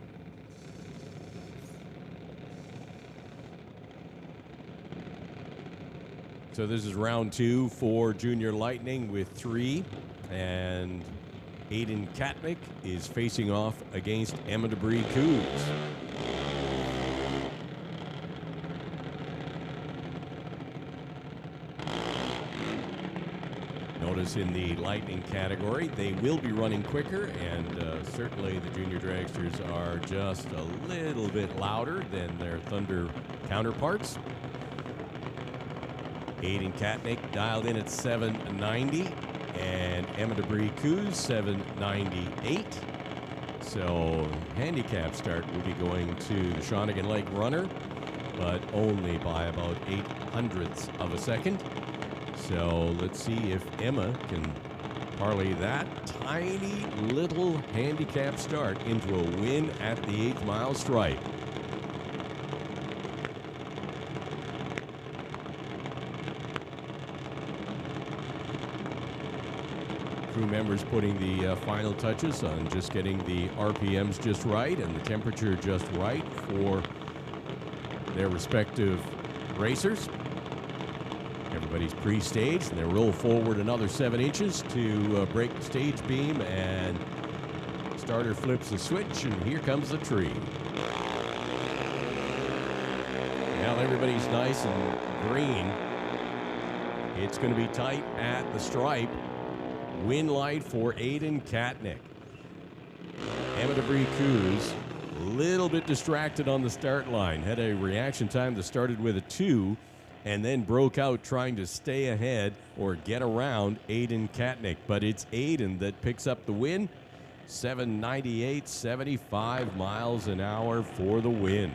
So this is round 2 for Junior Lightning with 3, and Aiden Katnick is facing off against Emma Debris Coos. Notice in the Lightning category, they will be running quicker, and certainly the junior dragsters are just a little bit louder than their Thunder counterparts. Aiden Katnick dialed in at 790, and Emma Debris Coos 798. So handicap start will be going to the Shawnigan Lake runner, but only by about 0.08 of a second. So let's see if Emma can parlay that tiny little handicap start into a win at the 8th mile stripe. Crew members putting the final touches on just getting the RPMs just right and the temperature just right for their respective racers. Everybody's pre-staged, and they roll forward another 7 inches to break the stage beam, and starter flips the switch, and here comes the tree. Now everybody's nice and green. It's going to be tight at the stripe. Win light for Aiden Katnick. Emma Debris Coos, a little bit distracted on the start line. Had a reaction time that started with a 2 and then broke out trying to stay ahead or get around Aiden Katnick. But it's Aiden that picks up the win. 798, 75 miles an hour for the win.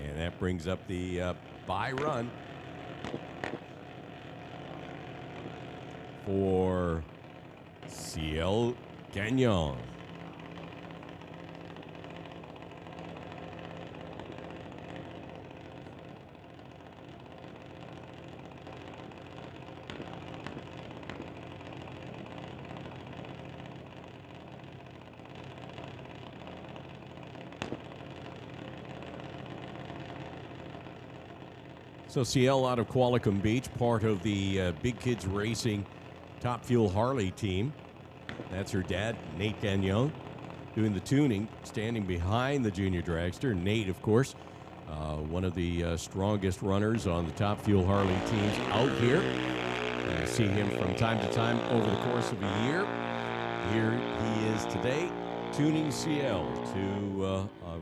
And that brings up the bye run for Ciel Gagnon. So Ciel out of Qualicum Beach, part of the Big Kids Racing Top Fuel Harley team. That's her dad, Nate Gagnon, doing the tuning, standing behind the junior dragster. Nate, of course, one of the strongest runners on the Top Fuel Harley teams out here. You see him from time to time over the course of a year. Here he is today, tuning Ciel to a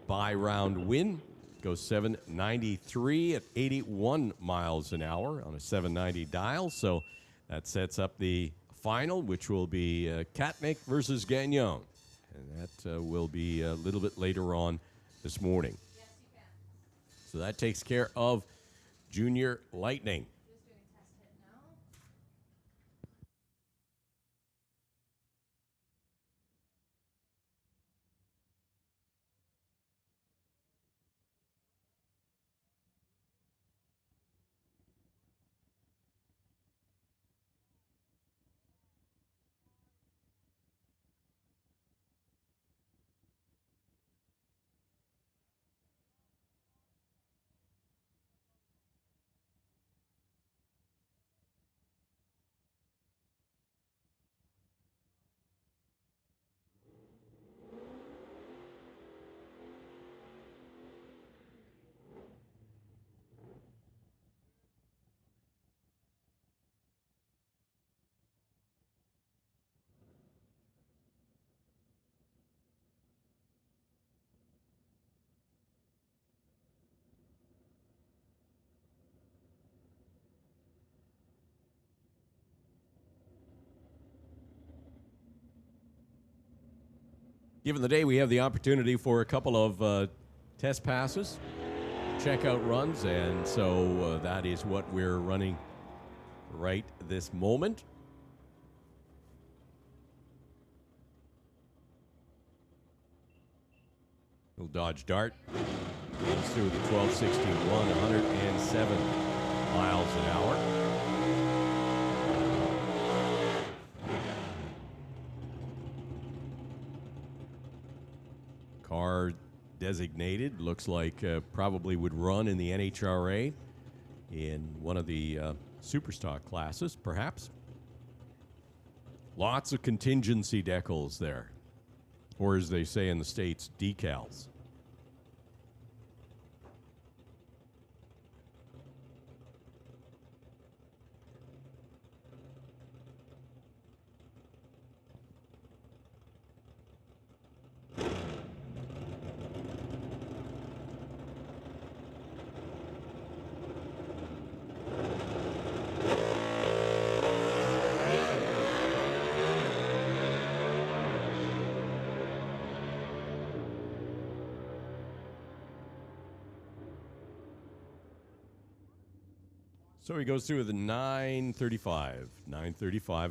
bye-round win. Goes 793 at 81 miles an hour on a 790 dial. So that sets up the final, which will be Katnick versus Gagnon. And that will be a little bit later on this morning. Yes, you can. So that takes care of Junior Lightning. Just doing a test hit now. Given the day, we have the opportunity for a couple of test passes, checkout runs, and so that is what we're running right this moment. Little Dodge Dart goes through the 1261, 107 miles an hour. Car designated, looks like probably would run in the NHRA in one of the Superstock classes, perhaps. Lots of contingency decals there, or as they say in the States, decals. So he goes through the 935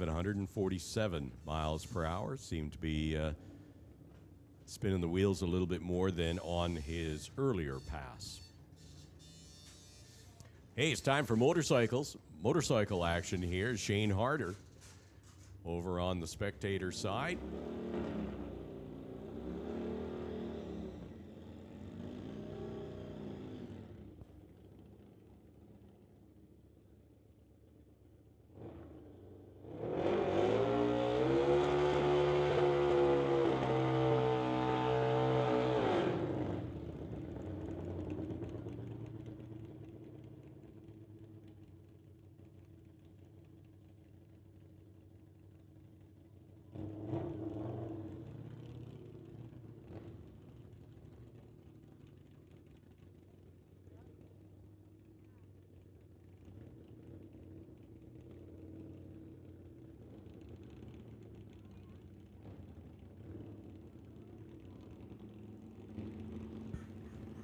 at 147 miles per hour. Seemed to be spinning the wheels a little bit more than on his earlier pass. Hey, it's time for motorcycles. Motorcycle action here. Shane Harder over on the spectator side.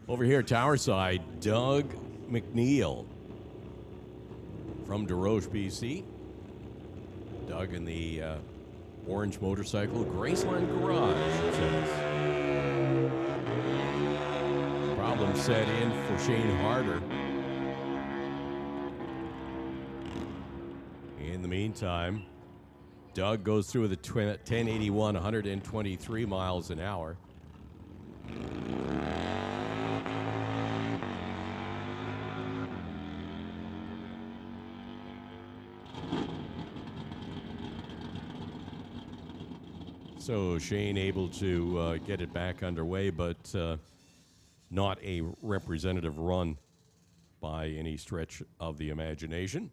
Over here, tower side, Doug McNeil from DeRoche, BC. Doug in the orange motorcycle, Graceland Garage, it says. Problem set in for Shane Harder. In the meantime, Doug goes through with a 1081, 123 miles an hour. So Shane able to get it back underway, but not a representative run by any stretch of the imagination.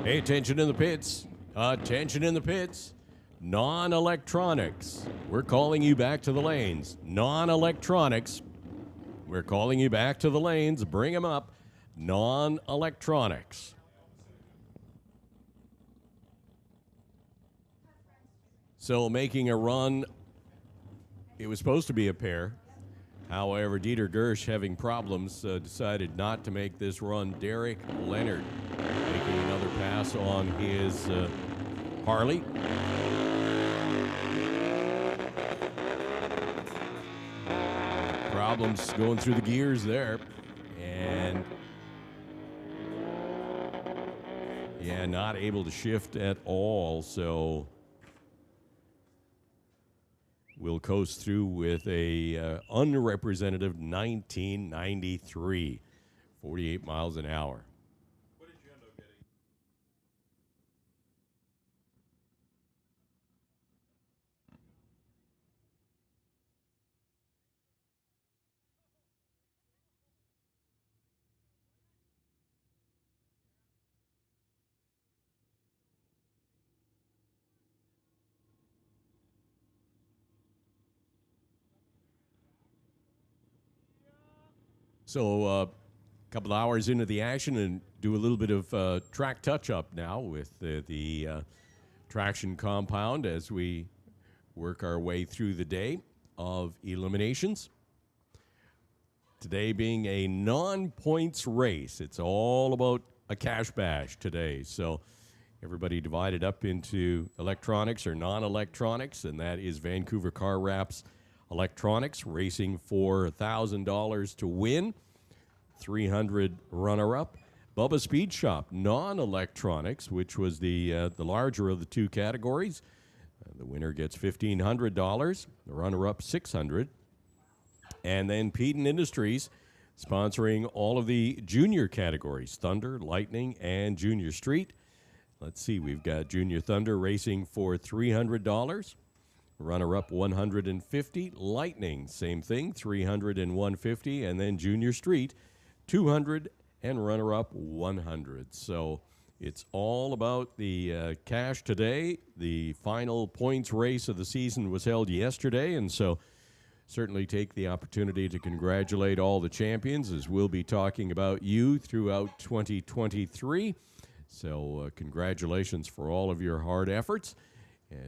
Hey, attention in the pits. Attention in the pits. Non-electronics. We're calling you back to the lanes. Non-electronics. We're calling you back to the lanes. Bring them up. Non-electronics. So making a run, it was supposed to be a pair. However, Dieter Gersh, having problems, decided not to make this run. Derek Leonard making another pass on his Harley. Problems going through the gears there. And yeah, not able to shift at all. So we'll coast through with a unrepresentative 1993, 48 miles an hour. What did you end up getting? So a couple hours into the action and do a little bit of track touch-up now with the traction compound as we work our way through the day of eliminations. Today being a non-points race. It's all about a cash bash today. So everybody divided up into electronics or non-electronics, and that is Vancouver Car Wraps Electronics, racing for $1,000 to win, 300 runner-up. Bubba Speed Shop, non-electronics, which was the larger of the two categories. The winner gets $1,500, the runner-up $600. And then Peden Industries, sponsoring all of the junior categories, Thunder, Lightning, and Junior Street. Let's see, we've got Junior Thunder racing for $300. Runner-up $150. Lightning, same thing, $300 and $150. And then Junior Street, $200, and runner-up $100. So it's all about the cash today. The final points race of the season was held yesterday, and so certainly take the opportunity to congratulate all the champions, as we'll be talking about you throughout 2023. So congratulations for all of your hard efforts,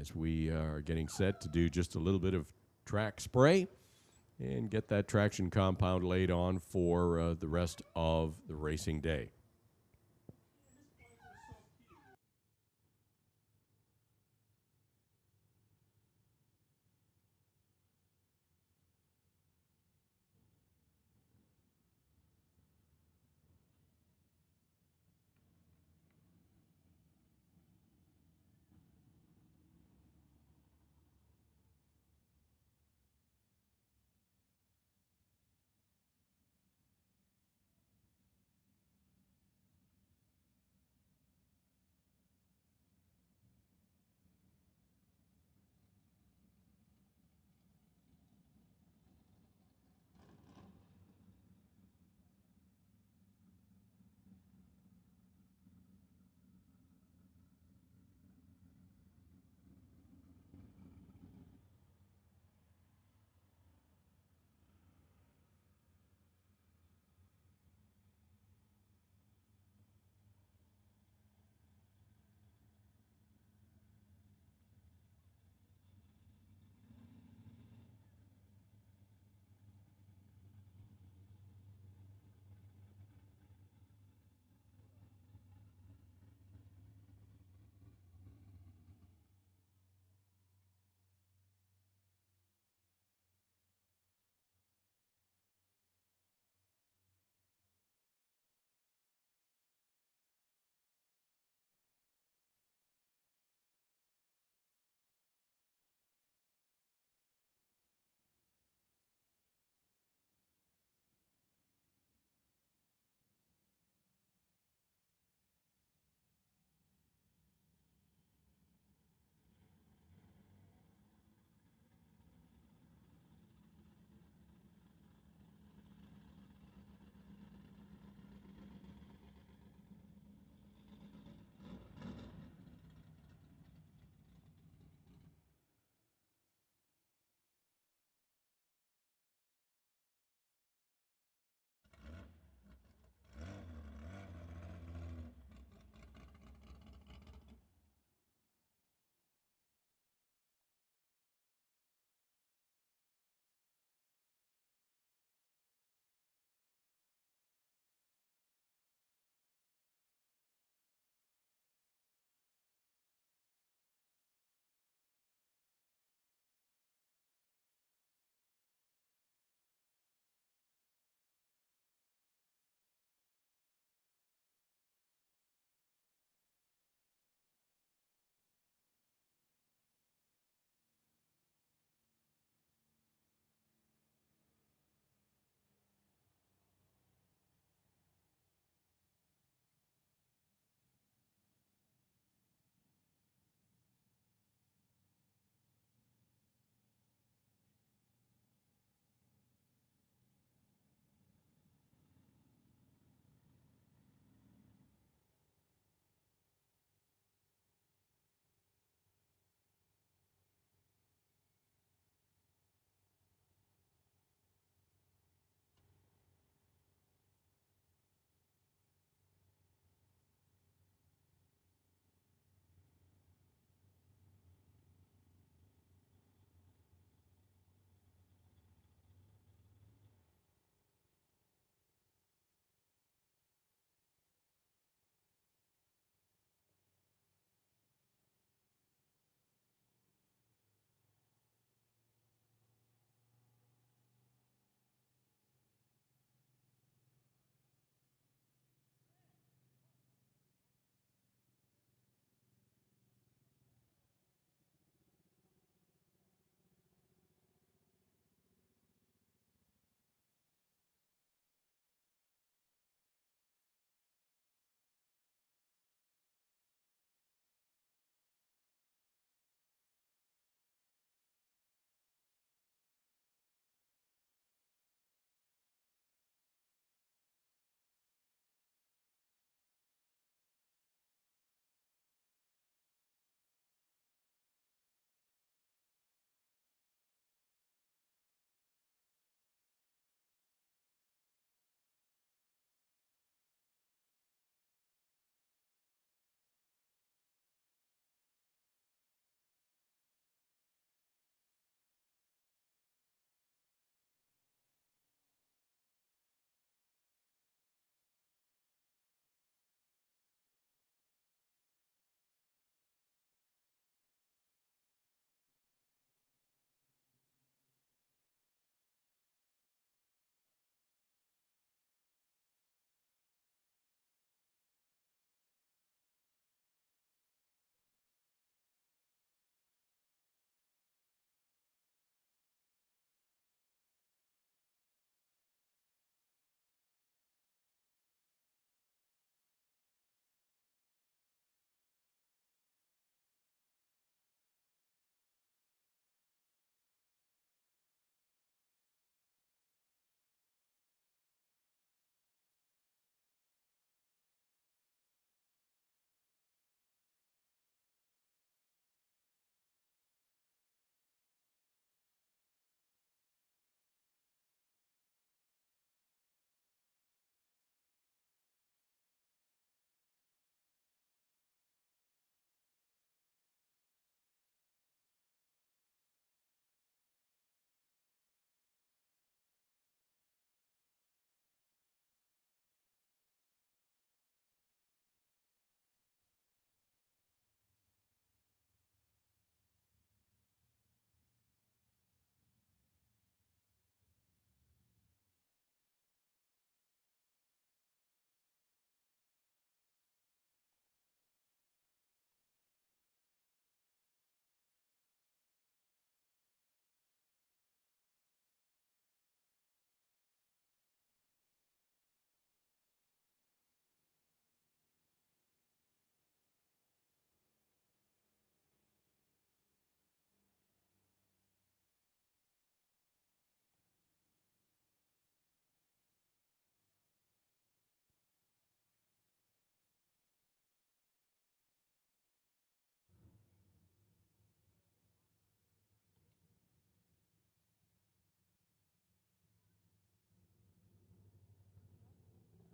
as we are getting set to do just a little bit of track spray and get that traction compound laid on for the rest of the racing day.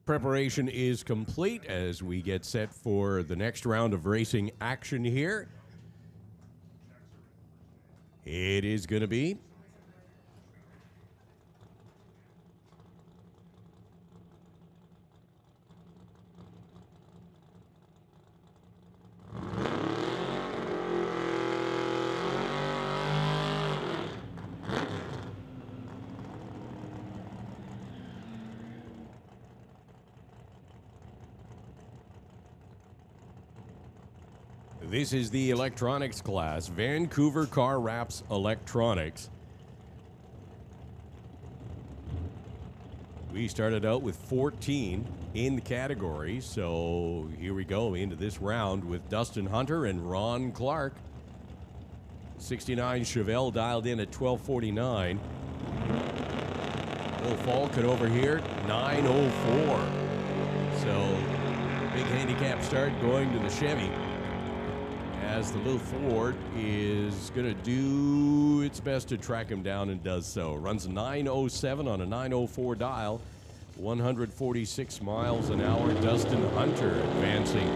Preparation is complete as we get set for the next round of racing action here. It is going to be This is the electronics class, Vancouver Car Wraps Electronics. We started out with 14 in the category, so here we go into this round with Dustin Hunter and Ron Clark. 69 Chevelle dialed in at 12:49. Will Falcon over here, 9:04. So big handicap start going to the Chevy, as the little Ford is going to do its best to track him down and does so. Runs a 9:07 on a 9:04 dial, 146 miles an hour. Dustin Hunter advancing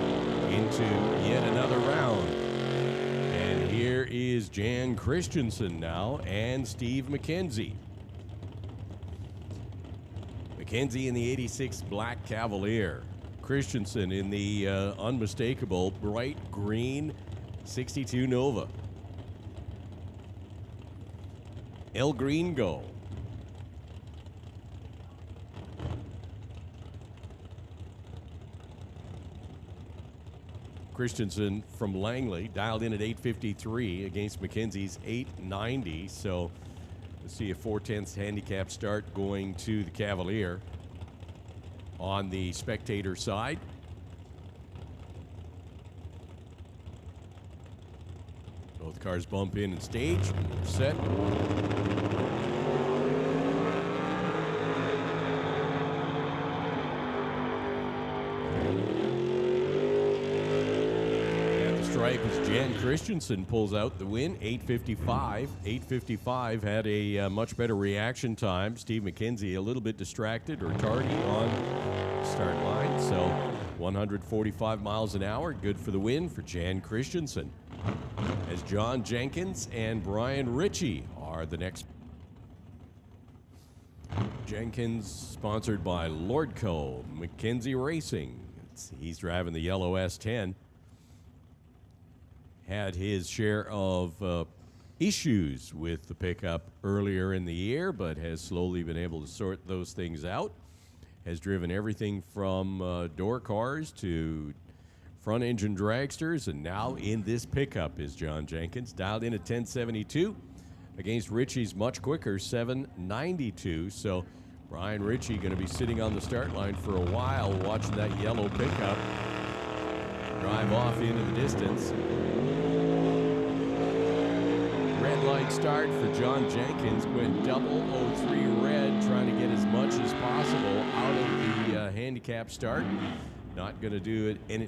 into yet another round. And here is Jan Christensen now and Steve McKenzie. McKenzie in the 86 Black Cavalier. Christensen in the unmistakable bright green 62 Nova. El Gringo. Christensen from Langley dialed in at 8:53 against McKenzie's 8:90. So let's see a 4/10 handicap start going to the Cavalier. On the spectator side, both cars bump in and stage. We're set. At the stripe as Jan Christensen pulls out the win, 8:55. 8:55 had a much better reaction time. Steve McKenzie a little bit distracted or tardy on start line, so 145 miles an hour, good for the win for Jan Christensen. As John Jenkins and Brian Ritchie are the next. Jenkins sponsored by Lordco, McKenzie Racing. He's driving the yellow S10. Had his share of issues with the pickup earlier in the year, but has slowly been able to sort those things out. Has driven everything from door cars to front engine dragsters, and now in this pickup is John Jenkins, dialed in at 10:72 against Ritchie's much quicker 7:92. So Brian Ritchie going to be sitting on the start line for a while watching that yellow pickup drive off into the distance. Red light start for John Jenkins, went 003 red, trying to get as much as possible out of the handicap start. Not going to do it any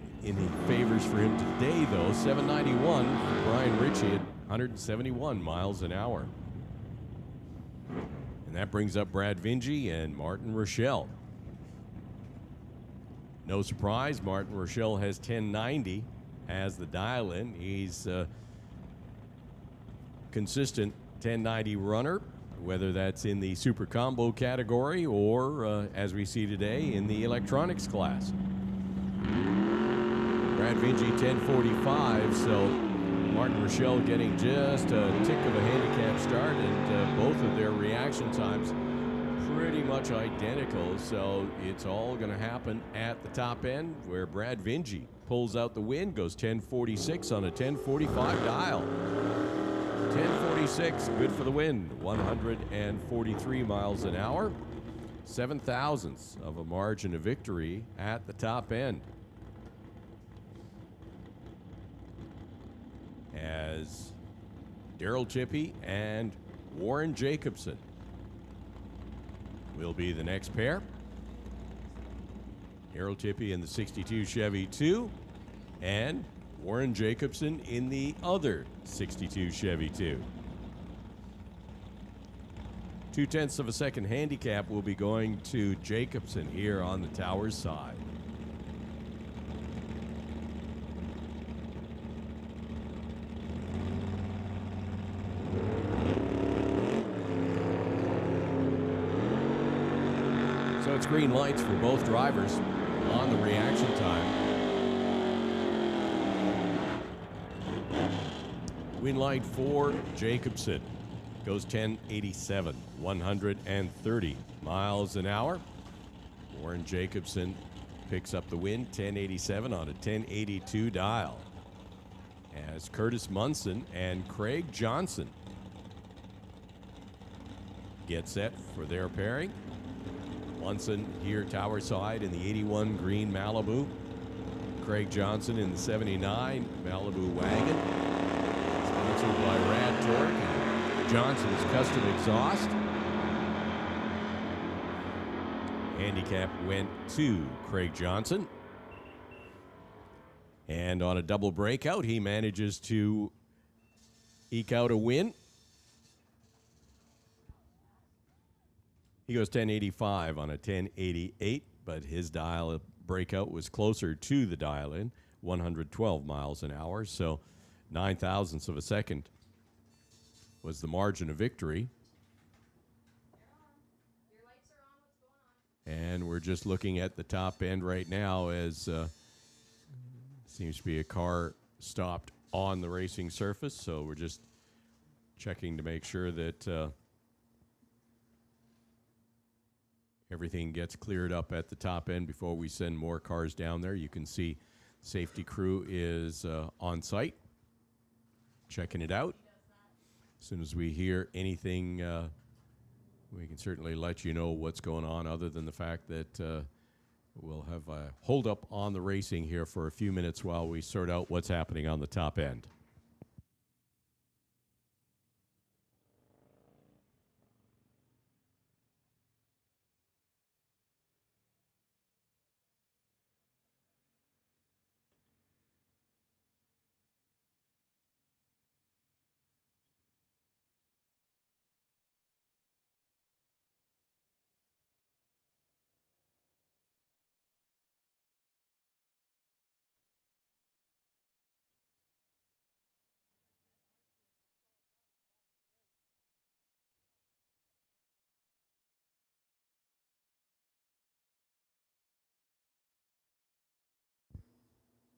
favors for him today, though. 791 for Brian Ritchie at 171 miles an hour. And that brings up Brad Vingy and Martin Rochelle. No surprise, Martin Rochelle has 1090 as the dial-in. He's consistent 1090 runner, whether that's in the super combo category or, as we see today, in the electronics class. Brad Vingy 1045, so Martin Rochelle getting just a tick of a handicap start, and both of their reaction times pretty much identical, so it's all going to happen at the top end where Brad Vingy pulls out the win, goes 1046 on a 1045 dial. 1046, good for the win, 143 miles an hour, 7/1000ths of a margin of victory at the top end. As Daryl Tippy and Warren Jacobson will be the next pair. Daryl Tippy in the 62 Chevy 2 and Warren Jacobson in the other 62 Chevy 2. 2/10 of a second handicap will be going to Jacobson here on the Towers side. So it's green lights for both drivers on the reaction time. Win light for Jacobson. Goes 1087, 130 miles an hour. Warren Jacobson picks up the win, 1087 on a 1082 dial. As Curtis Munson and Craig Johnson get set for their pairing. Munson here tower side in the 81 green Malibu. Craig Johnson in the 79 Malibu wagon. Sponsored by Rad Torque and Johnson's Custom Exhaust. Handicap went to Craig Johnson. And on a double breakout, he manages to eke out a win. He goes 1085 on a 1088, but his dial breakout was closer to the dial in, 112 miles an hour. So 9 thousandths of a second was the margin of victory. Your lights are on. What's going on? And we're just looking at the top end right now as seems to be a car stopped on the racing surface. So we're just checking to make sure that everything gets cleared up at the top end before we send more cars down there. You can see safety crew is on site, checking it out. As soon as we hear anything, we can certainly let you know what's going on, other than the fact that we'll have a hold up on the racing here for a few minutes while we sort out what's happening on the top end.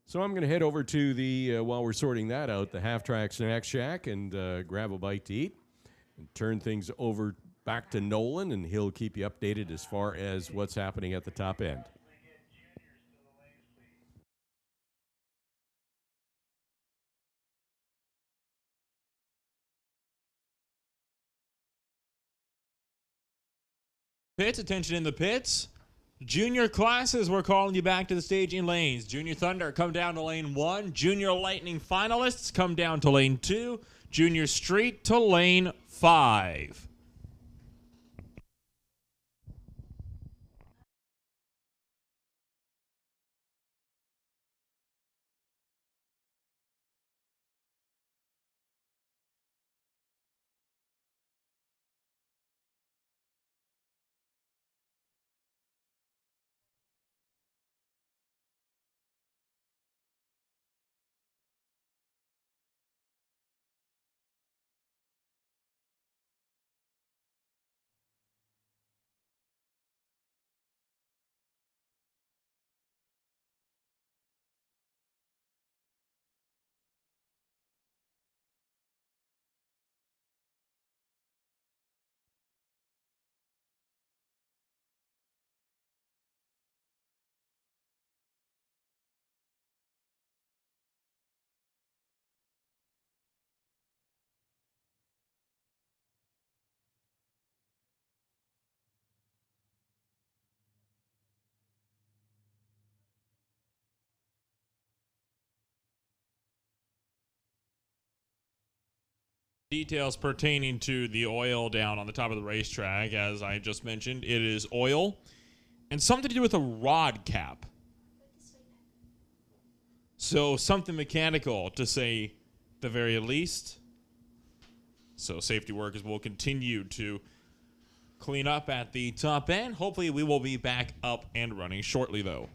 So I'm going to head over to the, while we're sorting that out, the Half Track Snack Shack and grab a bite to eat and turn things over back to Nolan, and he'll keep you updated as far as what's happening at the top end. Pits, attention in the pits. Junior classes, we're calling you back to the stage in lanes. Junior Thunder, come down to lane 1. Junior Lightning finalists, come down to lane 2. Junior Street to lane 5. Details pertaining to the oil down on the top of the racetrack, as I just mentioned, it is oil and something to do with a rod cap. So something mechanical, to say the very least. So safety workers will continue to clean up at the top end. Hopefully we will be back up and running shortly, though.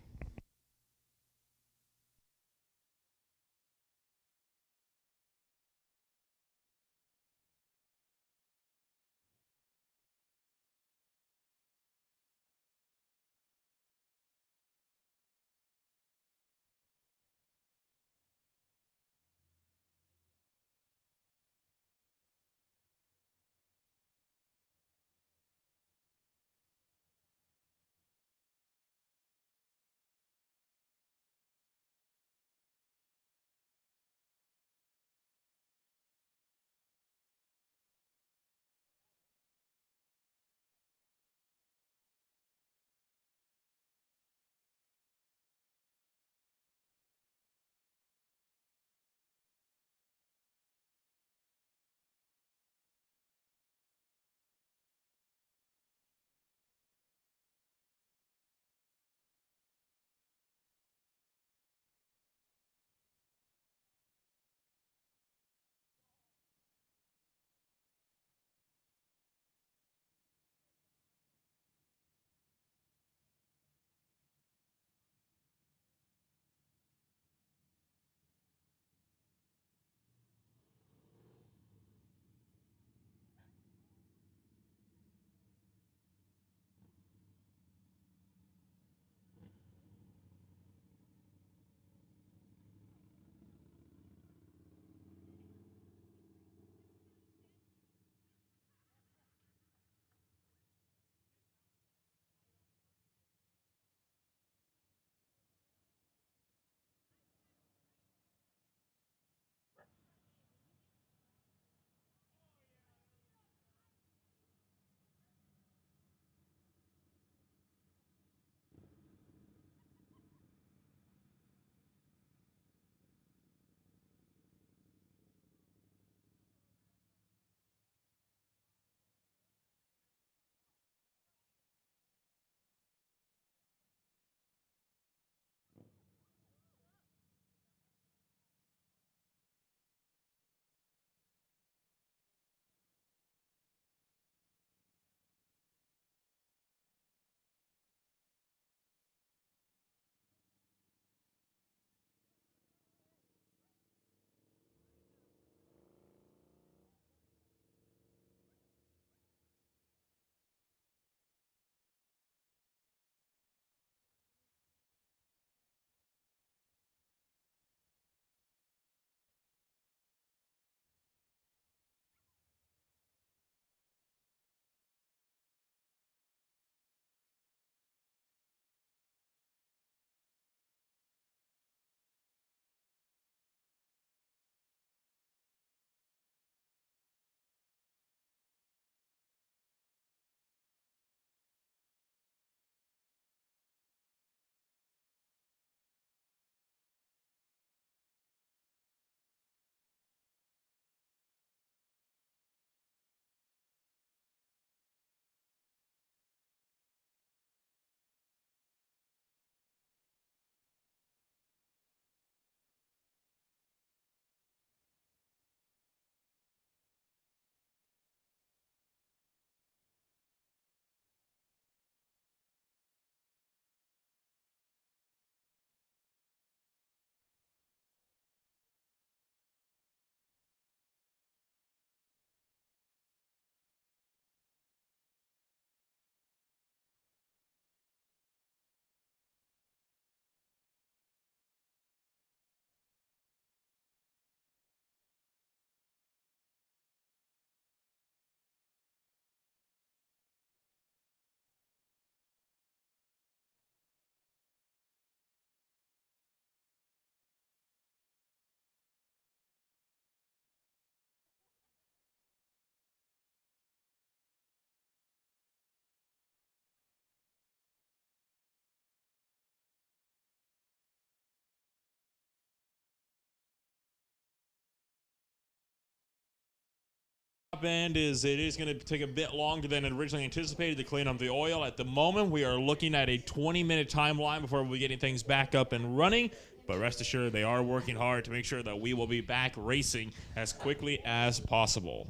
End is it is going to take a bit longer than originally anticipated to clean up the oil. At the moment, we are looking at a 20-minute timeline before we're getting things back up and running. But rest assured, they are working hard to make sure that we will be back racing as quickly as possible.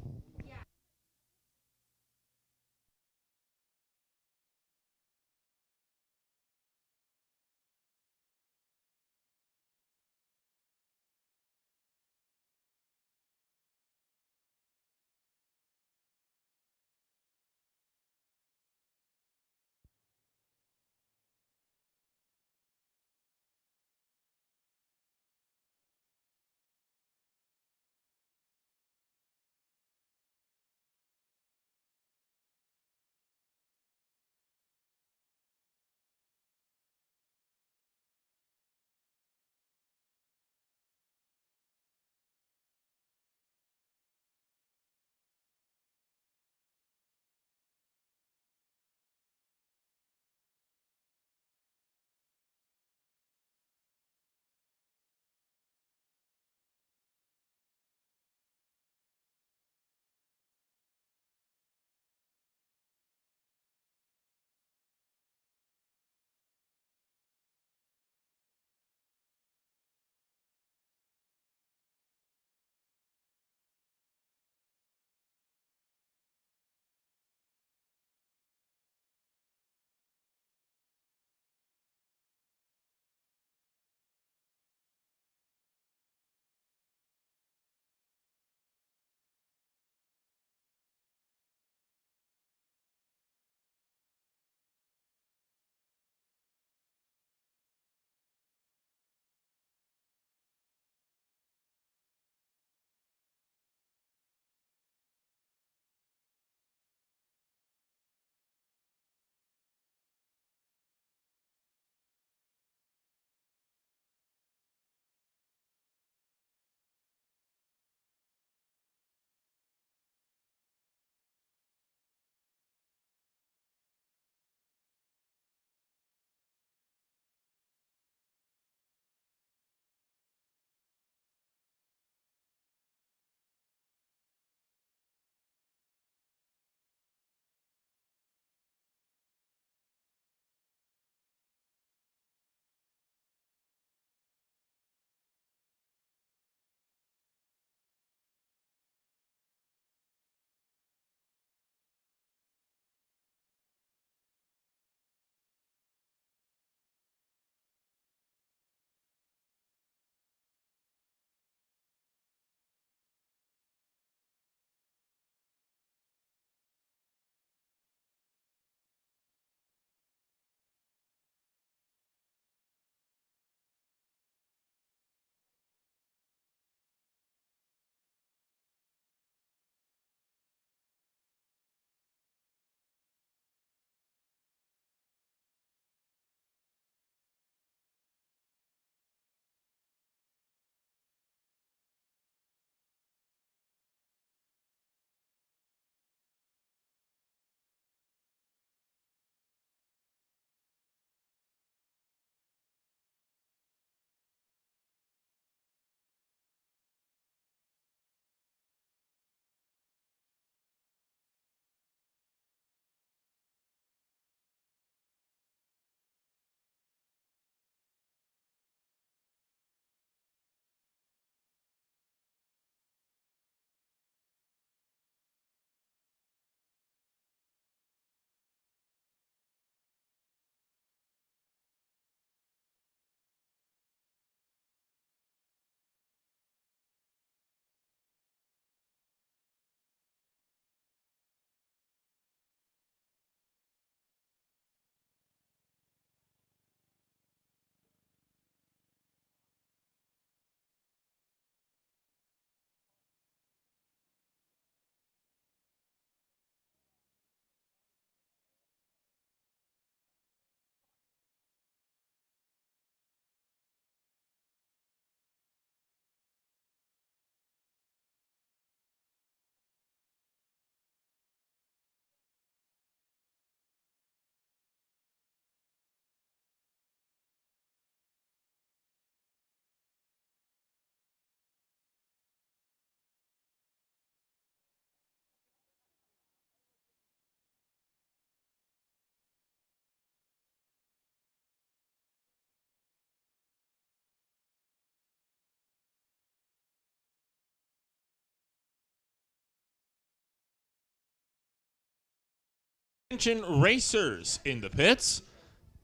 Attention racers in the pits.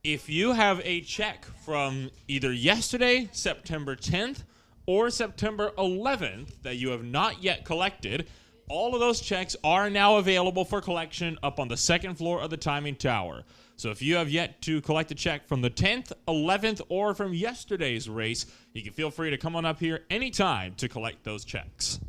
If you have a check from either yesterday, September 10th, or September 11th that you have not yet collected, all of those checks are now available for collection up on the second floor of the timing tower. So if you have yet to collect a check from the 10th, 11th, or from yesterday's race, you can feel free to come on up here anytime to collect those checks.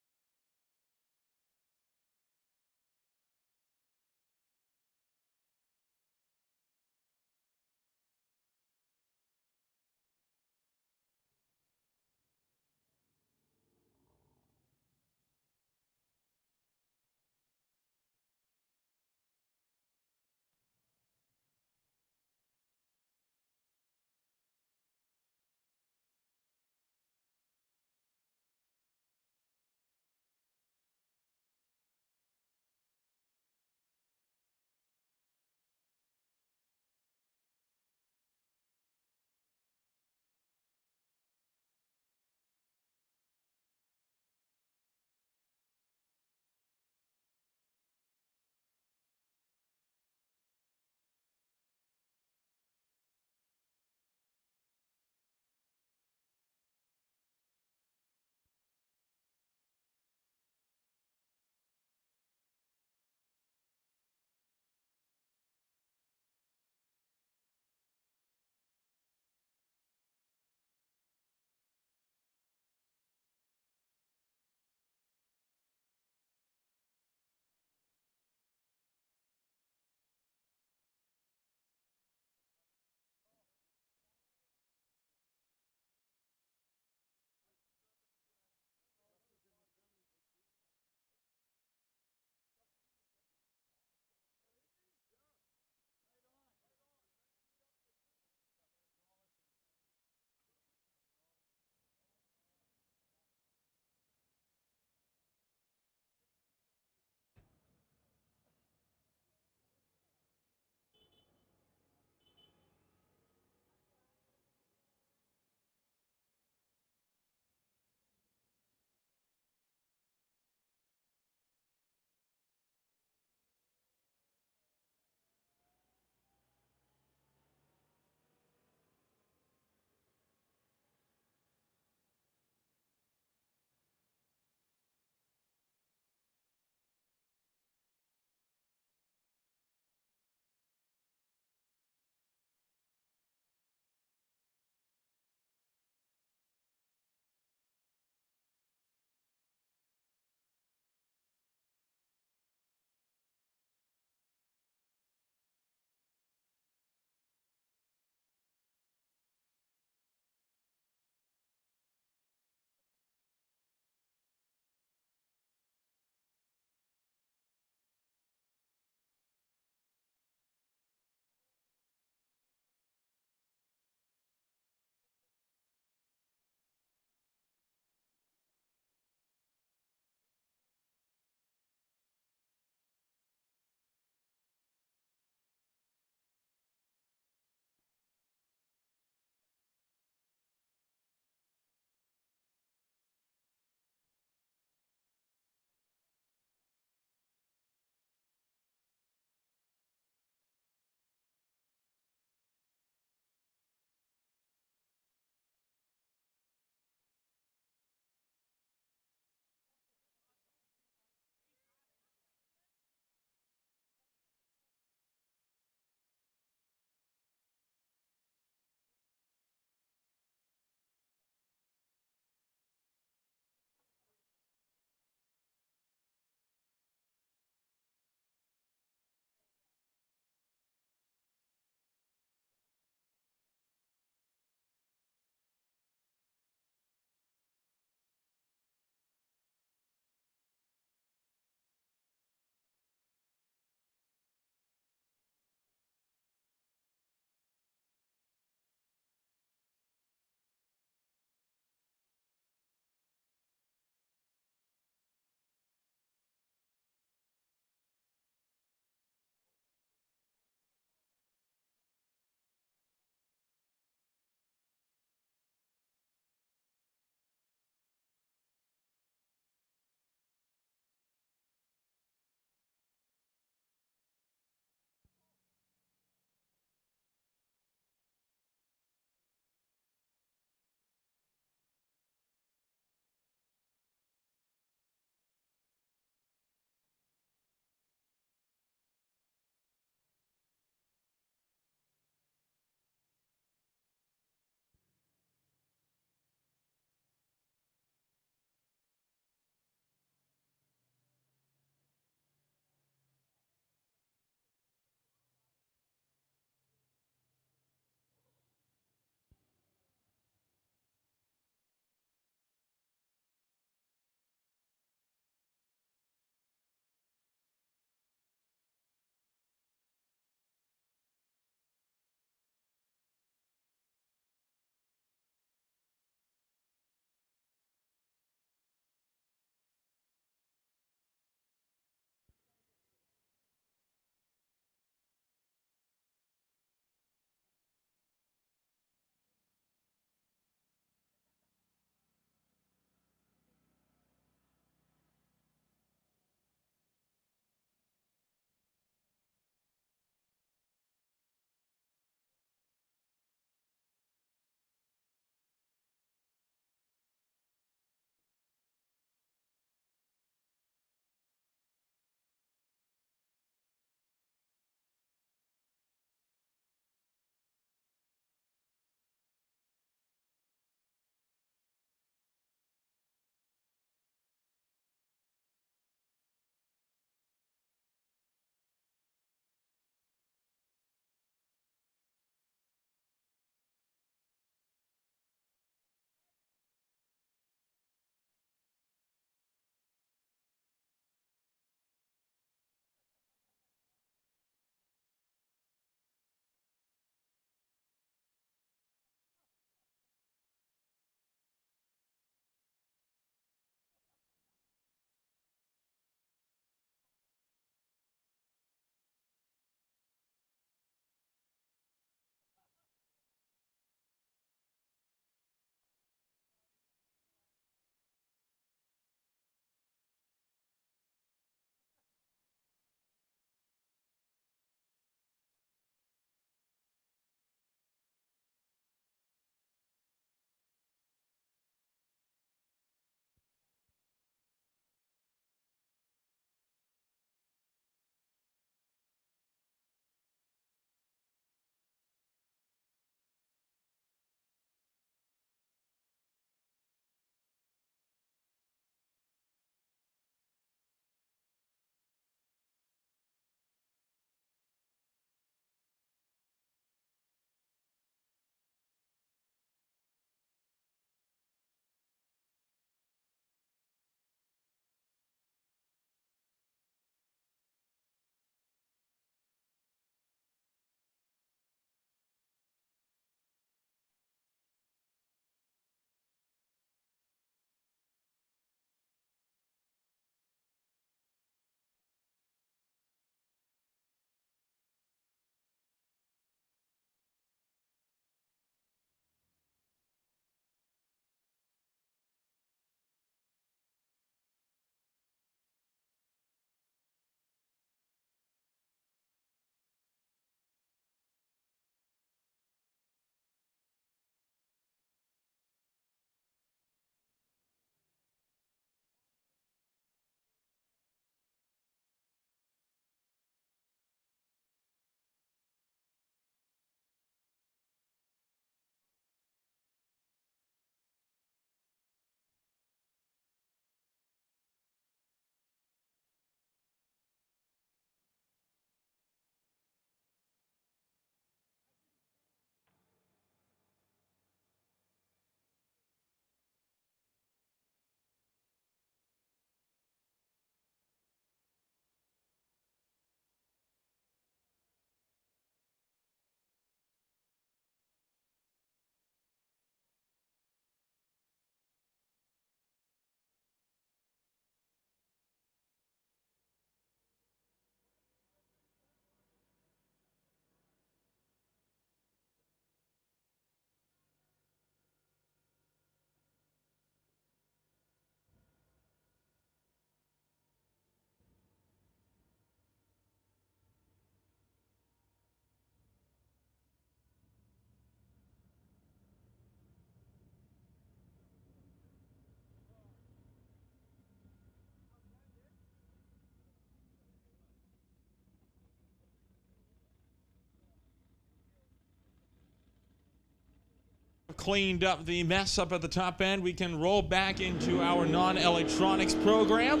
cleaned up the mess up at the top end, we can roll back into our non-electronics program.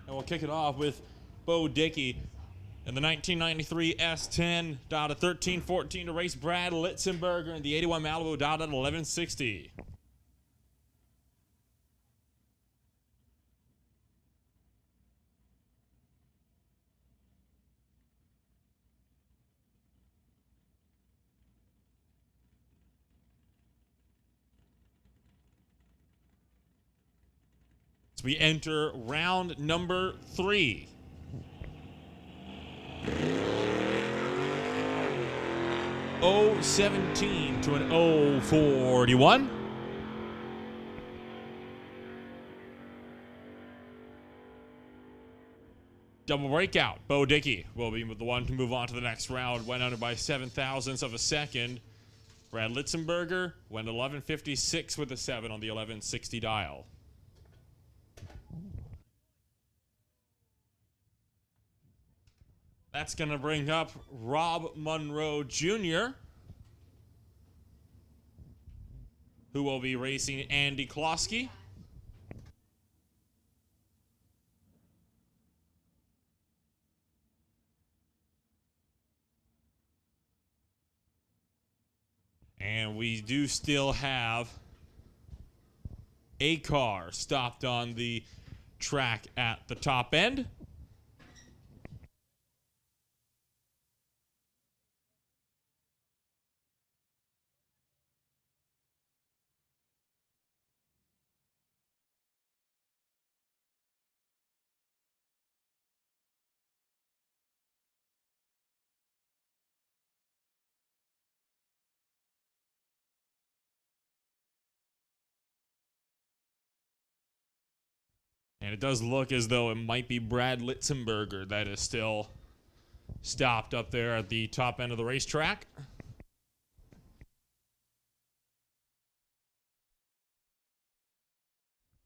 And we'll kick it off with Bo Dickey in the 1993 S10, dialed at 13:14 to race Brad Litzenberger in the 81 Malibu, dialed at 11:60. As we enter round number 3. .017 to an .041. Double breakout. Bo Dickey will be the one to move on to the next round. Went under by 0.07 of a second. Brad Litzenberger went 11:56 with a 7 on the 11:60 dial. That's going to bring up Rob Monroe Jr., who will be racing Andy Klosky. And we do still have a car stopped on the track at the top end. And it does look as though it might be Brad Litzenberger that is still stopped up there at the top end of the racetrack.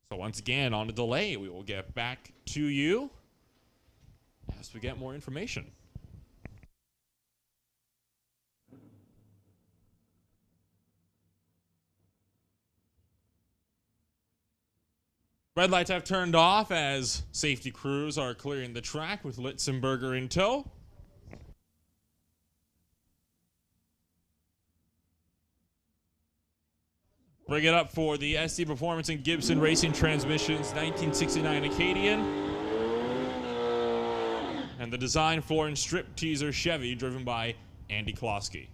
So once again, on a delay, we will get back to you as we get more information. Red lights have turned off as safety crews are clearing the track with Litzenberger in tow. Bring it up for the SD Performance and Gibson Racing Transmissions 1969 Acadian. And the Design Floor and Strip Teaser Chevy driven by Andy Klosky.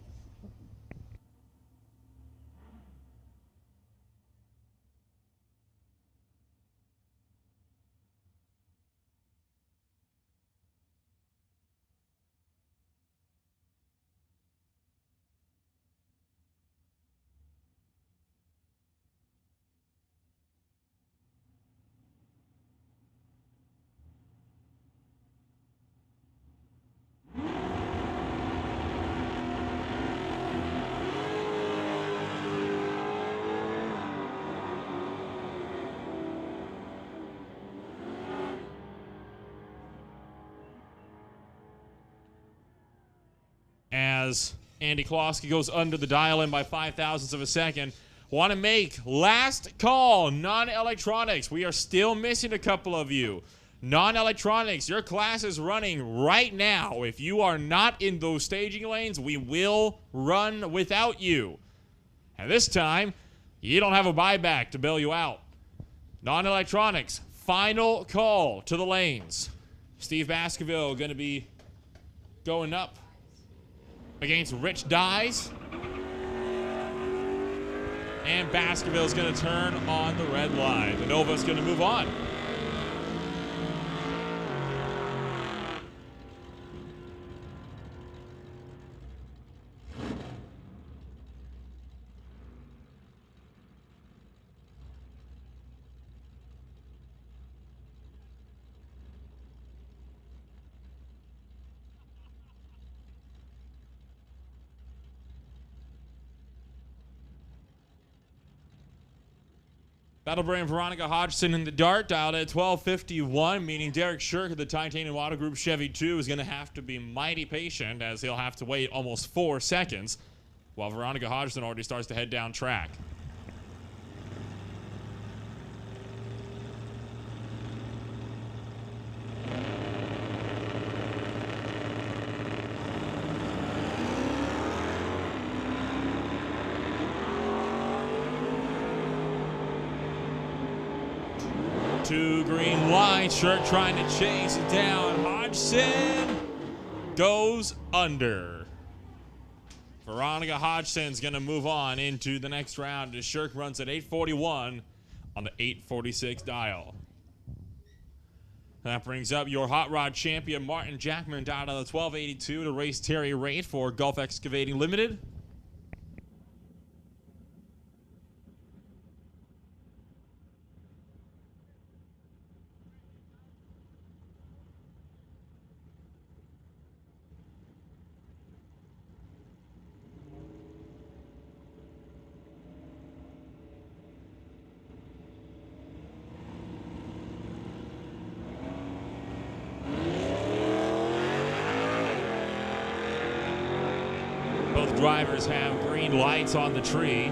As Andy Klosky goes under the dial in by 0.05 of a second. Want to make last call, non-electronics. We are still missing a couple of you. Non-electronics, your class is running right now. If you are not in those staging lanes, we will run without you. And this time, you don't have a buyback to bail you out. Non-electronics, final call to the lanes. Steve Baskerville going to be going up against Rich Dyes. And Baskerville's going to turn on the red line. The Nova's going to move on. Battlebrand Veronica Hodgson in the dart, dialed at 12:51, meaning Derek Shirk of the Titanium Auto Group Chevy 2 is going to have to be mighty patient as he'll have to wait almost 4 seconds while Veronica Hodgson already starts to head down track. Two green lights, Shirk trying to chase it down. Hodgson goes under. Veronica Hodgson's going to move on into the next round as Shirk runs at 8:41 on the 8:46 dial. That brings up your hot rod champion, Martin Jackman, down to the 1282 to race Terry Raitt for Gulf Excavating Limited. Drivers have green lights on the tree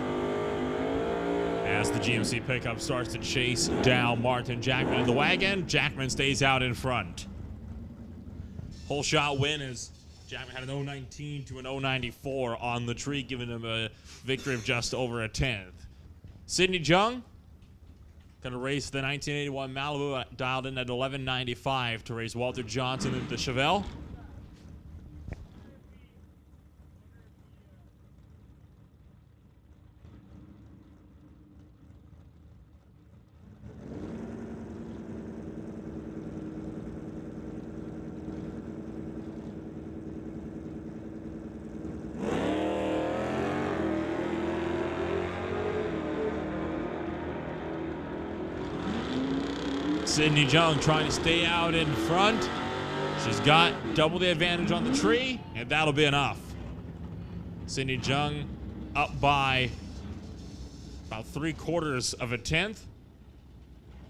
as the GMC pickup starts to chase down Martin Jackman in the wagon. Jackman stays out in front. Whole shot win as Jackman had an 019 to an 094 on the tree, giving him a victory of just over a 10th. Sidney Jung going to race the 1981 Malibu, dialed in at 1195 to race Walter Johnson in the Chevelle. Sidney Jung trying to stay out in front. She's got double the advantage on the tree, and that'll be enough. Sidney Jung up by about 3/4 of a tenth.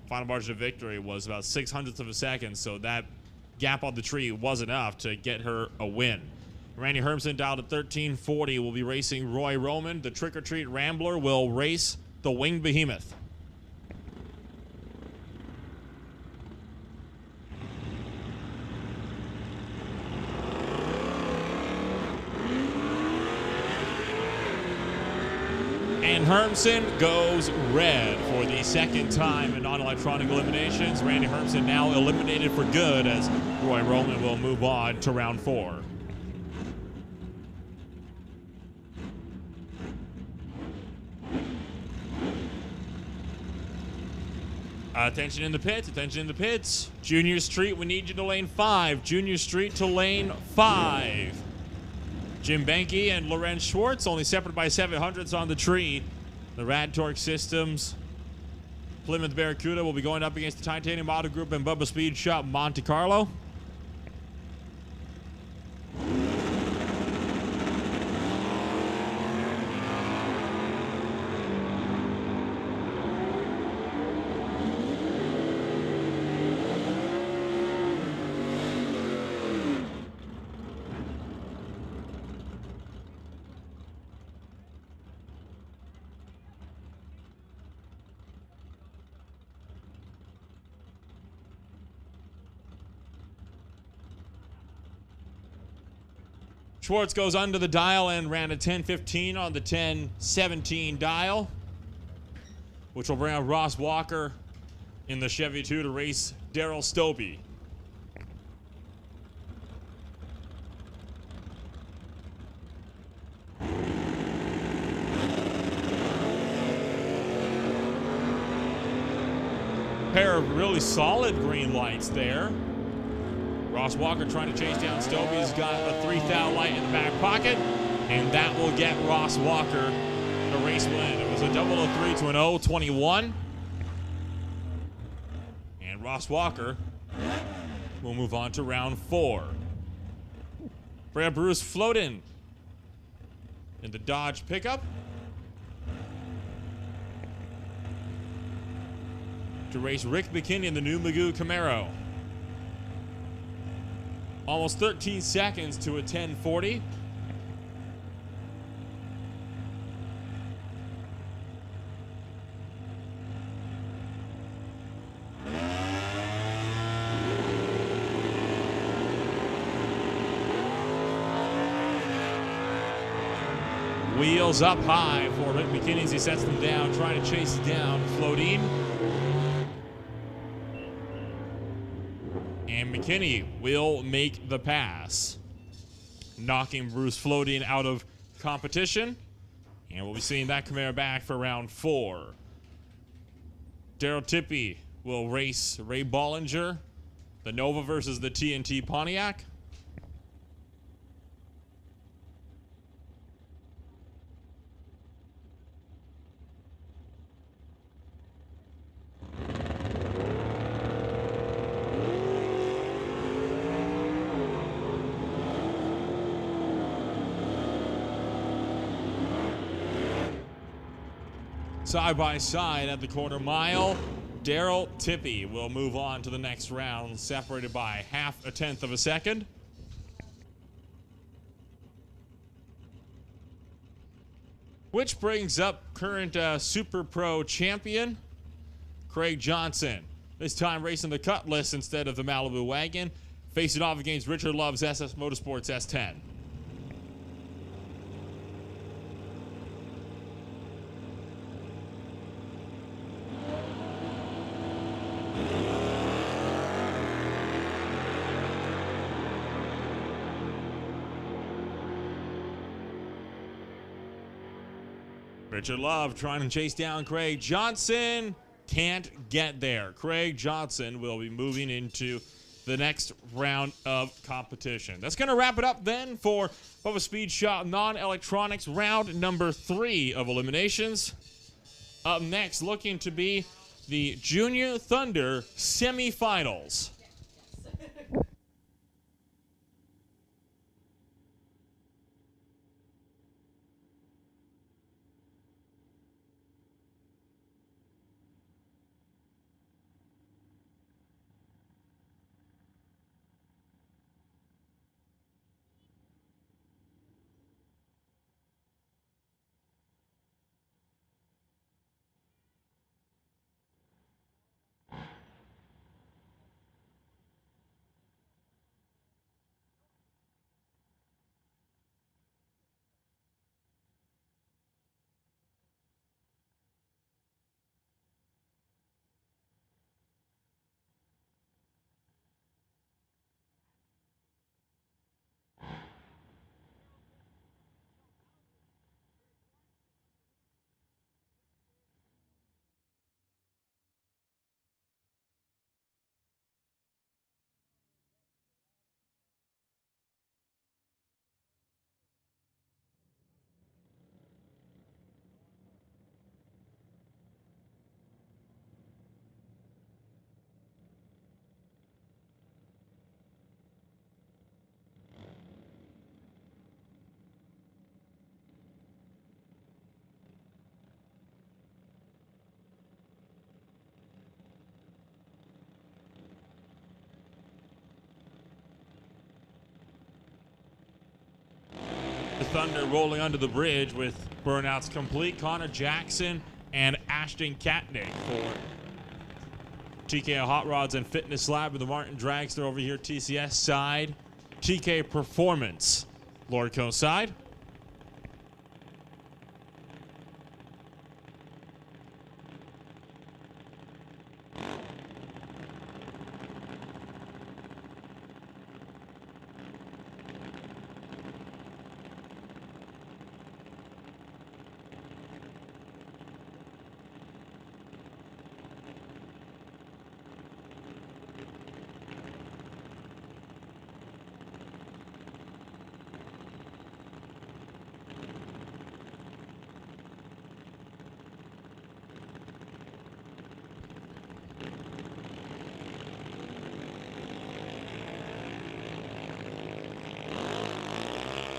Final margin of victory was about 0.06 of a second, so that gap on the tree was enough to get her a win. Randy Hermsen dialed at 1340 will be racing Roy Roman. The Trick or Treat Rambler will race the Winged Behemoth. And Hermsen goes red for the second time in non-electronic eliminations. Randy Hermsen now eliminated for good as Roy Roman will move on to round 4. Attention in the pits, attention in the pits. Junior Street, we need you to lane 5. Junior Street to lane 5. Jim Benke and Lorenz Schwartz only separated by 700ths on the tree. The Rad Torque Systems Plymouth Barracuda will be going up against the Titanium Auto Group and Bubba Speed Shop Monte Carlo. Schwartz goes under the dial and ran a 10:15 on the 10:17 dial, which will bring up Ross Walker in the Chevy 2 to race Daryl Stobie. Pair of really solid green lights there. Ross Walker trying to chase down Stobie. He's got a 3,000 light in the back pocket, and that will get Ross Walker the race win. It was a 003 to an 021. And Ross Walker will move on to round 4. Brad Bruce Floden in the Dodge pickup to race Rick McKinney in the new Magoo Camaro. Almost 13 seconds to a 10:40. Wheels up high for Rick McKinney as he sets them down, trying to chase down Flodine. And McKinney will make the pass, knocking Bruce Flodine out of competition. And we'll be seeing that Camaro back for round 4. Daryl Tippy will race Ray Bollinger, the Nova versus the TNT Pontiac. Side by side at the quarter mile, Daryl Tippy will move on to the next round, separated by 0.5 of a second. Which brings up current Super Pro champion, Craig Johnson. This time racing the Cutlass instead of the Malibu wagon, facing off against Richard Love's SS Motorsports S10. Richard Love trying to chase down Craig Johnson. Can't get there. Craig Johnson will be moving into the next round of competition. That's going to wrap it up then for Bubba Speed Shop Non-Electronics round number 3 of eliminations. Up next, looking to be the Junior Thunder semifinals. The Thunder rolling under the bridge with burnouts complete. Connor Jackson and Ashton Katnick for TK Hot Rods and Fitness Lab with the Martin Dragster over here, TCS side. TK Performance, Lordco side.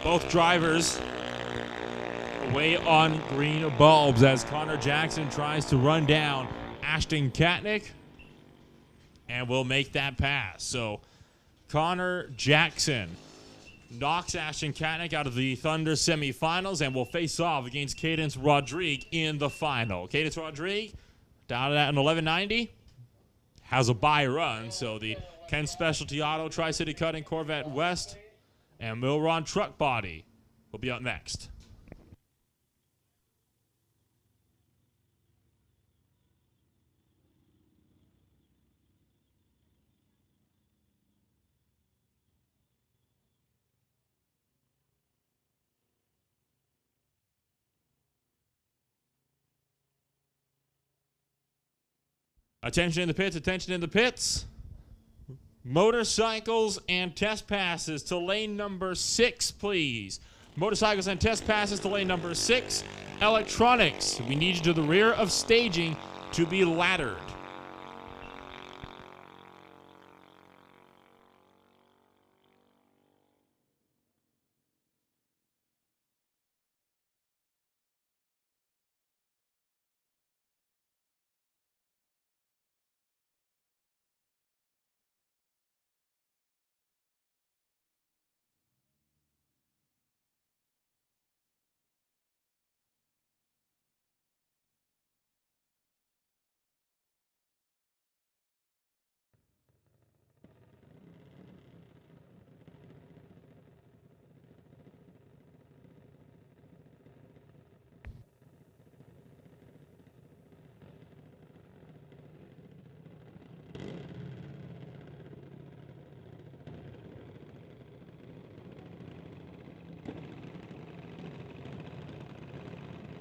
Both drivers away on green bulbs as Connor Jackson tries to run down Ashton Katnick and will make that pass. So Connor Jackson knocks Ashton Katnick out of the Thunder semifinals and will face off against Cadence Rodrigue in the final. Cadence Rodrigue down at an 1190, has a bye run, so the Ken Specialty Auto, Tri-City Cutting, Corvette West, and Milron Truck Body will be up next. Attention in the pits, attention in the pits. Motorcycles and test passes to lane number 6, please. Motorcycles and test passes to lane number 6. Electronics, we need you to the rear of staging to be laddered.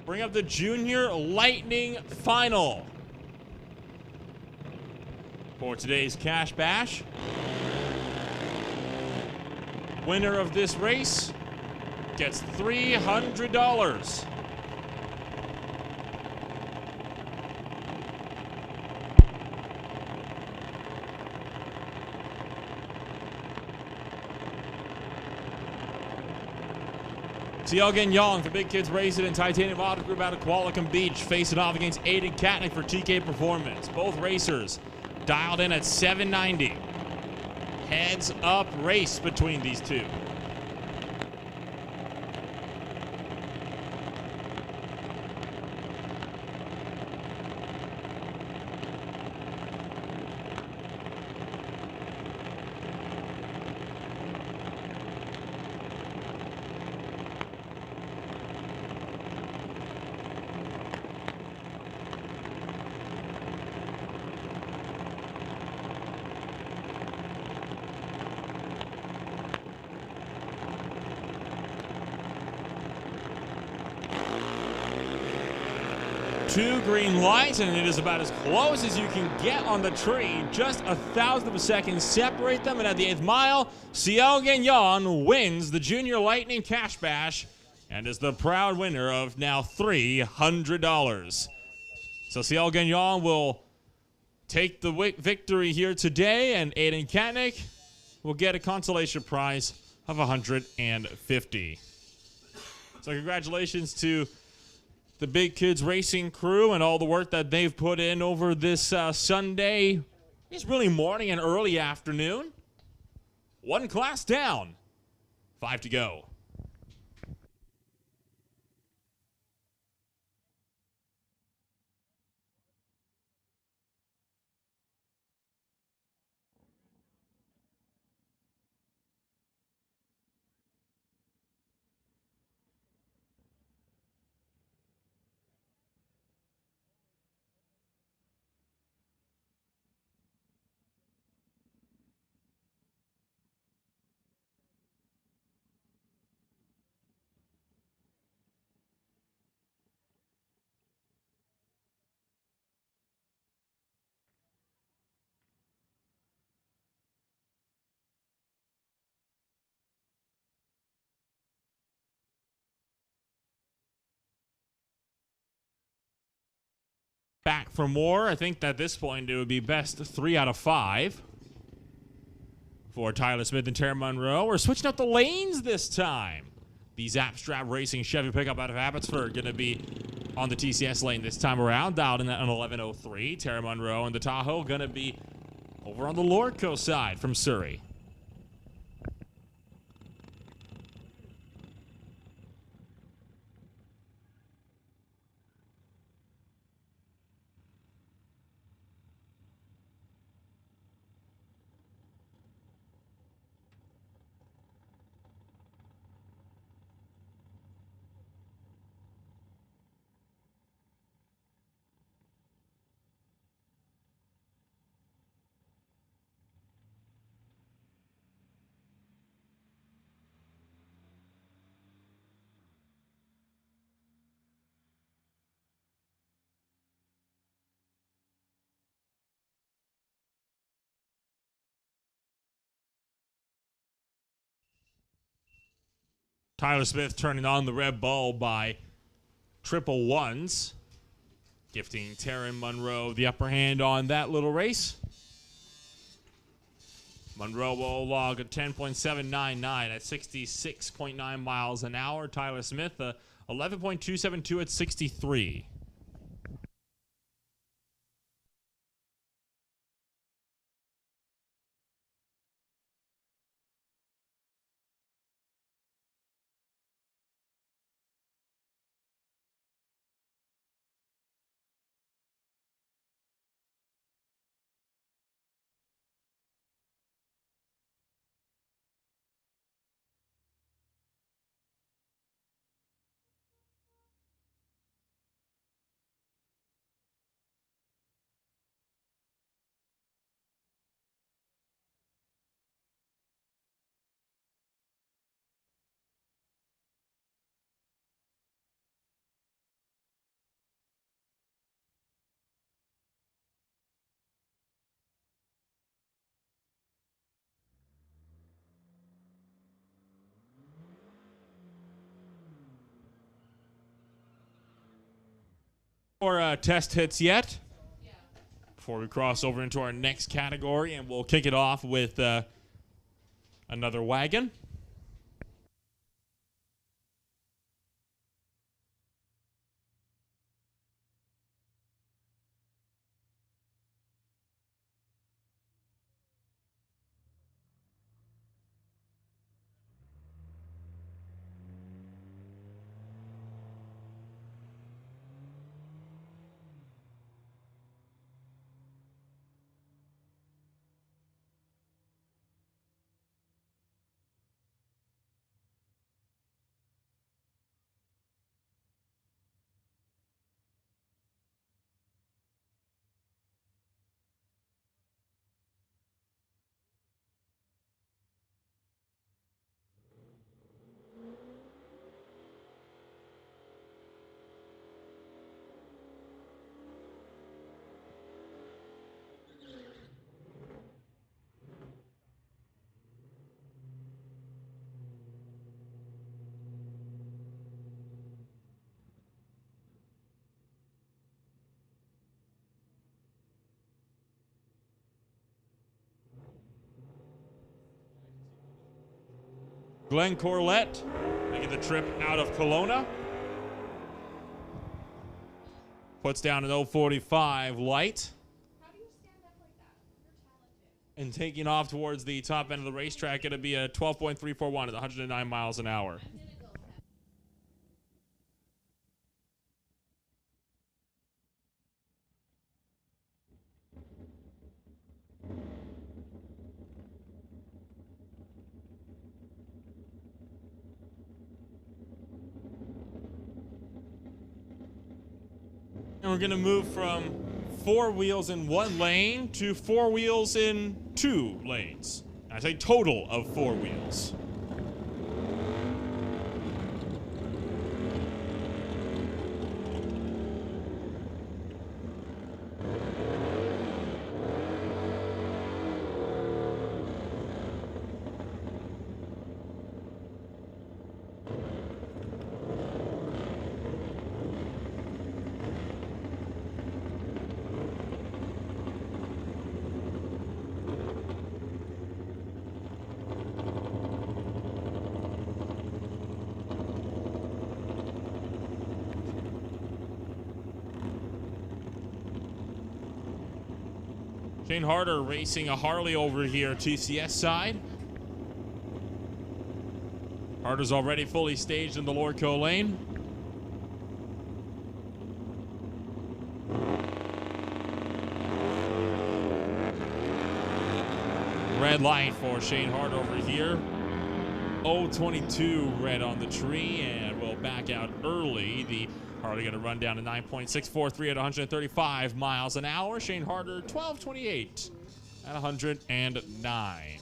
Bring up the Junior Lightning Final. For today's Cash Bash, winner of this race gets $300. CL Gagnon for Big Kids Racing and Titanium Auto Group out of Qualicum Beach facing off against Aiden Katnick for TK Performance. Both racers dialed in at 790. Heads up race between these two. Two green lights, and it is about as close as you can get on the tree. Just 1,000th of a second separate them, and at the 8th mile, CL Gagnon wins the Junior Lightning Cash Bash and is the proud winner of now $300. So CL Gagnon will take the victory here today, and Aiden Katnick will get a consolation prize of $150. So congratulations to the Big Kids Racing crew and all the work that they've put in over this Sunday. It's really morning and early afternoon. One class down, 5 to go. Back for more. I think at this point it would be best 3 out of 5 for Tyler Smith and Tara Monroe. We're switching up the lanes this time. The Zapstrap Racing Chevy pickup out of Abbotsford going to be on the TCS lane this time around, dialed in at an 1103. Tara Monroe and the Tahoe going to be over on the Lordco side from Surrey. Tyler Smith turning on the Red Bull by triple ones, gifting Taryn Monroe the upper hand on that little race. Monroe will log a 10.799 at 66.9 miles an hour. Tyler Smith, 11.272 at 63. More test hits yet before we cross over into our next category, and we'll kick it off with another wagon. Glenn Corlett making the trip out of Kelowna. Puts down an 045 light. How do you stand up like that? You're talented. And taking off towards the top end of the racetrack, it'll be a 12.341 at 109 miles an hour. And we're going to move from 4 wheels in 1 lane to 4 wheels in 2 lanes. That's a total of 4 wheels. Shane Harder racing a Harley over here, TCS side. Harder's already fully staged in the Lordco lane. Red light for Shane Harder over here. 022 red on the tree, and we'll back out early. The Harley going to run down to 9.643 at 135 miles an hour. Shane Harder, 12.28 at 109.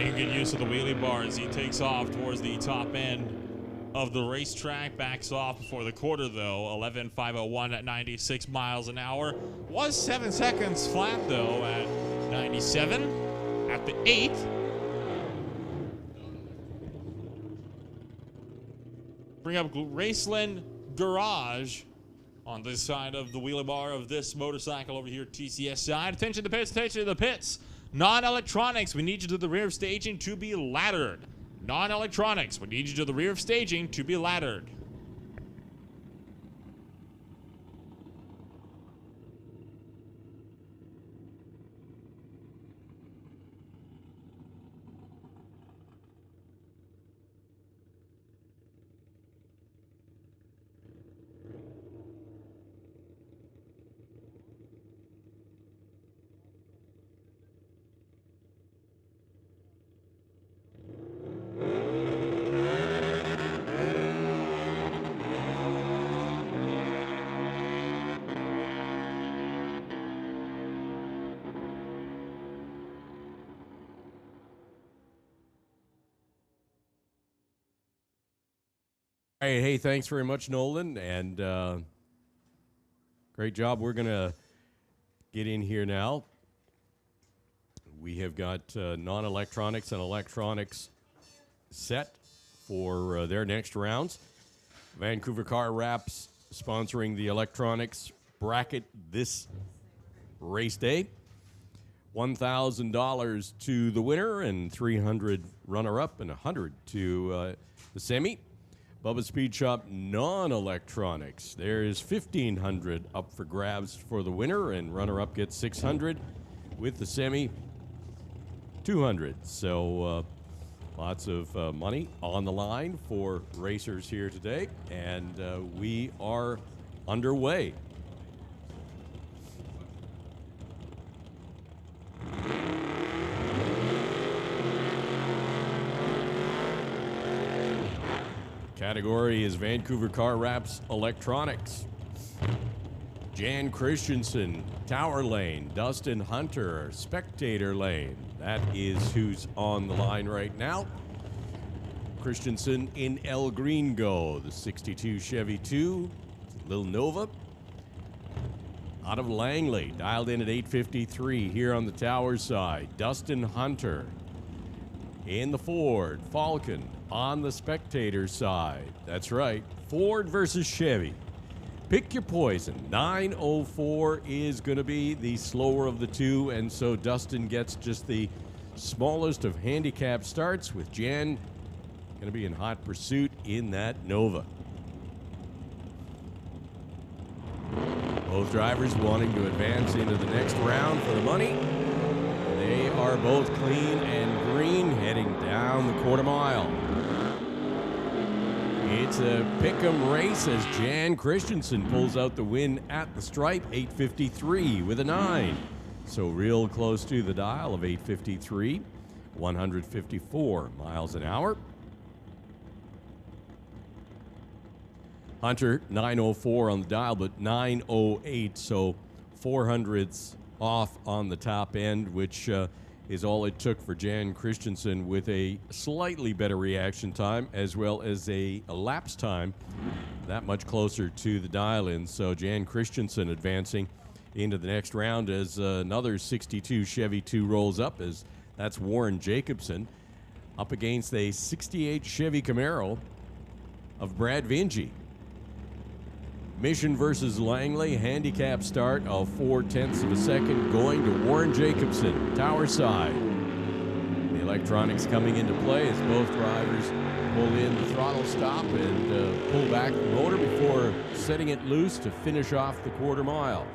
Making good use of the wheelie bar as he takes off towards the top end of the racetrack. Backs off before the quarter, though. 11.501 at 96 miles an hour. Was 7 seconds flat, though, at 97 at the 8th. Bring up Raceland Garage on this side of the wheelie bar of this motorcycle over here, TCS side. Attention to the pits, attention to the pits. Non-electronics, we need you to the rear of staging to be laddered. Non-electronics, we need you to the rear of staging to be laddered. Hey, thanks very much, Nolan, and great job. We're going to get in here now. We have got non-electronics and electronics set for their next rounds. Vancouver Car Wraps sponsoring the electronics bracket this race day. $1,000 to the winner and $300 runner-up and $100 to the semi. Bubba Speed Shop non-electronics. There is $1,500 up for grabs for the winner, and runner-up gets $600 with the semi $200. So lots of money on the line for racers here today, and we are underway. Category is Vancouver Car Wraps Electronics. Jan Christensen, Tower Lane. Dustin Hunter, Spectator Lane. That is who's on the line right now. Christensen in El Gringo, the 62 Chevy 2, Lil Nova. Out of Langley, dialed in at 8:53 here on the Tower side. Dustin Hunter in the Ford Falcon. On the Spectator side. That's right. Ford versus Chevy. Pick your poison. 9:04 is going to be the slower of the two, and so Dustin gets just the smallest of handicap starts, with Jan going to be in hot pursuit in that Nova. Both drivers wanting to advance into the next round for the money. They are both clean and green, heading down the quarter mile. It's a pick'em race as Jan Christensen pulls out the win at the stripe, 8:53 with a 9. So real close to the dial of 8:53, 154 miles an hour. Hunter, 9:04 on the dial, but 9:08, so 400ths off on the top end, which is all it took for Jan Christensen, with a slightly better reaction time as well as a lapse time that much closer to the dial-in. So Jan Christensen advancing into the next round as another 62 Chevy 2 rolls up, as that's Warren Jacobson up against a 68 Chevy Camaro of Brad Vinci. Mission versus Langley, handicap start of 0.4 of a second going to Warren Jacobson, Tower side. The electronics coming into play as both drivers pull in the throttle stop and pull back the motor before setting it loose to finish off the quarter mile.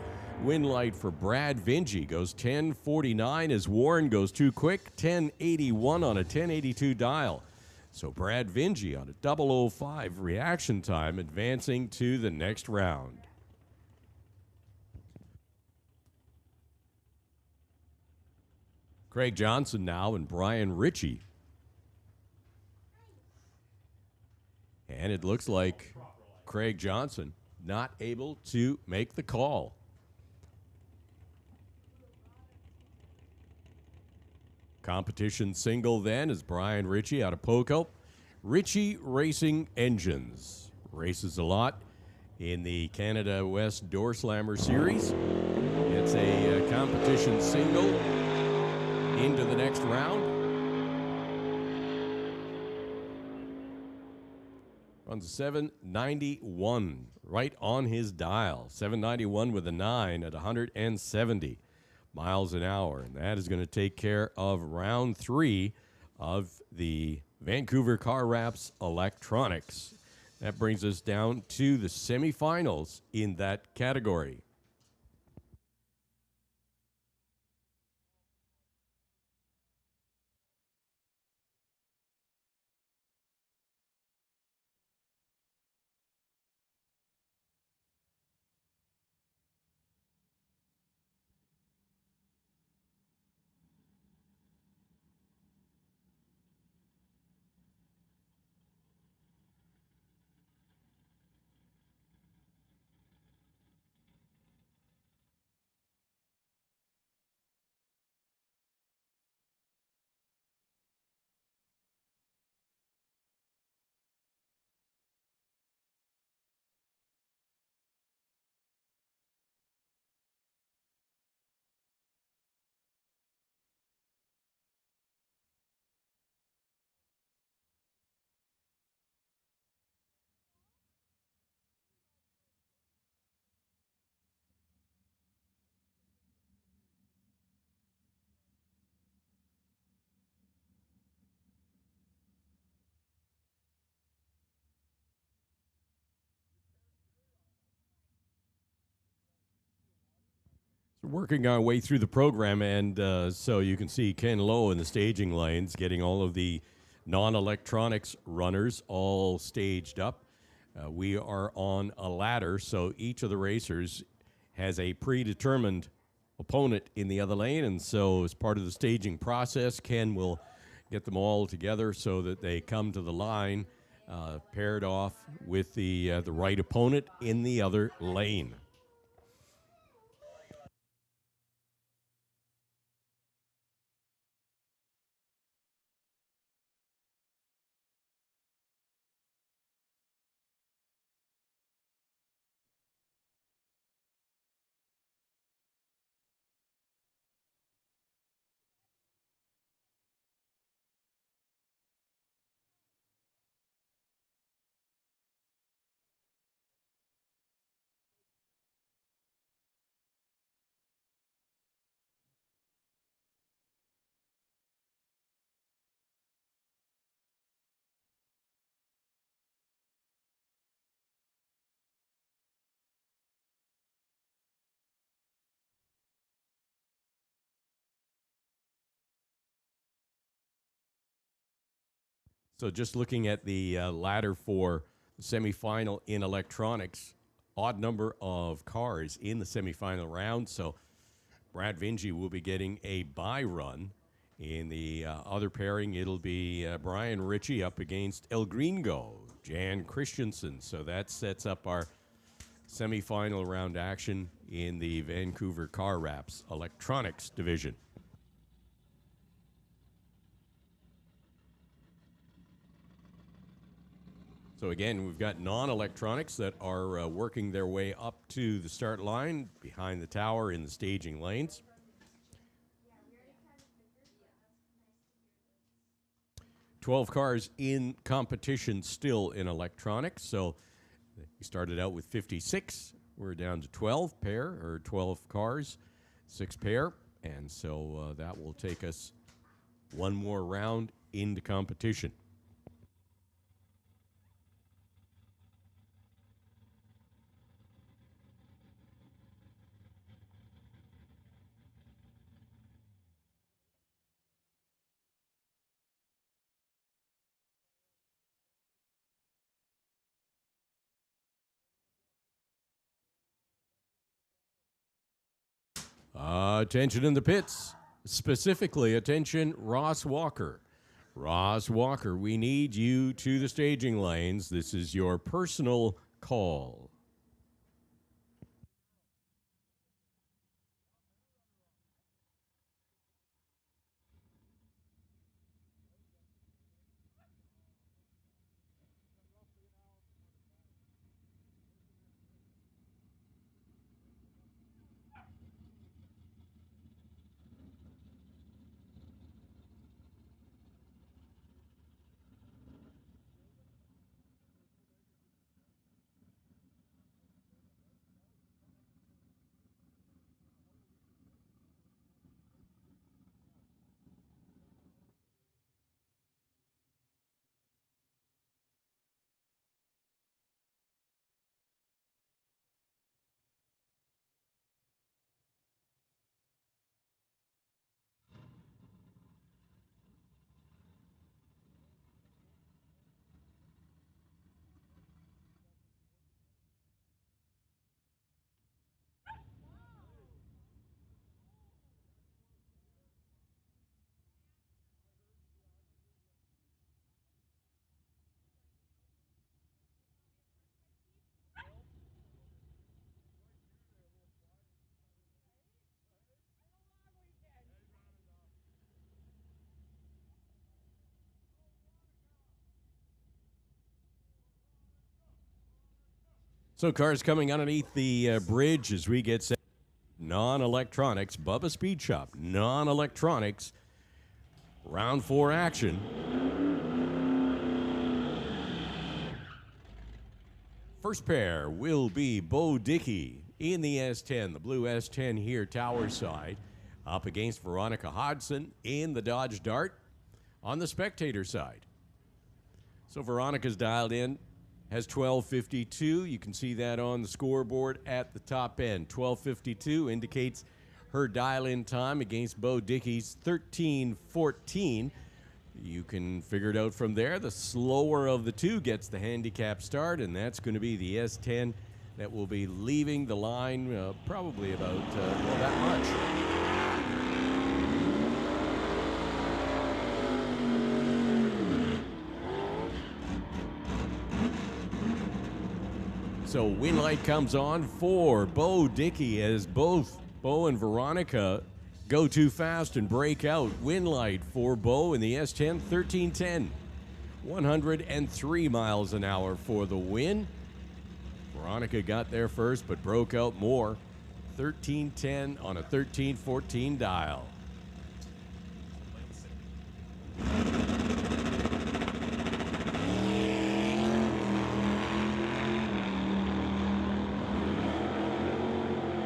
Win light for Brad Vinci goes 10:49 as Warren goes too quick, 10:81 on a 10:82 dial. So Brad Vinci on a 0:05 reaction time, advancing to the next round. Craig Johnson now and Brian Ritchie. And it looks like Craig Johnson not able to make the call. Competition single then is Brian Ritchie out of Poco. Ritchie Racing Engines races a lot in the Canada West Doorslammer Series. It's a competition single into the next round. Runs 791 right on his dial. 791 with a 9 at 170 miles an hour. And that is going to take care of round 3 of the Vancouver Car Wraps Electronics. That brings us down to the semifinals in that category. So working our way through the program, and so you can see Ken Lowe in the staging lanes getting all of the non-electronics runners all staged up. We are on a ladder, so each of the racers has a predetermined opponent in the other lane, and so as part of the staging process, Ken will get them all together so that they come to the line paired off with the right opponent in the other lane. So just looking at the ladder for the semifinal in electronics, odd number of cars in the semifinal round. So Brad Vinci will be getting a bye run. In the other pairing, it'll be Brian Ritchie up against El Gringo, Jan Christensen. So that sets up our semifinal round action in the Vancouver Car Wraps Electronics division. So again, we've got non-electronics that are working their way up to the start line behind the tower in the staging lanes. Yeah, 12 cars in competition still in electronics. So we started out with 56. We're down to 12 pair, or 12 cars, 6 pair. And so that will take us one more round into competition. Attention in the pits. Specifically, attention, Ross Walker. Ross Walker, we need you to the staging lanes. This is your personal call. So cars coming underneath the bridge as we get set. Non-electronics, Bubba Speed Shop. Non-electronics, round 4 action. First pair will be Bo Dickey in the S10, the blue S10 here, tower side, up against Veronica Hodgson in the Dodge Dart on the spectator side. So Veronica's dialed in, has 12:52. You can see that on the scoreboard at the top end. 12:52 indicates her dial-in time against Bo Dickey's 13:14. You can figure it out from there. The slower of the two gets the handicap start, and that's going to be the S10 that will be leaving the line probably about that much. So win light comes on for Bo Dickey as both Bo and Veronica go too fast and break out. Win light for Bo in the S10, 13:10. 103 miles an hour for the win. Veronica got there first but broke out more. 13:10 on a 13:14 dial.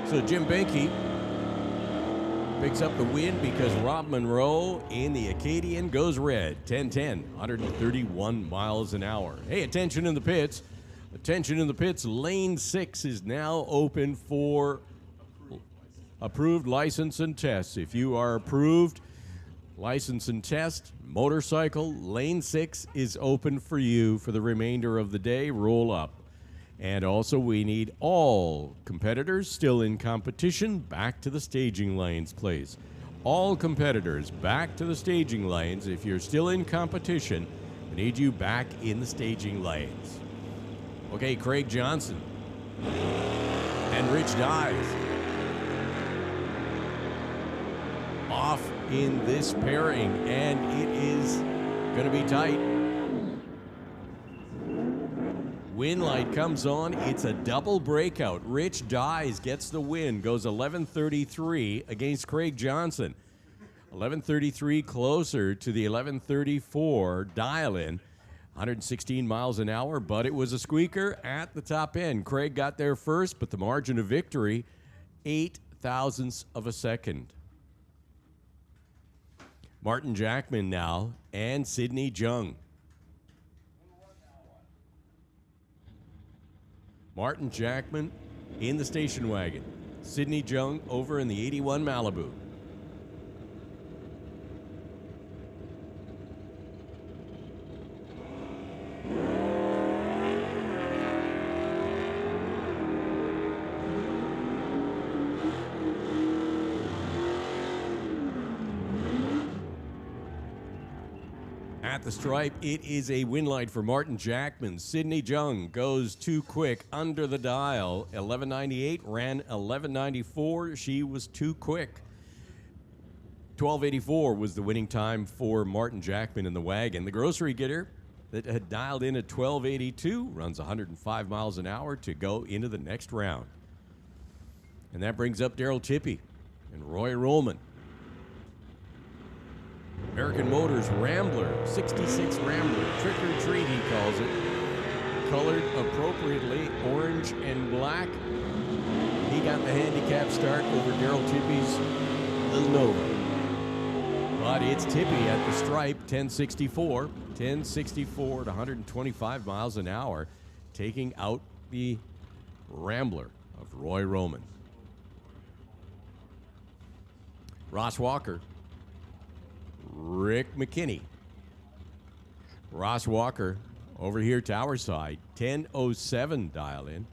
So Jim Benke picks up the win because Rob Monroe in the Acadian goes red. 10:10, 131 miles an hour. Hey, attention in the pits. Attention in the pits. Lane 6 is now open for approved license and tests. If you are approved, license and test, motorcycle, lane 6 is open for you for the remainder of the day. Roll up. And also, we need all competitors still in competition back to the staging lanes, please. All competitors back to the staging lanes. If you're still in competition, we need you back in the staging lanes. Okay, Craig Johnson and Rich Dyes off in this pairing, and it is going to be tight. Win light comes on. It's a double breakout. Rich Dyes gets the win, goes 11:33 against Craig Johnson. 11:33 closer to the 11:34 dial-in. 116 miles an hour, but it was a squeaker at the top end. Craig got there first, but the margin of victory, 8 thousandths of a second. Martin Jackman now and Sidney Jung. Martin Jackman in the station wagon. Sidney Jung over in the 81 Malibu. At the stripe, it is a win light for Martin Jackman. Sidney Jung goes too quick under the dial. 11:98, ran 11:94. She was too quick. 12:84 was the winning time for Martin Jackman in the wagon. The grocery getter that had dialed in at 12:82 runs 105 miles an hour to go into the next round. And that brings up Daryl Tippy and Roy Rollman. American Motors Rambler, 66 Rambler, trick or treat he calls it. Colored appropriately, orange and black. He got the handicap start over Daryl Tippy's Little Nova. But it's Tippy at the stripe, 1064 at 125 miles an hour, taking out the Rambler of Roy Roman. Ross Walker, Rick McKinney. Ross Walker over here tower side, 10:07 dial in.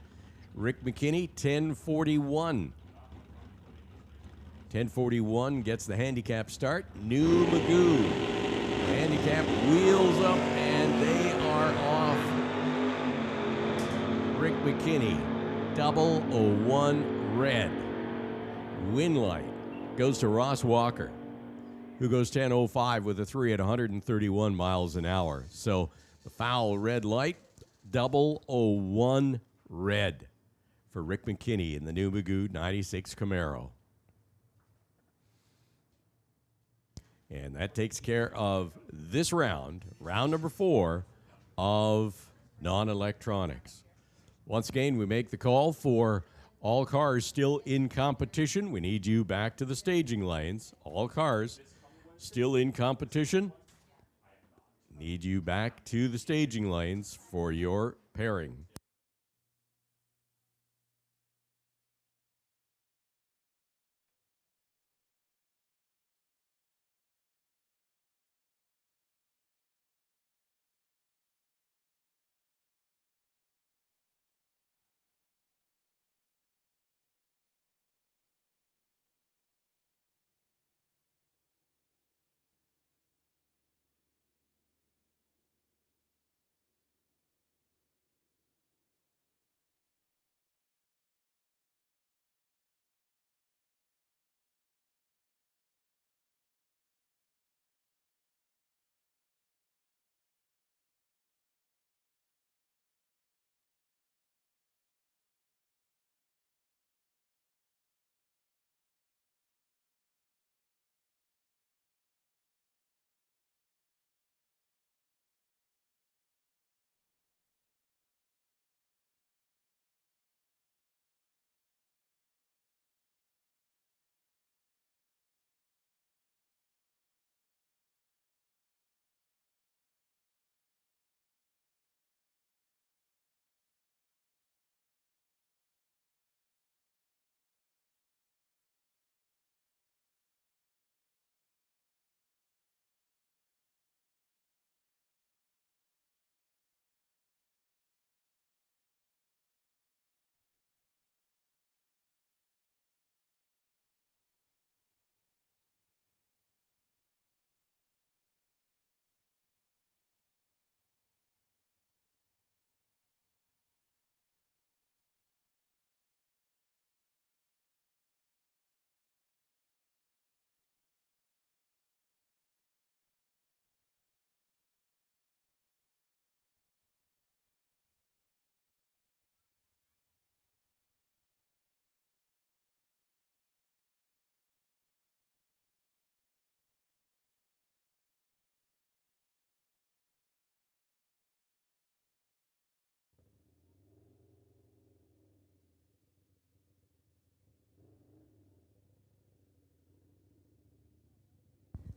Rick McKinney, 10:41. 10:41 gets the handicap start. New Magoo. Handicap wheels up and they are off. Rick McKinney, 001 red. Win light goes to Ross Walker, who goes 10:05 with a 3 at 131 miles an hour. So the foul red light, 001 red for Rick McKinney in the new Magoo 96 Camaro. And that takes care of this round, round number 4 of non-electronics. Once again, we make the call for all cars still in competition. We need you back to the staging lanes. All cars still in competition. Need you back to the staging lanes for your pairing.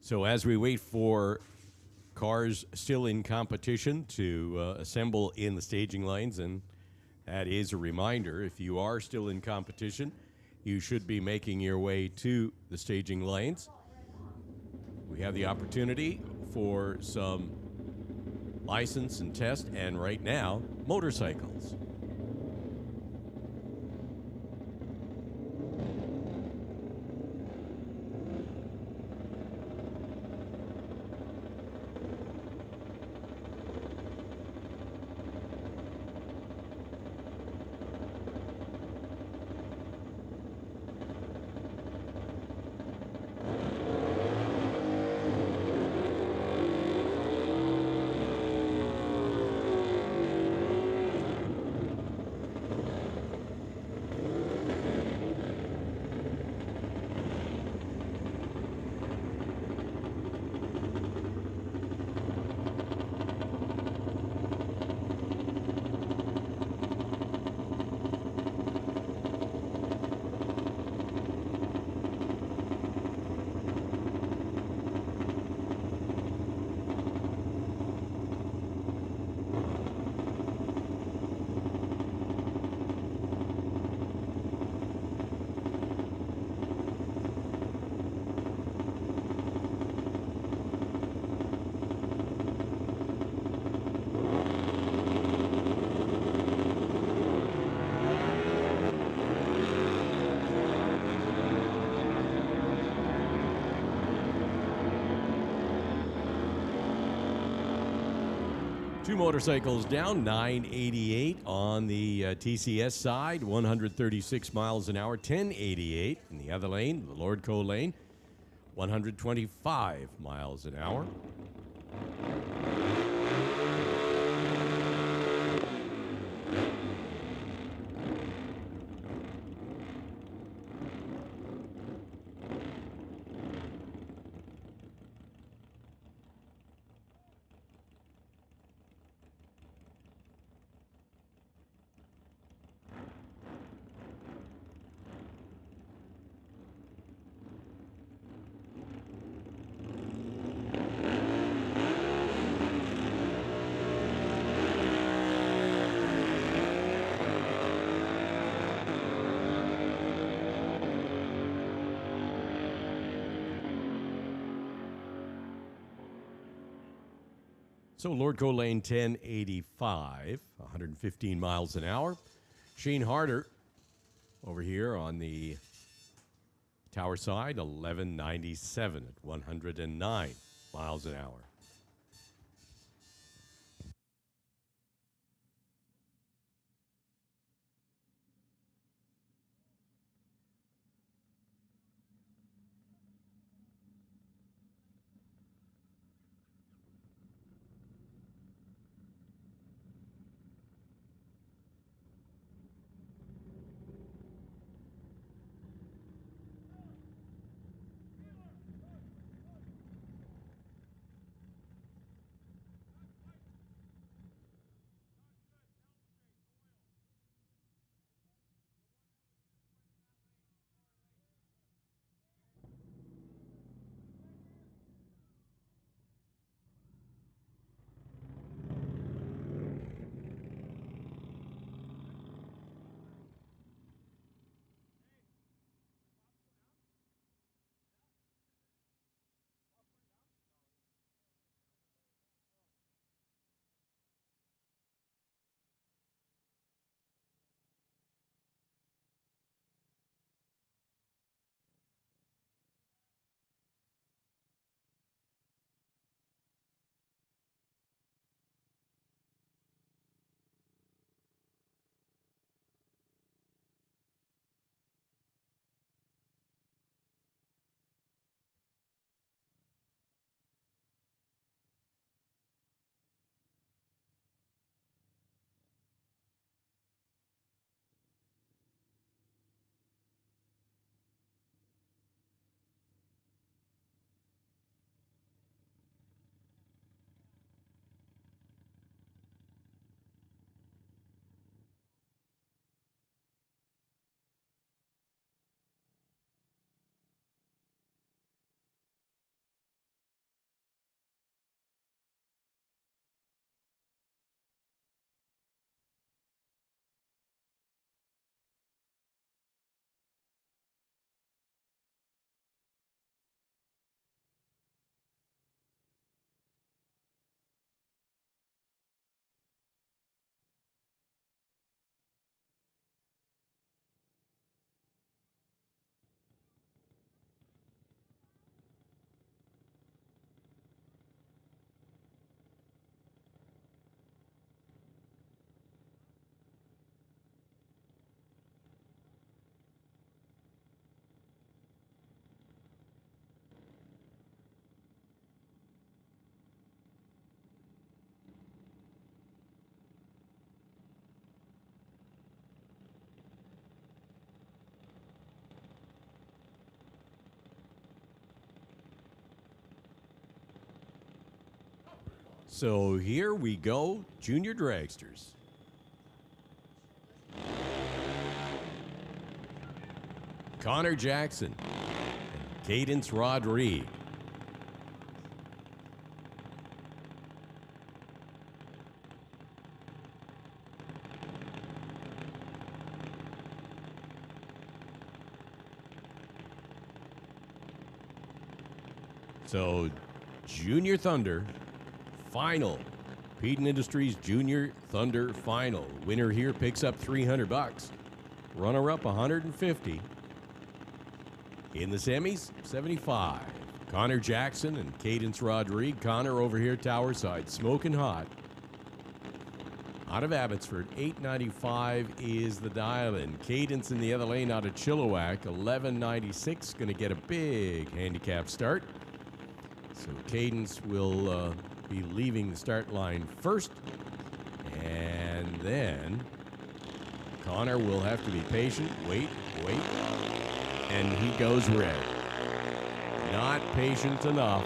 So as we wait for cars still in competition to assemble in the staging lanes, and that is a reminder, if you are still in competition, you should be making your way to the staging lanes. We have the opportunity for some license and test, and right now, motorcycles. Two motorcycles down, 988 on the TCS side, 136 miles an hour, 1088 in the other lane, the Lordco lane, 125 miles an hour. So Lordco lane 1085, 115 miles an hour. Shane Harder over here on the tower side, 1197 at 109 miles an hour. So here we go, junior dragsters. Connor Jackson and Cadence Rodriguez. So, Junior Thunder final. Peden Industries Junior Thunder final. Winner here picks up $300. Runner up 150. In the semis, 75. Connor Jackson and Cadence Rodriguez. Connor over here, tower side, smoking hot. Out of Abbotsford, 895 is the dial-in. Cadence in the other lane out of Chilliwack, 1196. Going to get a big handicap start. So Cadence will be leaving the start line first. And then Connor will have to be patient. Wait. And he goes red. Not patient enough.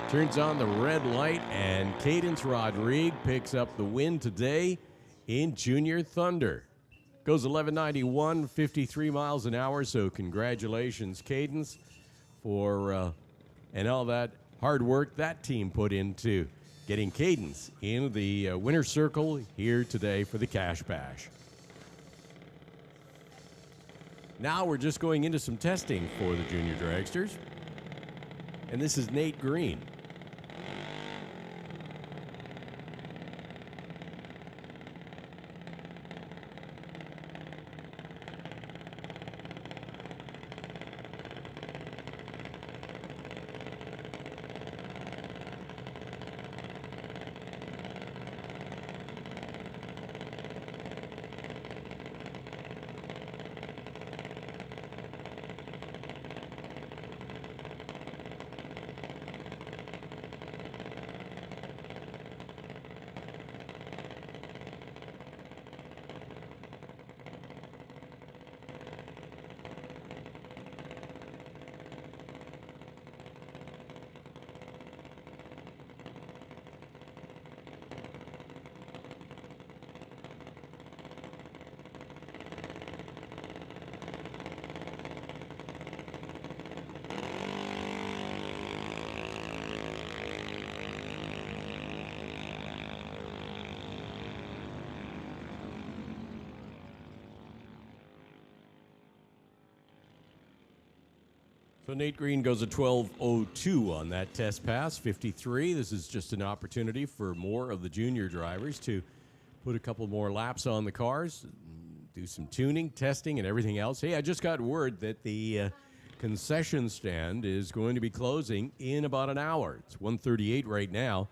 Turns on the red light, and Cadence Rodriguez picks up the win today in Junior Thunder. Goes 1191, 53 miles an hour, so congratulations, Cadence, for and all that hard work that team put into getting Cadence in the winner's circle here today for the Cash Bash. Now we're just going into some testing for the junior dragsters. And this is Nate Green. So Nate Green goes a 12:02 on that test pass, 53. This is just an opportunity for more of the junior drivers to put a couple more laps on the cars, do some tuning, testing, and everything else. Hey, I just got word that the concession stand is going to be closing in about an hour. It's 1:38 right now,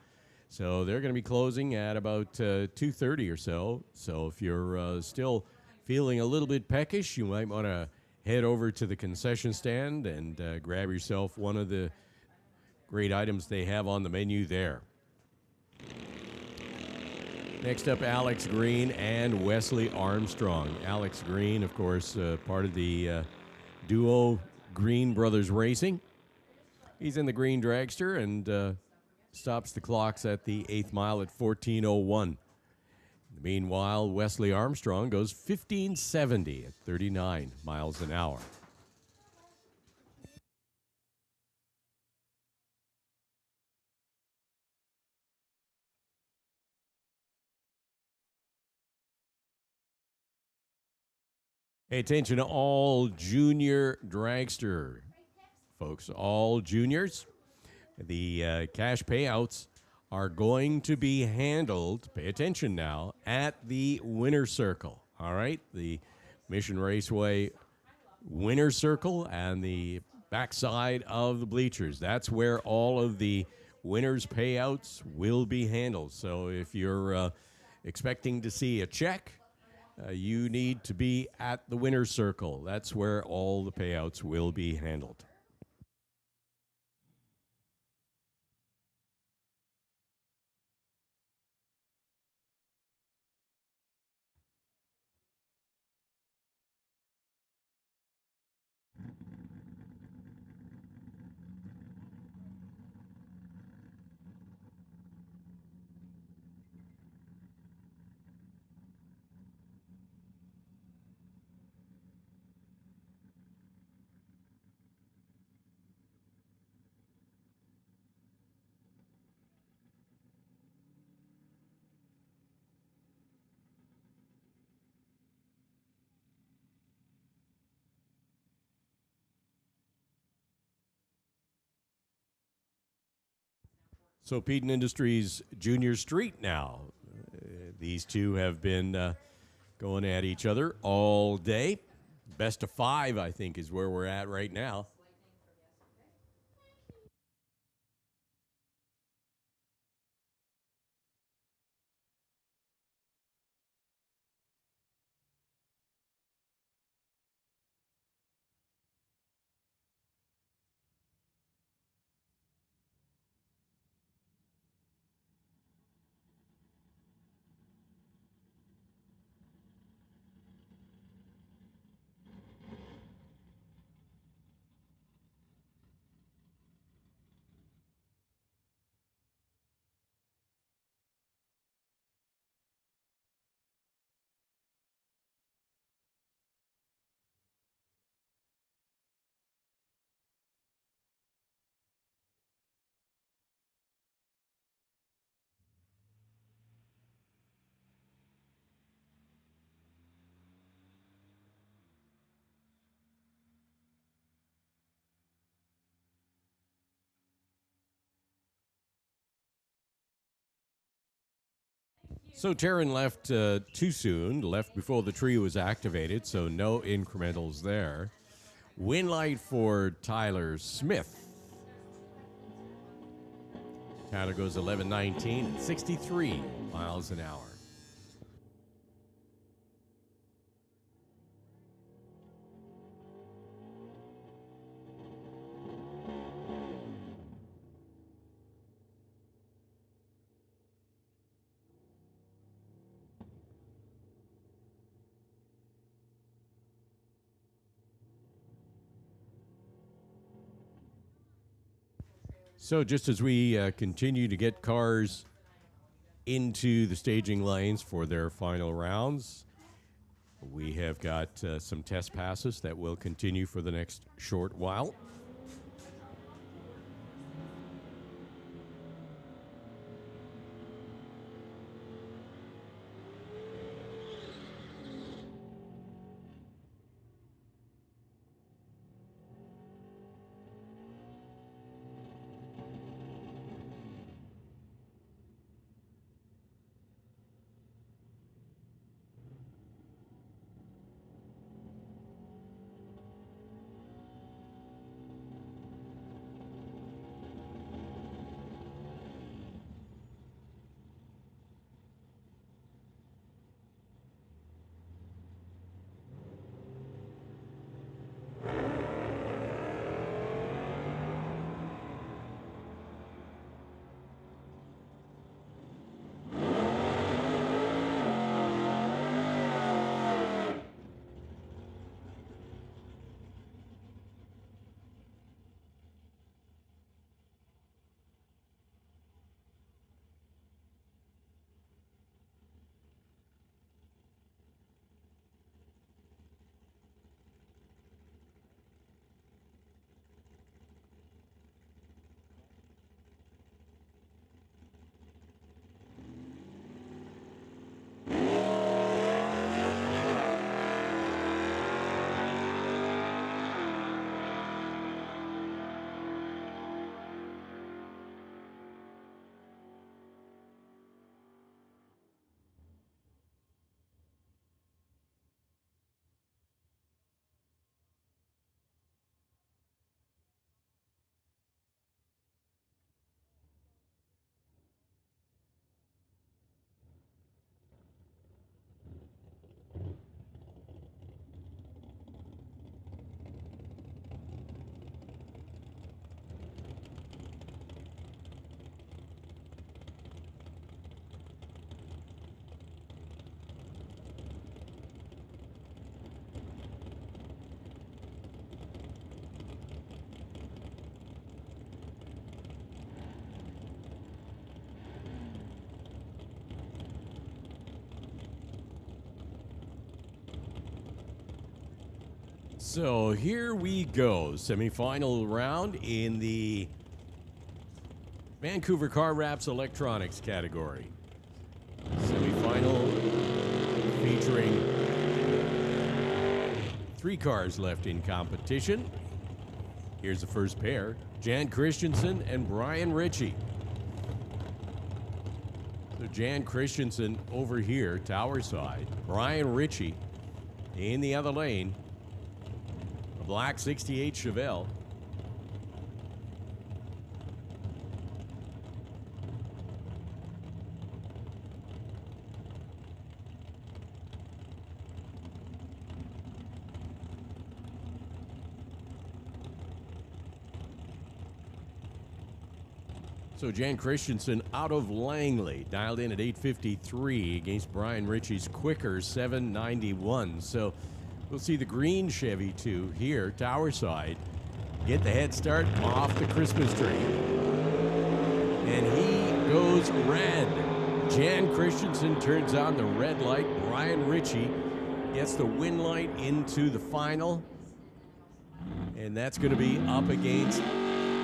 so they're going to be closing at about 2:30 or so. So if you're still feeling a little bit peckish, you might want to head over to the concession stand and grab yourself one of the great items they have on the menu there. Next up, Alex Green and Wesley Armstrong. Alex Green, of course, part of the duo Green Brothers Racing. He's in the green dragster and stops the clocks at the 8th mile at 14:01. Meanwhile, Wesley Armstrong goes 15:70 at 39 miles an hour. Pay attention to all junior dragster folks, all juniors. The cash payouts are going to be handled, pay attention now, at the winner's circle. All right, the Mission Raceway winner's circle and the backside of the bleachers. That's where all of the winners' payouts will be handled. So if you're expecting to see a check, you need to be at the winner's circle. That's where all the payouts will be handled. So Peden Industries Junior Street now. These two have been going at each other all day. Best of 5, I think, is where we're at right now. So Taryn left too soon, left before the tree was activated, so no incrementals there. Win light for Tyler Smith. Tyler goes 11:19 at 63 miles an hour. So just as we continue to get cars into the staging lanes for their final rounds, we have got some test passes that will continue for the next short while. So here we go. Semifinal round in the Vancouver Car Wraps Electronics category. Semifinal featuring 3 cars left in competition. Here's the first pair, Jan Christensen and Brian Ritchie. So Jan Christensen over here, tower side. Brian Ritchie in the other lane. A black 68 Chevelle. So Jan Christensen out of Langley, dialed in at 8:53 against Brian Ritchie's quicker 7:91. So we'll see the green Chevy 2 here, tower side, get the head start off the Christmas tree. And he goes red. Jan Christensen turns on the red light. Brian Ritchie gets the win light into the final. And that's going to be up against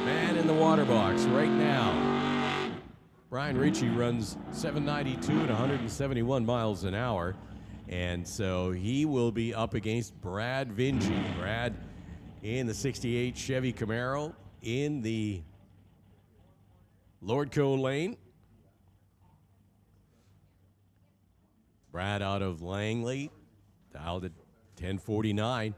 man in the water box right now. Brian Ritchie runs 792 at 171 miles an hour. And so he will be up against Brad Vinci. Brad in the 68 Chevy Camaro in the Lordco lane. Brad out of Langley, dialed at 1049.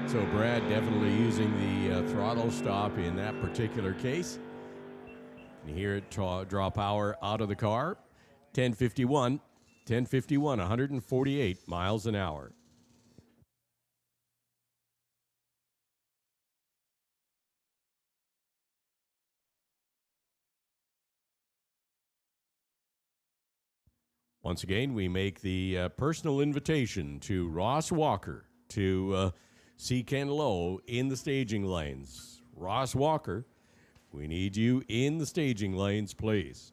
So Brad definitely using the throttle stop in that particular case. You hear it draw power out of the car. 1051, 148 miles an hour. Once again, we make the personal invitation to Ross Walker to see Ken Lowe in the staging lanes. Ross Walker, we need you in the staging lanes, please.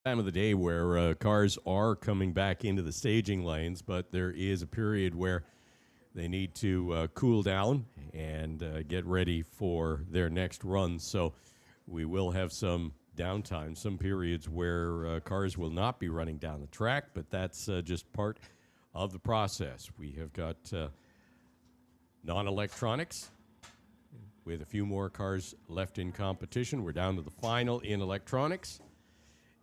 time of the day where cars are coming back into the staging lanes, but there is a period where they need to cool down and get ready for their next run. So we will have some downtime, some periods where cars will not be running down the track, but that's just part of the process. We have got non-electronics with a few more cars left in competition. We're down to the final in electronics.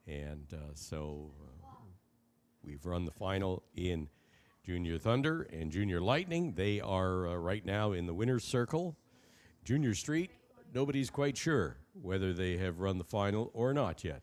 And so we've run the final in Junior Thunder and Junior Lightning. They are right now in the winner's circle. Junior Street, nobody's quite sure whether they have run the final or not yet.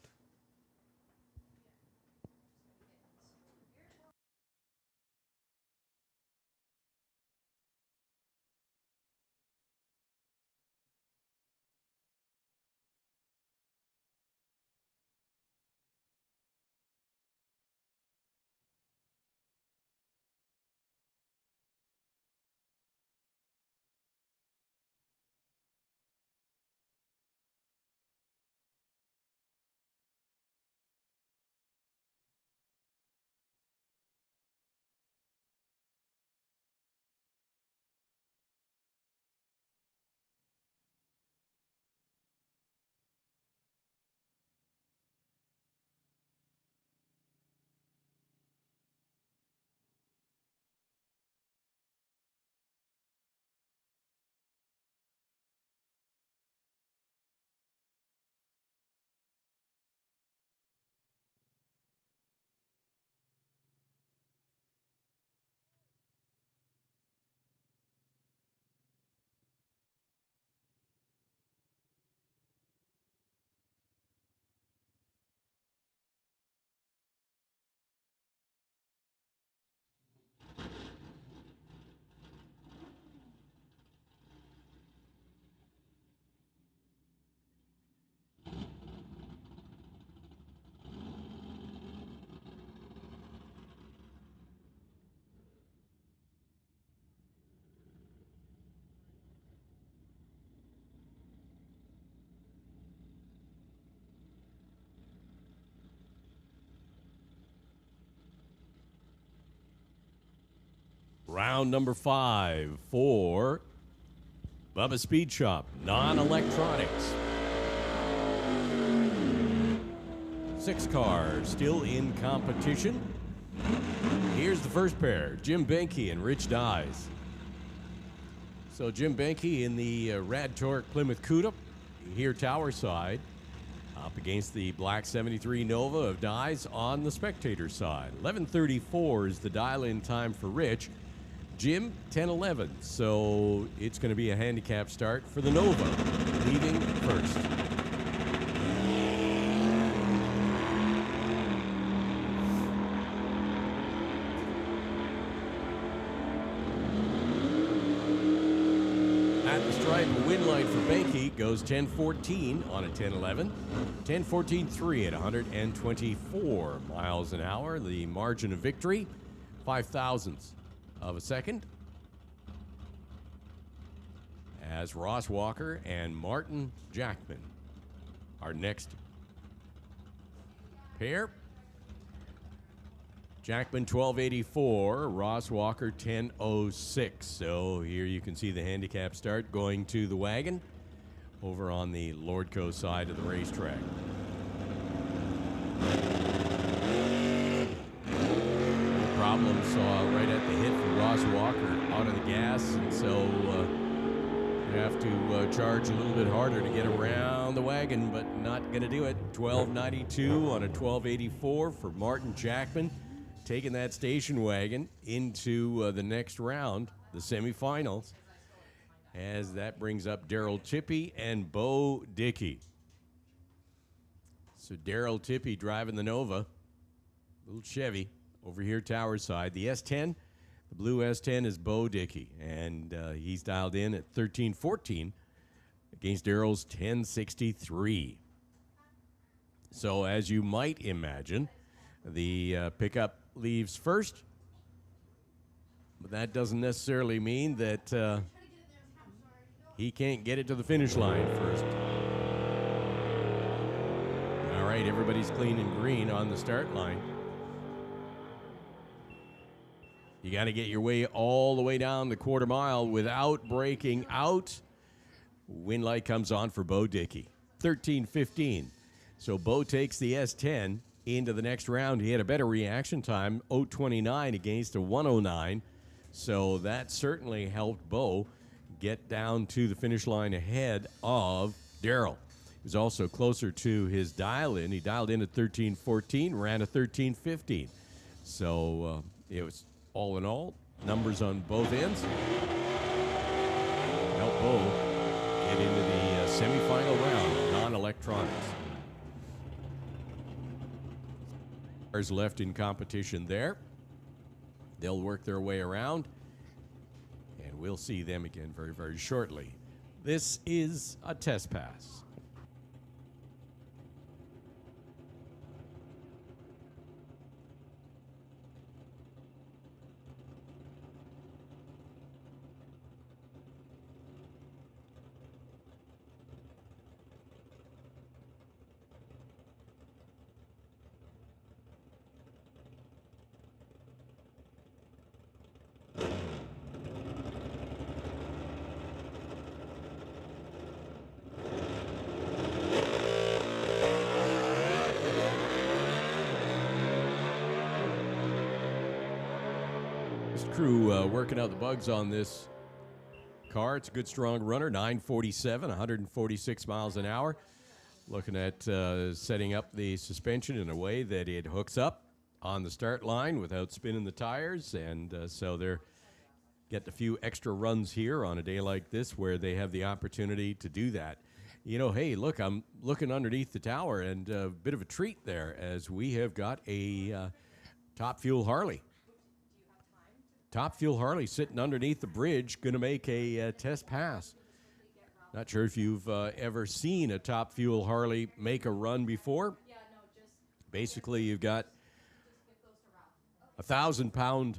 Round number 5 for Bubba Speed Shop, non-electronics. 6 cars still in competition. Here's the first pair, Jim Benke and Rich Dyes. So Jim Benke in the Rad Torque Plymouth Cuda, here tower side, up against the black 73 Nova of Dyes on the spectator side. 11:34 is the dial-in time for Rich. Jim, 10:11. So it's going to be a handicap start for the Nova, leading first. At the stripe, a win line for Benke goes 10:14 on a 10:11. 10:14.3 at 124 miles an hour. The margin of victory, 5 thousandths of a second, as Ross Walker and Martin Jackman are next pair. Jackman 12:84, Ross Walker 10:06. So here you can see the handicap start going to the wagon over on the Lordco side of the racetrack. Problem saw right at the hit for Ross Walker out of the gas, and so you have to charge a little bit harder to get around the wagon, but not going to do it. 12:92 on a 12:84 for Martin Jackman, taking that station wagon into the next round, the semifinals, as that brings up Daryl Tippy and Bo Dickey. So Daryl Tippy driving the Nova, little Chevy, over here tower side. The S10, the blue S10 is Bo Dickey, and he's dialed in at 13:14 against Daryl's 10:63. So as you might imagine, the pickup leaves first, but that doesn't necessarily mean that he can't get it to the finish line first. All right, right, everybody's clean and green on the start line. You got to get your way all the way down the quarter mile without breaking out. Win light comes on for Bo Dickey. 13:15. So Bo takes the S10 into the next round. He had a better reaction time, 0:29 against a 1:09. So that certainly helped Bo get down to the finish line ahead of Darrell. He was also closer to his dial-in. He dialed in at 13:14, ran a 13:15. So it was all in all, numbers on both ends. Help Bo get into the semifinal round, non-electronics. Cars left in competition there. They'll work their way around, and we'll see them again very, very shortly. This is a test pass. Crew working out the bugs on this car. It's a good, strong runner, 947, 146 miles an hour. Looking at setting up the suspension in a way that it hooks up on the start line without spinning the tires. And so they're getting a few extra runs here on a day like this where they have the opportunity to do that. You know, hey, look, I'm looking underneath the tower, and a bit of a treat there as we have got a Top Fuel Harley. Top Fuel Harley sitting underneath the bridge, going to make a test pass. Not sure if you've ever seen a Top Fuel Harley make a run before. Basically, you've got a 1,000-pound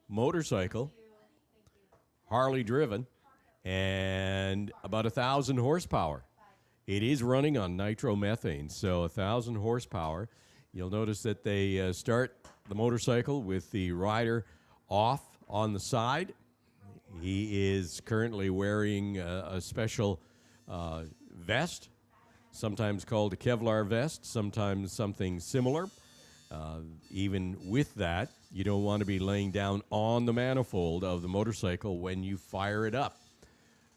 motorcycle, Harley driven, and about 1,000 horsepower. It is running on nitromethane, so 1,000 horsepower. You'll notice that they start the motorcycle with the rider off on the side. He is currently wearing a special vest, sometimes called a Kevlar vest, sometimes something similar. Even with that, you don't want to be laying down on the manifold of the motorcycle when you fire it up.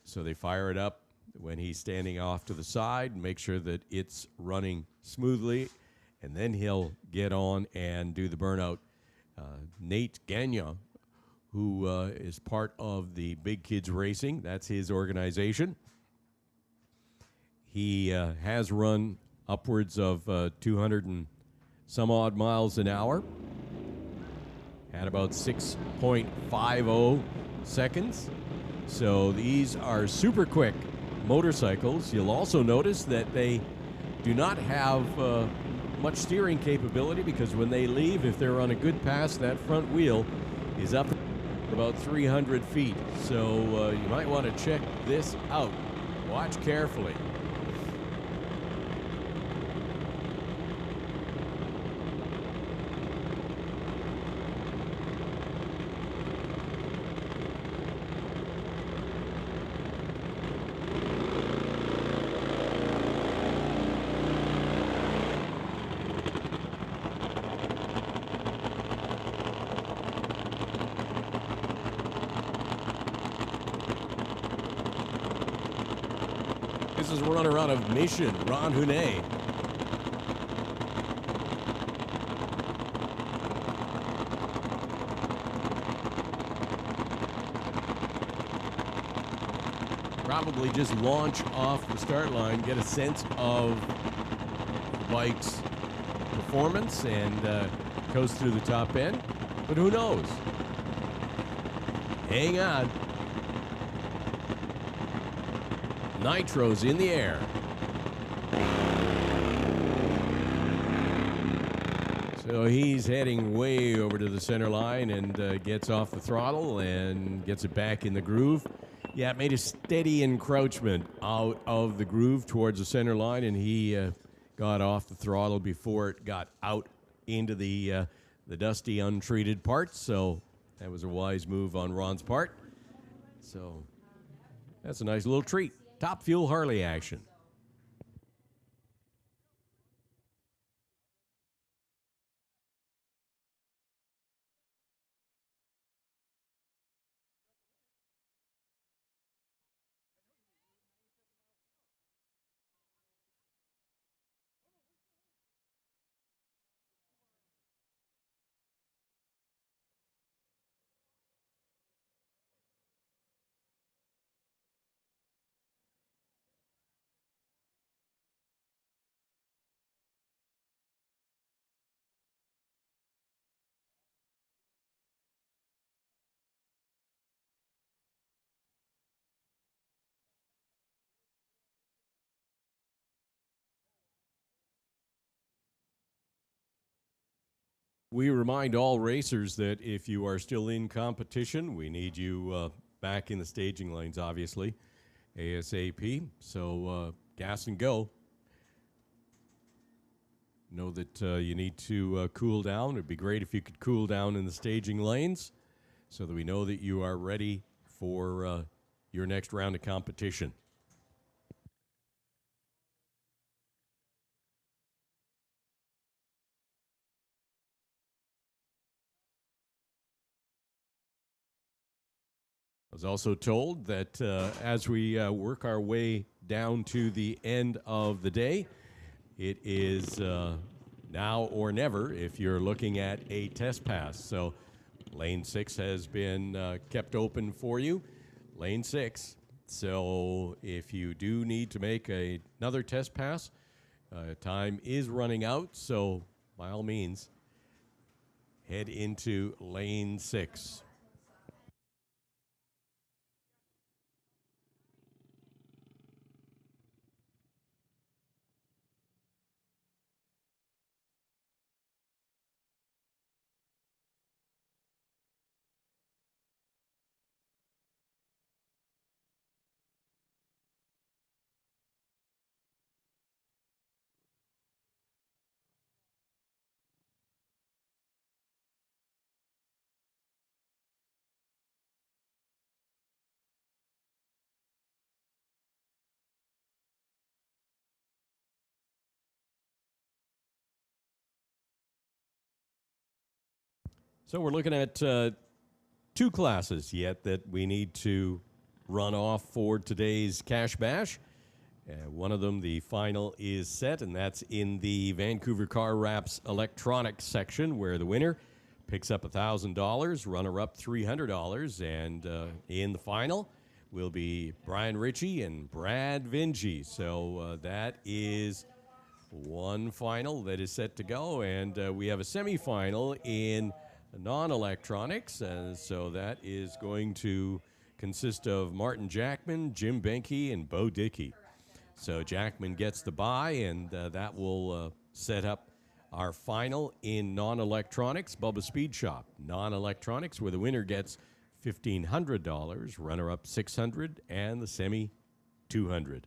So they fire it up when he's standing off to the side, make sure that it's running smoothly, and then he'll get on and do the burnout. Nate Gagnon, who is part of the Big Kids Racing, that's his organization. He has run upwards of 200 and some odd miles an hour, at about 6.50 seconds. So these are super quick motorcycles. You'll also notice that they do not have much steering capability, because when they leave, if they're on a good pass, that front wheel is up about 300 feet. So you might want to check this out. Watch carefully. This is a runner out of Mission, Ron Hunet. Probably just launch off the start line, get a sense of the bike's performance, and coast through the top end. But who knows? Hang on. Nitro's in the air. So he's heading way over to the center line and gets off the throttle and gets it back in the groove. Yeah, it made a steady encroachment out of the groove towards the center line, and he got off the throttle before it got out into the dusty, untreated parts. So that was a wise move on Ron's part. So that's a nice little treat. Top Fuel Harley action. We remind all racers that if you are still in competition, we need you back in the staging lanes, obviously, ASAP. So gas and go. Know that you need to cool down. It'd be great if you could cool down in the staging lanes so that we know that you are ready for your next round of competition. I was also told that as we work our way down to the end of the day, it is now or never if you're looking at a test pass. So lane 6 has been kept open for you. Lane 6. So if you do need to make another test pass, time is running out. So by all means, head into lane 6. So we're looking at 2 classes yet that we need to run off for today's Cash Bash. One of them, the final, is set, and that's in the Vancouver Car Wraps electronics section, where the winner picks up $1,000, runner-up $300, and in the final will be Brian Ritchie and Brad Vinci. So that is one final that is set to go, and we have a semifinal in non-electronics, so that is going to consist of Martin Jackman, Jim Benke, and Bo Dickey. So Jackman gets the bye, and that will set up our final in non-electronics, Bubba Speed Shop. Non-electronics, where the winner gets $1,500, runner-up $600, and the semi $200.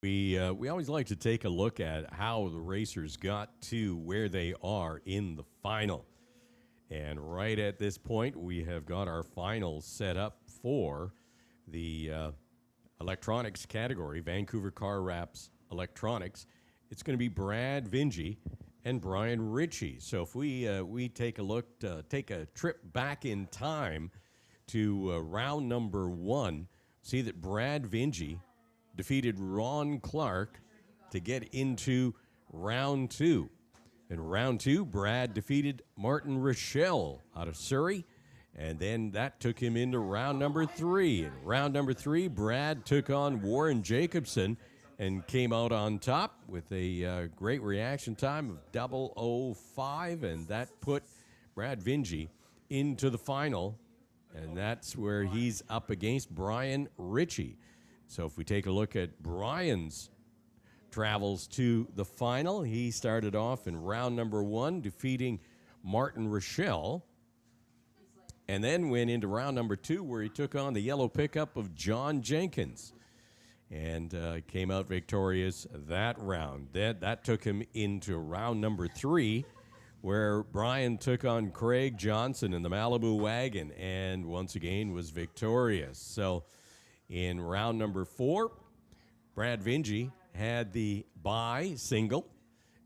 We always like to take a look at how the racers got to where they are in the final. And right at this point, we have got our finals set up for the electronics category, Vancouver Car Wraps Electronics. It's going to be Brad Vinge and Brian Ritchie. So if we take a look, take a trip back in time to round number 1, see that Brad Vinge defeated Ron Clark to get into round 2. In round 2, Brad defeated Martin Rochelle out of Surrey, and then that took him into round number 3. In round number 3, Brad took on Warren Jacobson and came out on top with a great reaction time of 0:05, and that put Brad Vinge into the final, and that's where he's up against Brian Ritchie. So if we take a look at Brian's travels to the final, he started off in round number 1, defeating Martin Rochelle, and then went into round number 2, where he took on the yellow pickup of John Jenkins, and came out victorious that round. That took him into round number 3, where Brian took on Craig Johnson in the Malibu wagon, and once again was victorious. So in round number 4, Brad Vinge had the bye single,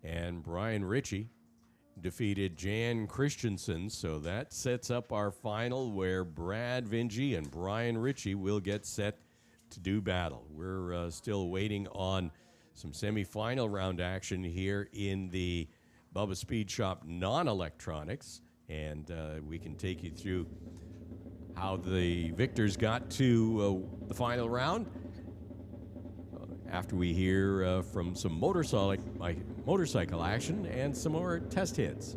and Brian Ritchie defeated Jan Christensen. So that sets up our final, where Brad Vinge and Brian Ritchie will get set to do battle. We're still waiting on some semifinal round action here in the Bubba Speed Shop non-electronics, and we can take you through how the victors got to the final round after we hear from some motorcycle action and some more test hits.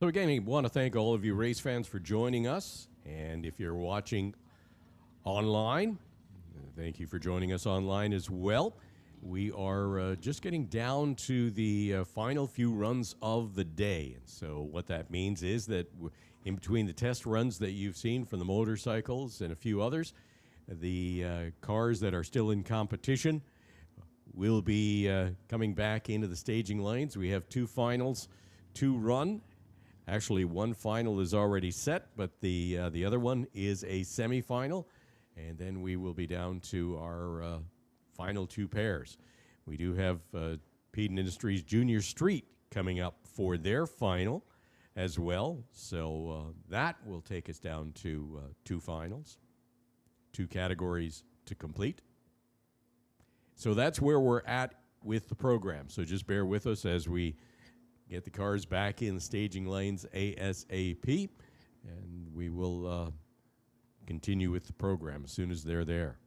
So again, I want to thank all of you race fans for joining us. And if you're watching online, thank you for joining us online as well. We are just getting down to the final few runs of the day. And so what that means is that in between the test runs that you've seen from the motorcycles and a few others, the cars that are still in competition will be coming back into the staging lanes. We have 2 finals to run. Actually, 1 final is already set, but the other one is a semifinal. And then we will be down to our final 2 pairs. We do have Peden Industries Junior Street coming up for their final as well. So that will take us down to 2 finals, 2 categories to complete. So that's where we're at with the program. So just bear with us as we get the cars back in the staging lanes ASAP, and we will continue with the program as soon as they're there.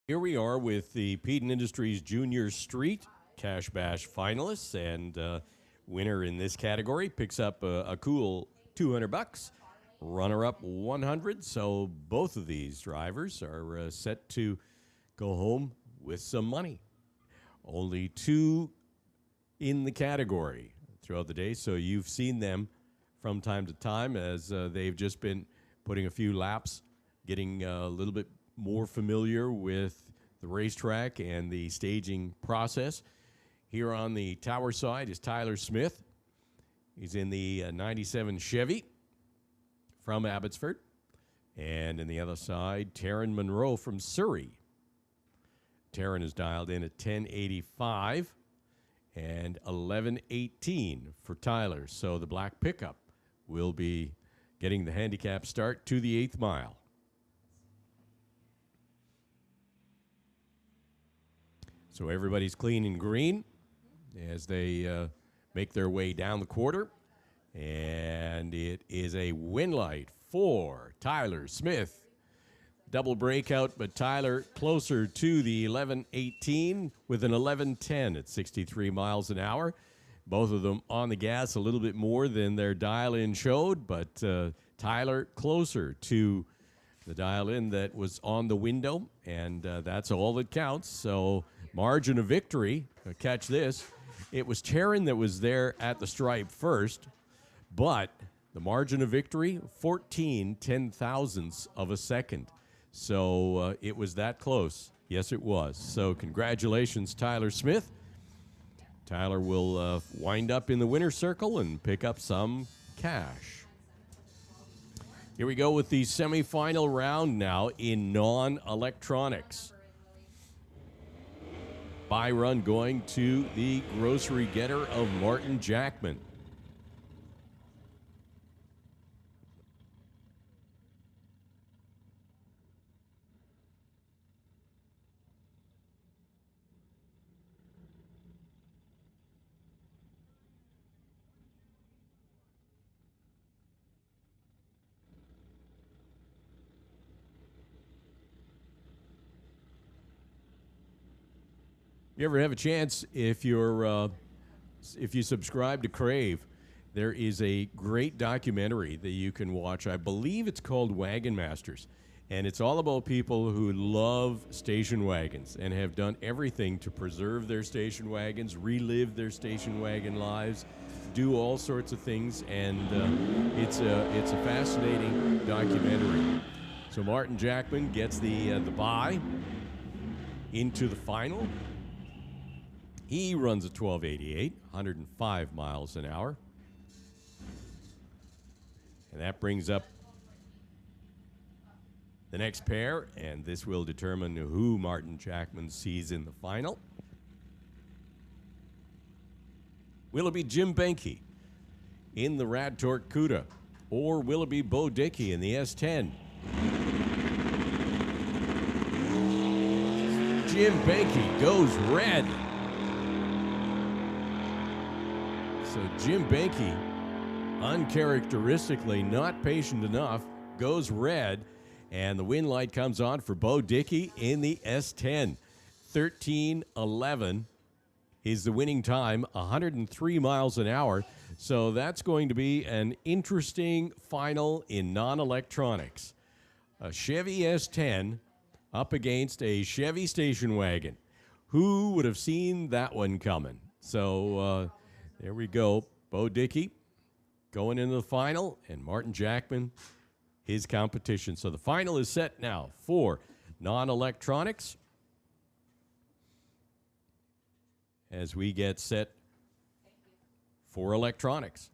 Here we are with the Peden Industries Junior Street Cash Bash finalists, and winner in this category picks up a cool $200. Runner-up $100. So both of these drivers are set to go home with some money. Only 2 in the category throughout the day, so you've seen them from time to time as they've just been putting a few laps, getting a little bit more familiar with the racetrack and the staging process. Here on the tower side is Tyler Smith. He's in the 97 Chevy from Abbotsford. And on the other side, Taryn Monroe from Surrey. Taryn is dialed in at 1085 and 1118 for Tyler. So the black pickup will be getting the handicap start to the 8th mile. So everybody's clean and green as they make their way down the quarter. And it is a win light for Tyler Smith. Double breakout, but Tyler closer to the 11:18 with an 11:10 at 63 miles an hour. Both of them on the gas a little bit more than their dial-in showed, but Tyler closer to the dial-in that was on the window, and that's all that counts. So margin of victory, catch this, it was Taryn that was there at the stripe first, but the margin of victory, 14 ten-thousandths of a second. So it was that close. Yes, it was. So congratulations, Tyler Smith. Tyler will wind up in the winner's circle and pick up some cash. Here we go with the semifinal round now in non-electronics. Buy run going to the grocery getter of Martin Jackman. You ever have a chance, if you subscribe to Crave, there is a great documentary that you can watch. I believe it's called Wagon Masters, and it's all about people who love station wagons and have done everything to preserve their station wagons, relive their station wagon lives, do all sorts of things, and it's a fascinating documentary. So Martin Jackman gets the bye into the final. He runs a 1288, 105 miles an hour. And that brings up the next pair, and this will determine who Martin Jackman sees in the final. Will it be Jim Benke in the Rad Torque Cuda, or will it be Bo Dickey in the S10? Jim Benke goes red. So Jim Benke, uncharacteristically not patient enough, goes red, and the win light comes on for Bo Dickey in the S10. 13:11 is the winning time, 103 miles an hour. So that's going to be an interesting final in non-electronics. A Chevy S10 up against a Chevy station wagon. Who would have seen that one coming? So there we go. Bo Dickey going into the final, and Martin Jackman, his competition. So the final is set now for non-electronics as we get set for electronics.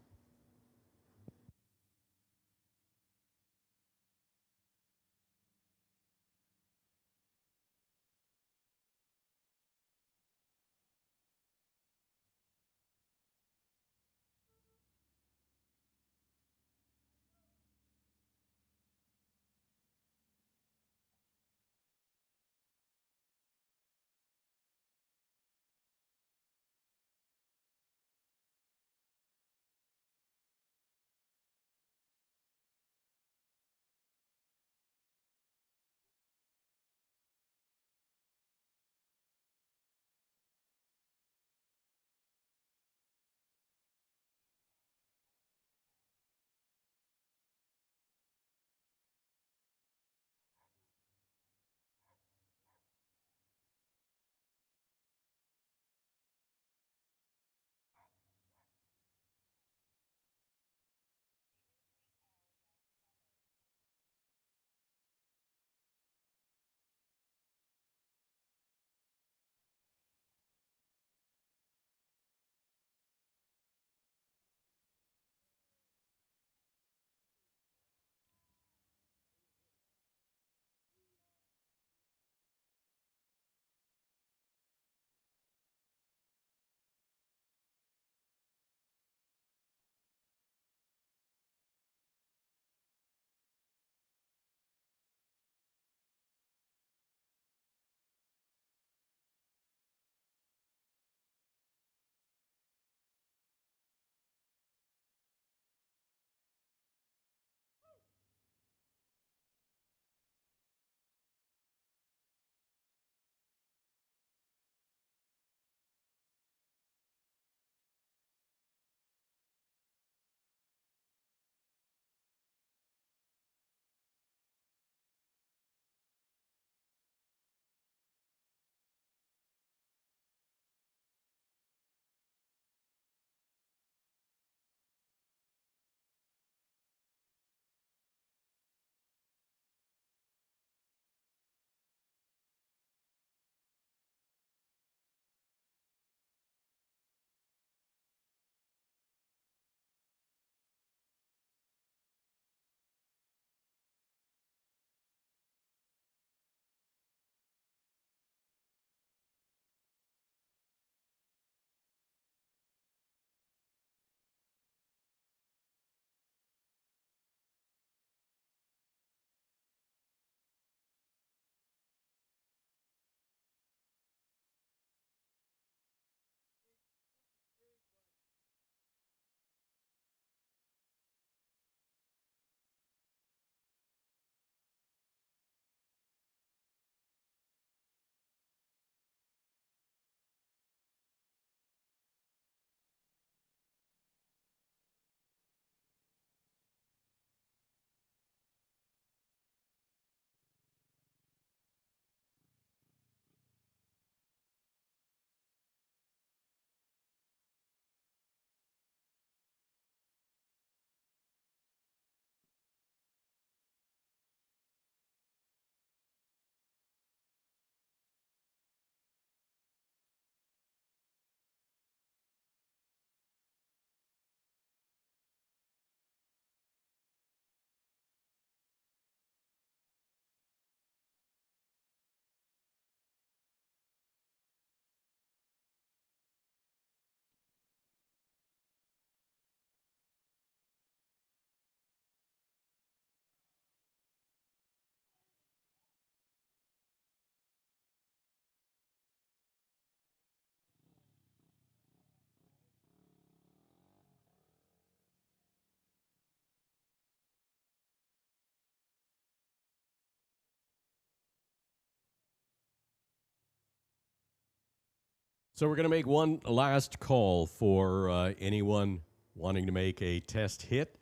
So we're going to make one last call for anyone wanting to make a test hit.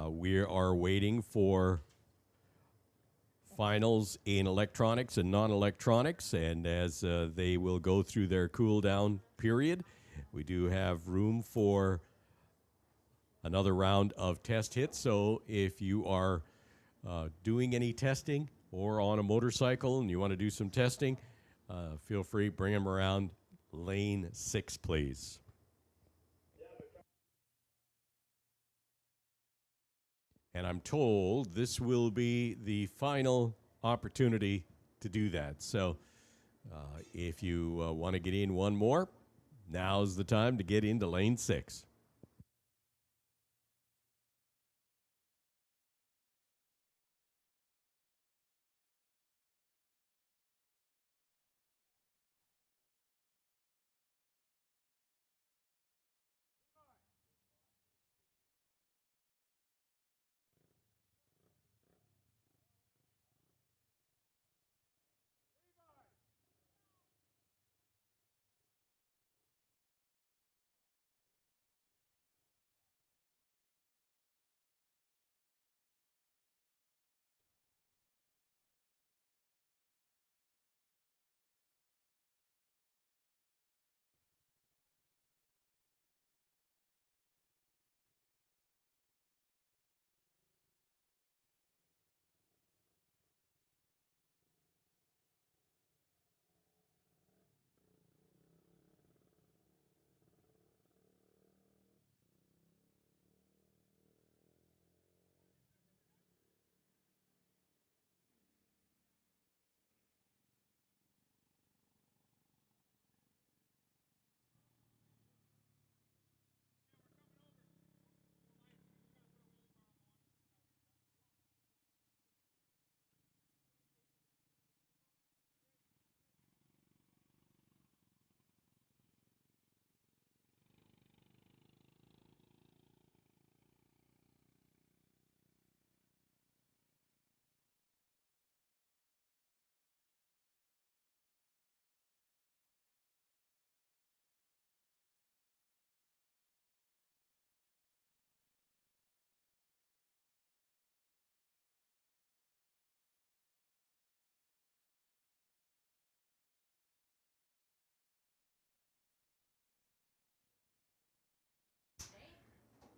We are waiting for finals in electronics and non-electronics, and as they will go through their cool-down period, we do have room for another round of test hits. So if you are doing any testing or on a motorcycle and you want to do some testing, feel free, bring them around lane 6, please. And I'm told this will be the final opportunity to do that. So if you want to get in one more, now's the time to get into lane 6.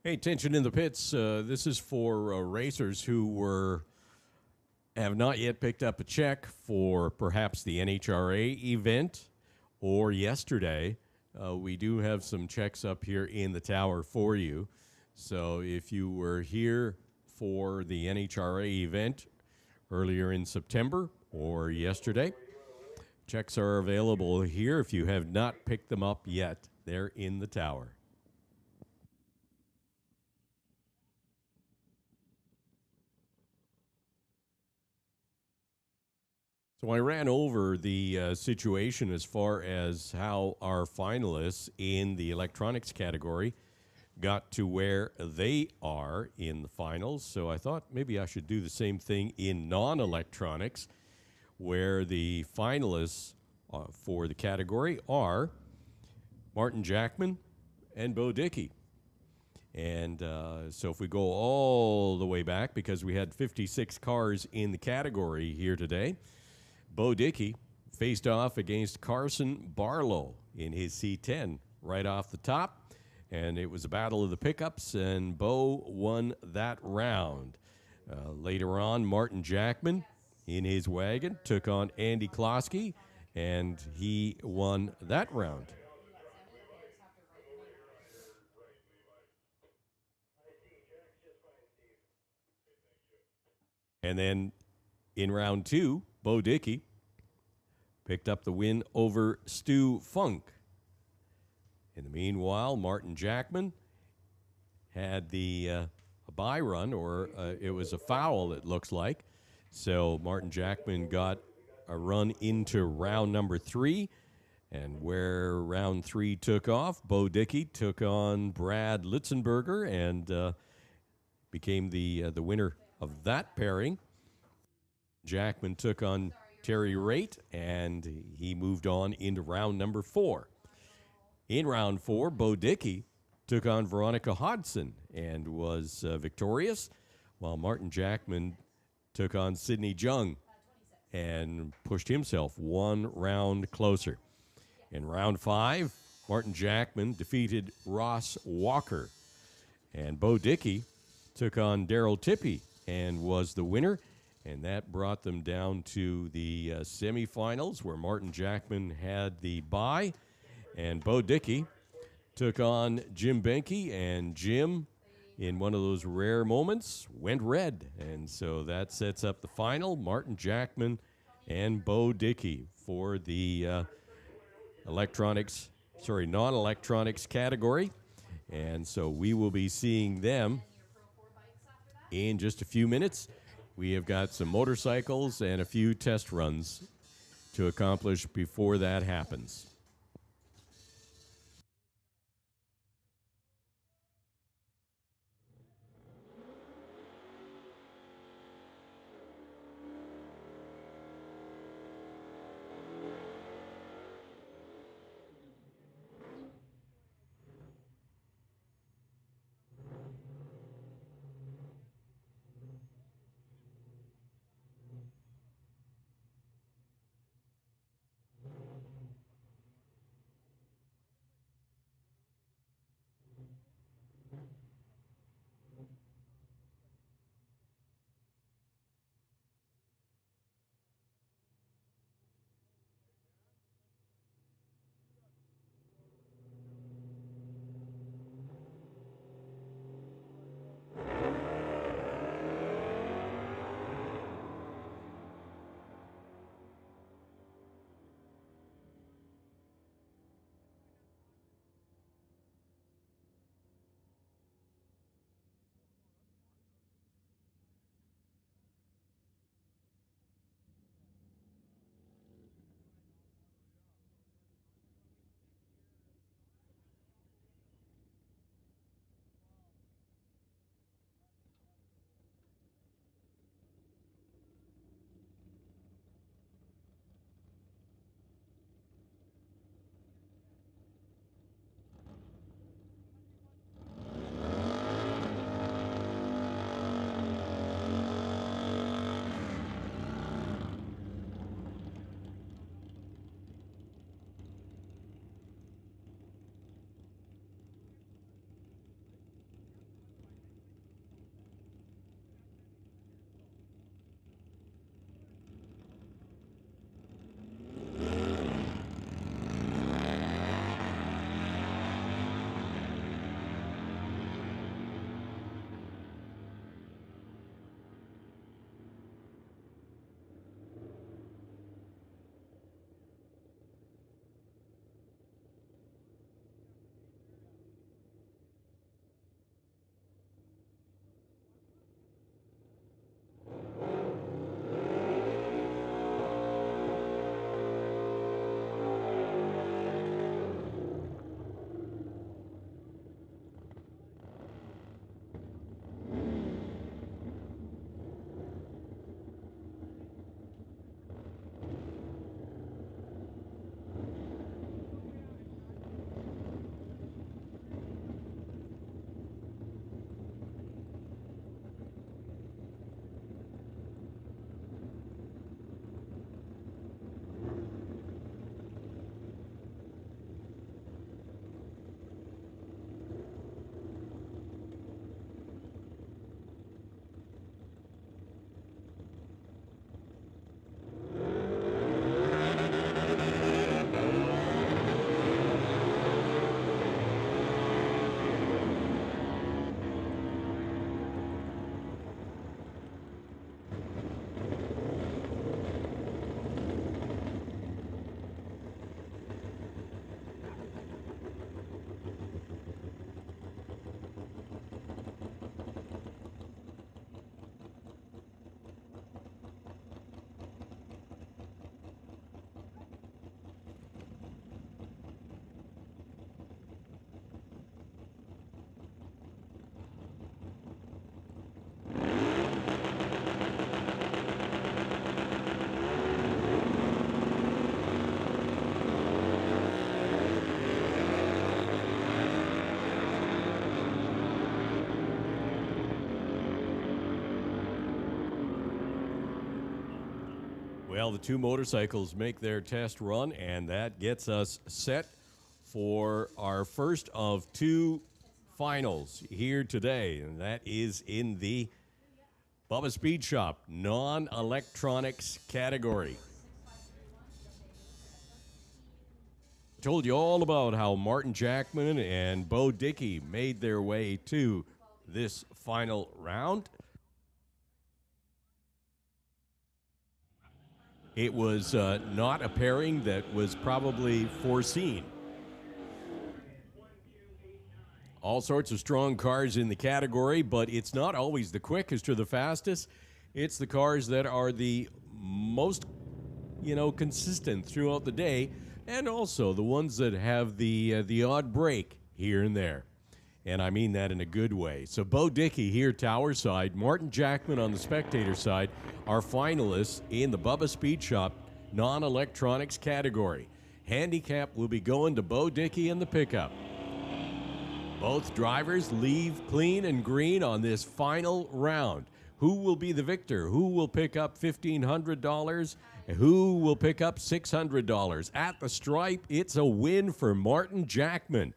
Hey, attention in the pits. This is for racers who have not yet picked up a check for perhaps the NHRA event or yesterday. We do have some checks up here in the tower for you. So if you were here for the NHRA event earlier in September or yesterday, checks are available here. If you have not picked them up yet, they're in the tower. So I ran over the situation as far as how our finalists in the electronics category got to where they are in the finals. So I thought maybe I should do the same thing in non-electronics, where the finalists for the category are Martin Jackman and Bo Dickey. And so if we go all the way back, because we had 56 cars in the category here today, Bo Dickey faced off against Carson Barlow in his C10 right off the top, and it was a battle of the pickups, and Bo won that round. Later on, Martin Jackman in his wagon took on Andy Klosky, and he won that round. And then in round 2, Bo Dickey picked up the win over Stu Funk. In the meanwhile, Martin Jackman had a bye run, or it was a foul, it looks like. So Martin Jackman got a run into round number 3, and where round 3 took off, Bo Dickey took on Brad Litzenberger and became the winner of that pairing. Jackman took on Terry Raitt, and he moved on into round number 4. In round 4, Bo Dickey took on Veronica Hodson and was victorious, while Martin Jackman took on Sidney Jung and pushed himself 1 round closer. In round 5, Martin Jackman defeated Ross Walker, and Bo Dickey took on Daryl Tippy and was the winner, and that brought them down to the semifinals, where Martin Jackman had the bye, and Bo Dickey took on Jim Benke, and Jim, in one of those rare moments, went red. And so that sets up the final, Martin Jackman and Bo Dickey for the non-electronics category. And so we will be seeing them in just a few minutes. We have got some motorcycles and a few test runs to accomplish before that happens. Well, the two motorcycles make their test run, and that gets us set for our first of two finals here today, and that is in the Bubba Speed Shop non-electronics category. Told you all about how Martin Jackman and Bo Dickey made their way to this final round. It was not a pairing that was probably foreseen. All sorts of strong cars in the category, but it's not always the quickest or the fastest. It's the cars that are the most, consistent throughout the day, and also the ones that have the odd break here and there. And I mean that in a good way. So Bo Dickey here, tower side, Martin Jackman on the spectator side, are finalists in the Bubba Speed Shop non-electronics category. Handicap will be going to Bo Dickey in the pickup. Both drivers leave clean and green on this final round. Who will be the victor? Who will pick up $1,500? Who will pick up $600? At the stripe, it's a win for Martin Jackman.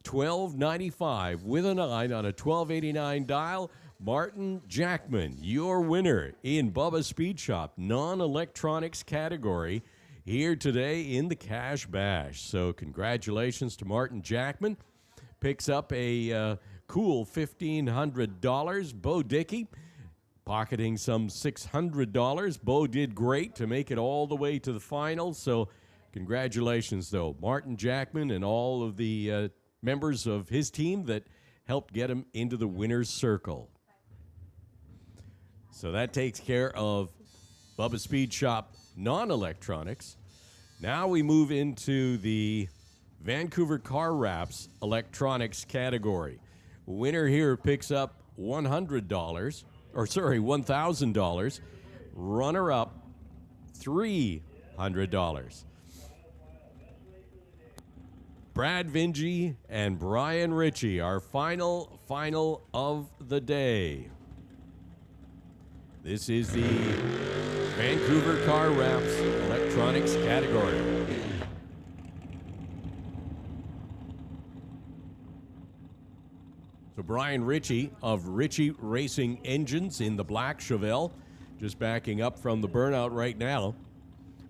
$12.95 with a 9 on a $12.89 dial. Martin Jackman, your winner in Bubba Speed Shop non-electronics category here today in the Cash Bash. So congratulations to Martin Jackman. Picks up a cool $1,500. Bo Dickey pocketing some $600. Bo did great to make it all the way to the final. So congratulations, though, Martin Jackman and all of the members of his team that helped get him into the winner's circle. So that takes care of Bubba Speed Shop non-electronics. Now we move into the Vancouver Car Wraps electronics category. Winner here picks up $1,000. Runner-up, $300. Brad Vinge and Brian Ritchie, our final of the day. This is the Vancouver Car Wraps electronics category. So Brian Ritchie of Ritchie Racing Engines in the black Chevelle, just backing up from the burnout right now.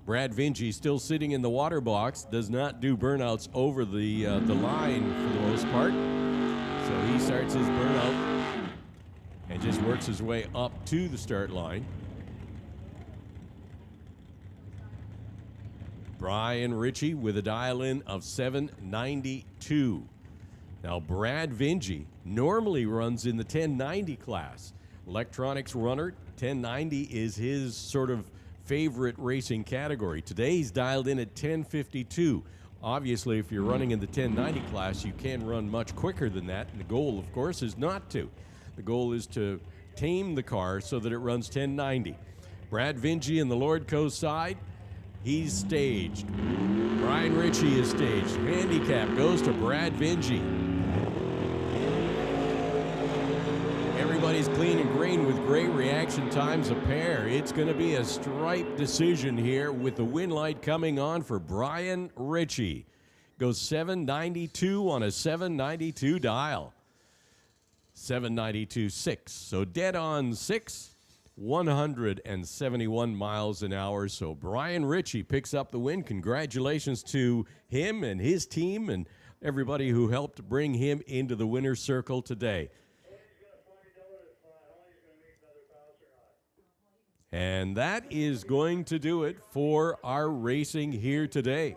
Brad Vinge still sitting in the water box, does not do burnouts over the line for the most part. So he starts his burnout and just works his way up to the start line. Brian Ritchie with a dial-in of 792. Now, Brad Vinge normally runs in the 1090 class. Electronics runner, 1090 is his sort of favorite racing category. Today, he's dialed in at 1052. Obviously, if you're running in the 1090 class, you can run much quicker than that. And the goal, of course, is not to. The goal is to tame the car so that it runs 1090. Brad Vinge in the Lordco side, he's staged. Brian Ritchie is staged. Handicap goes to Brad Vinge. Everybody's clean and green with great reaction times a pair. It's going to be a stripe decision here with the win light coming on for Brian Ritchie. Goes 792 on a 792 dial. 792.6. So dead on 6, 171 miles an hour. So Brian Ritchie picks up the win. Congratulations to him and his team and everybody who helped bring him into the winner's circle today. And that is going to do it for our racing here today.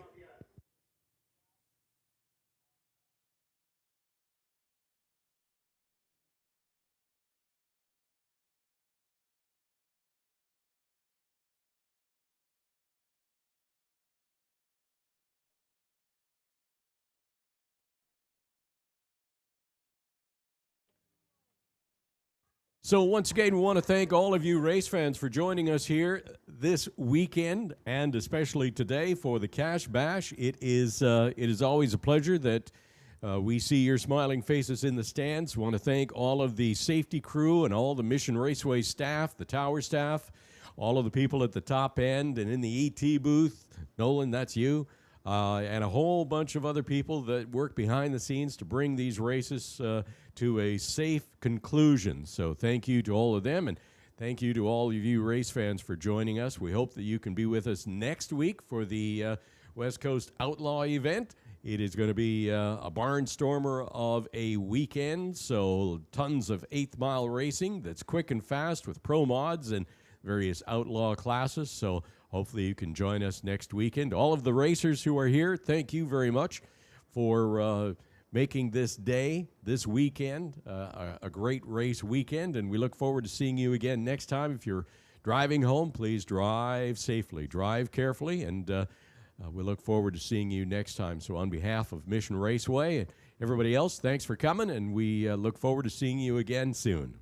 So once again, we want to thank all of you race fans for joining us here this weekend and especially today for the Cash Bash. It is always a pleasure that we see your smiling faces in the stands. We want to thank all of the safety crew and all the Mission Raceway staff, the tower staff, all of the people at the top end and in the ET booth. Nolan, that's you. And a whole bunch of other people that work behind the scenes to bring these races to a safe conclusion. So thank you to all of them, and thank you to all of you race fans for joining us. We hope that you can be with us next week for the West Coast Outlaw event. It is going to be a barnstormer of a weekend, so tons of 8th mile racing that's quick and fast with pro mods and various outlaw classes. So hopefully you can join us next weekend. All of the racers who are here, thank you very much for making this day, this weekend, a great race weekend. And we look forward to seeing you again next time. If you're driving home, please drive safely, drive carefully, and we look forward to seeing you next time. So on behalf of Mission Raceway and everybody else, thanks for coming, and we look forward to seeing you again soon.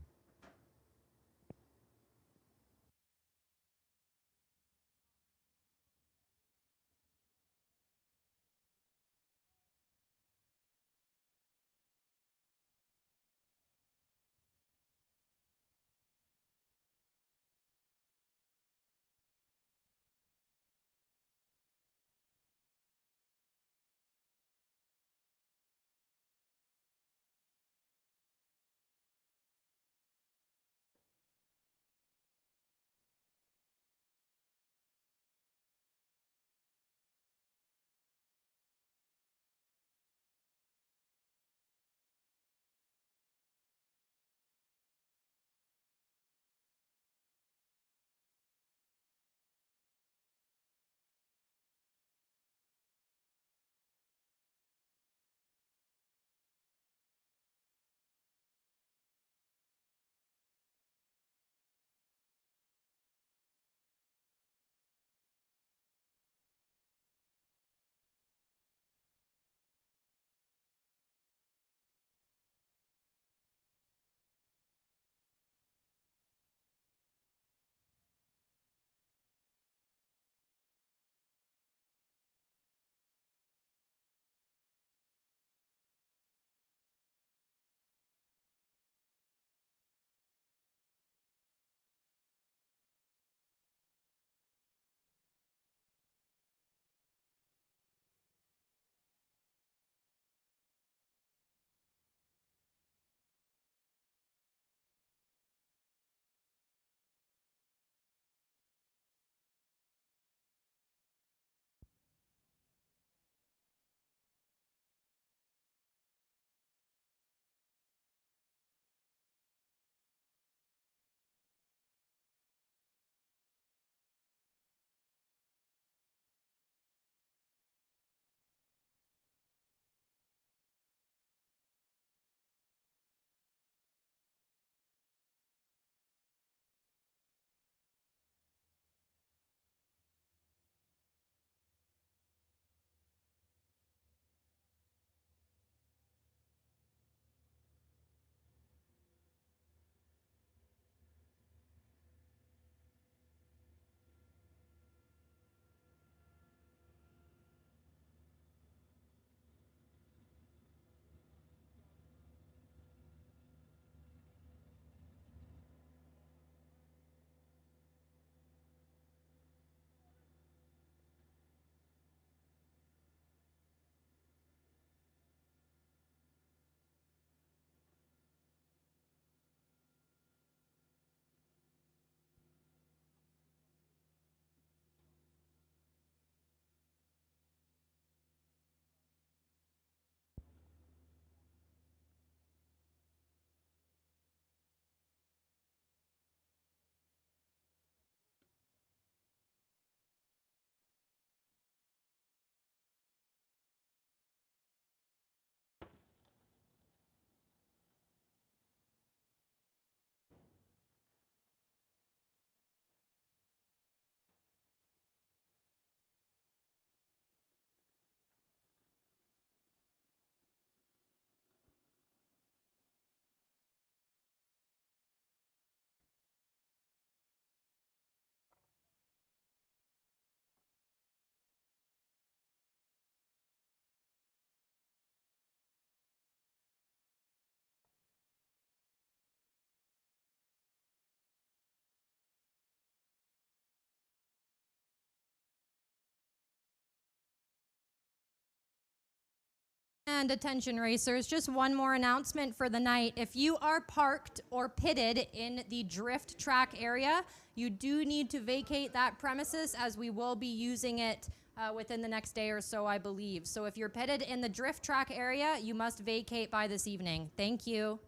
And attention racers, just one more announcement for the night. If you are parked or pitted in the drift track area, you do need to vacate that premises as we will be using it within the next day or so, I believe. So if you're pitted in the drift track area, you must vacate by this evening. Thank you.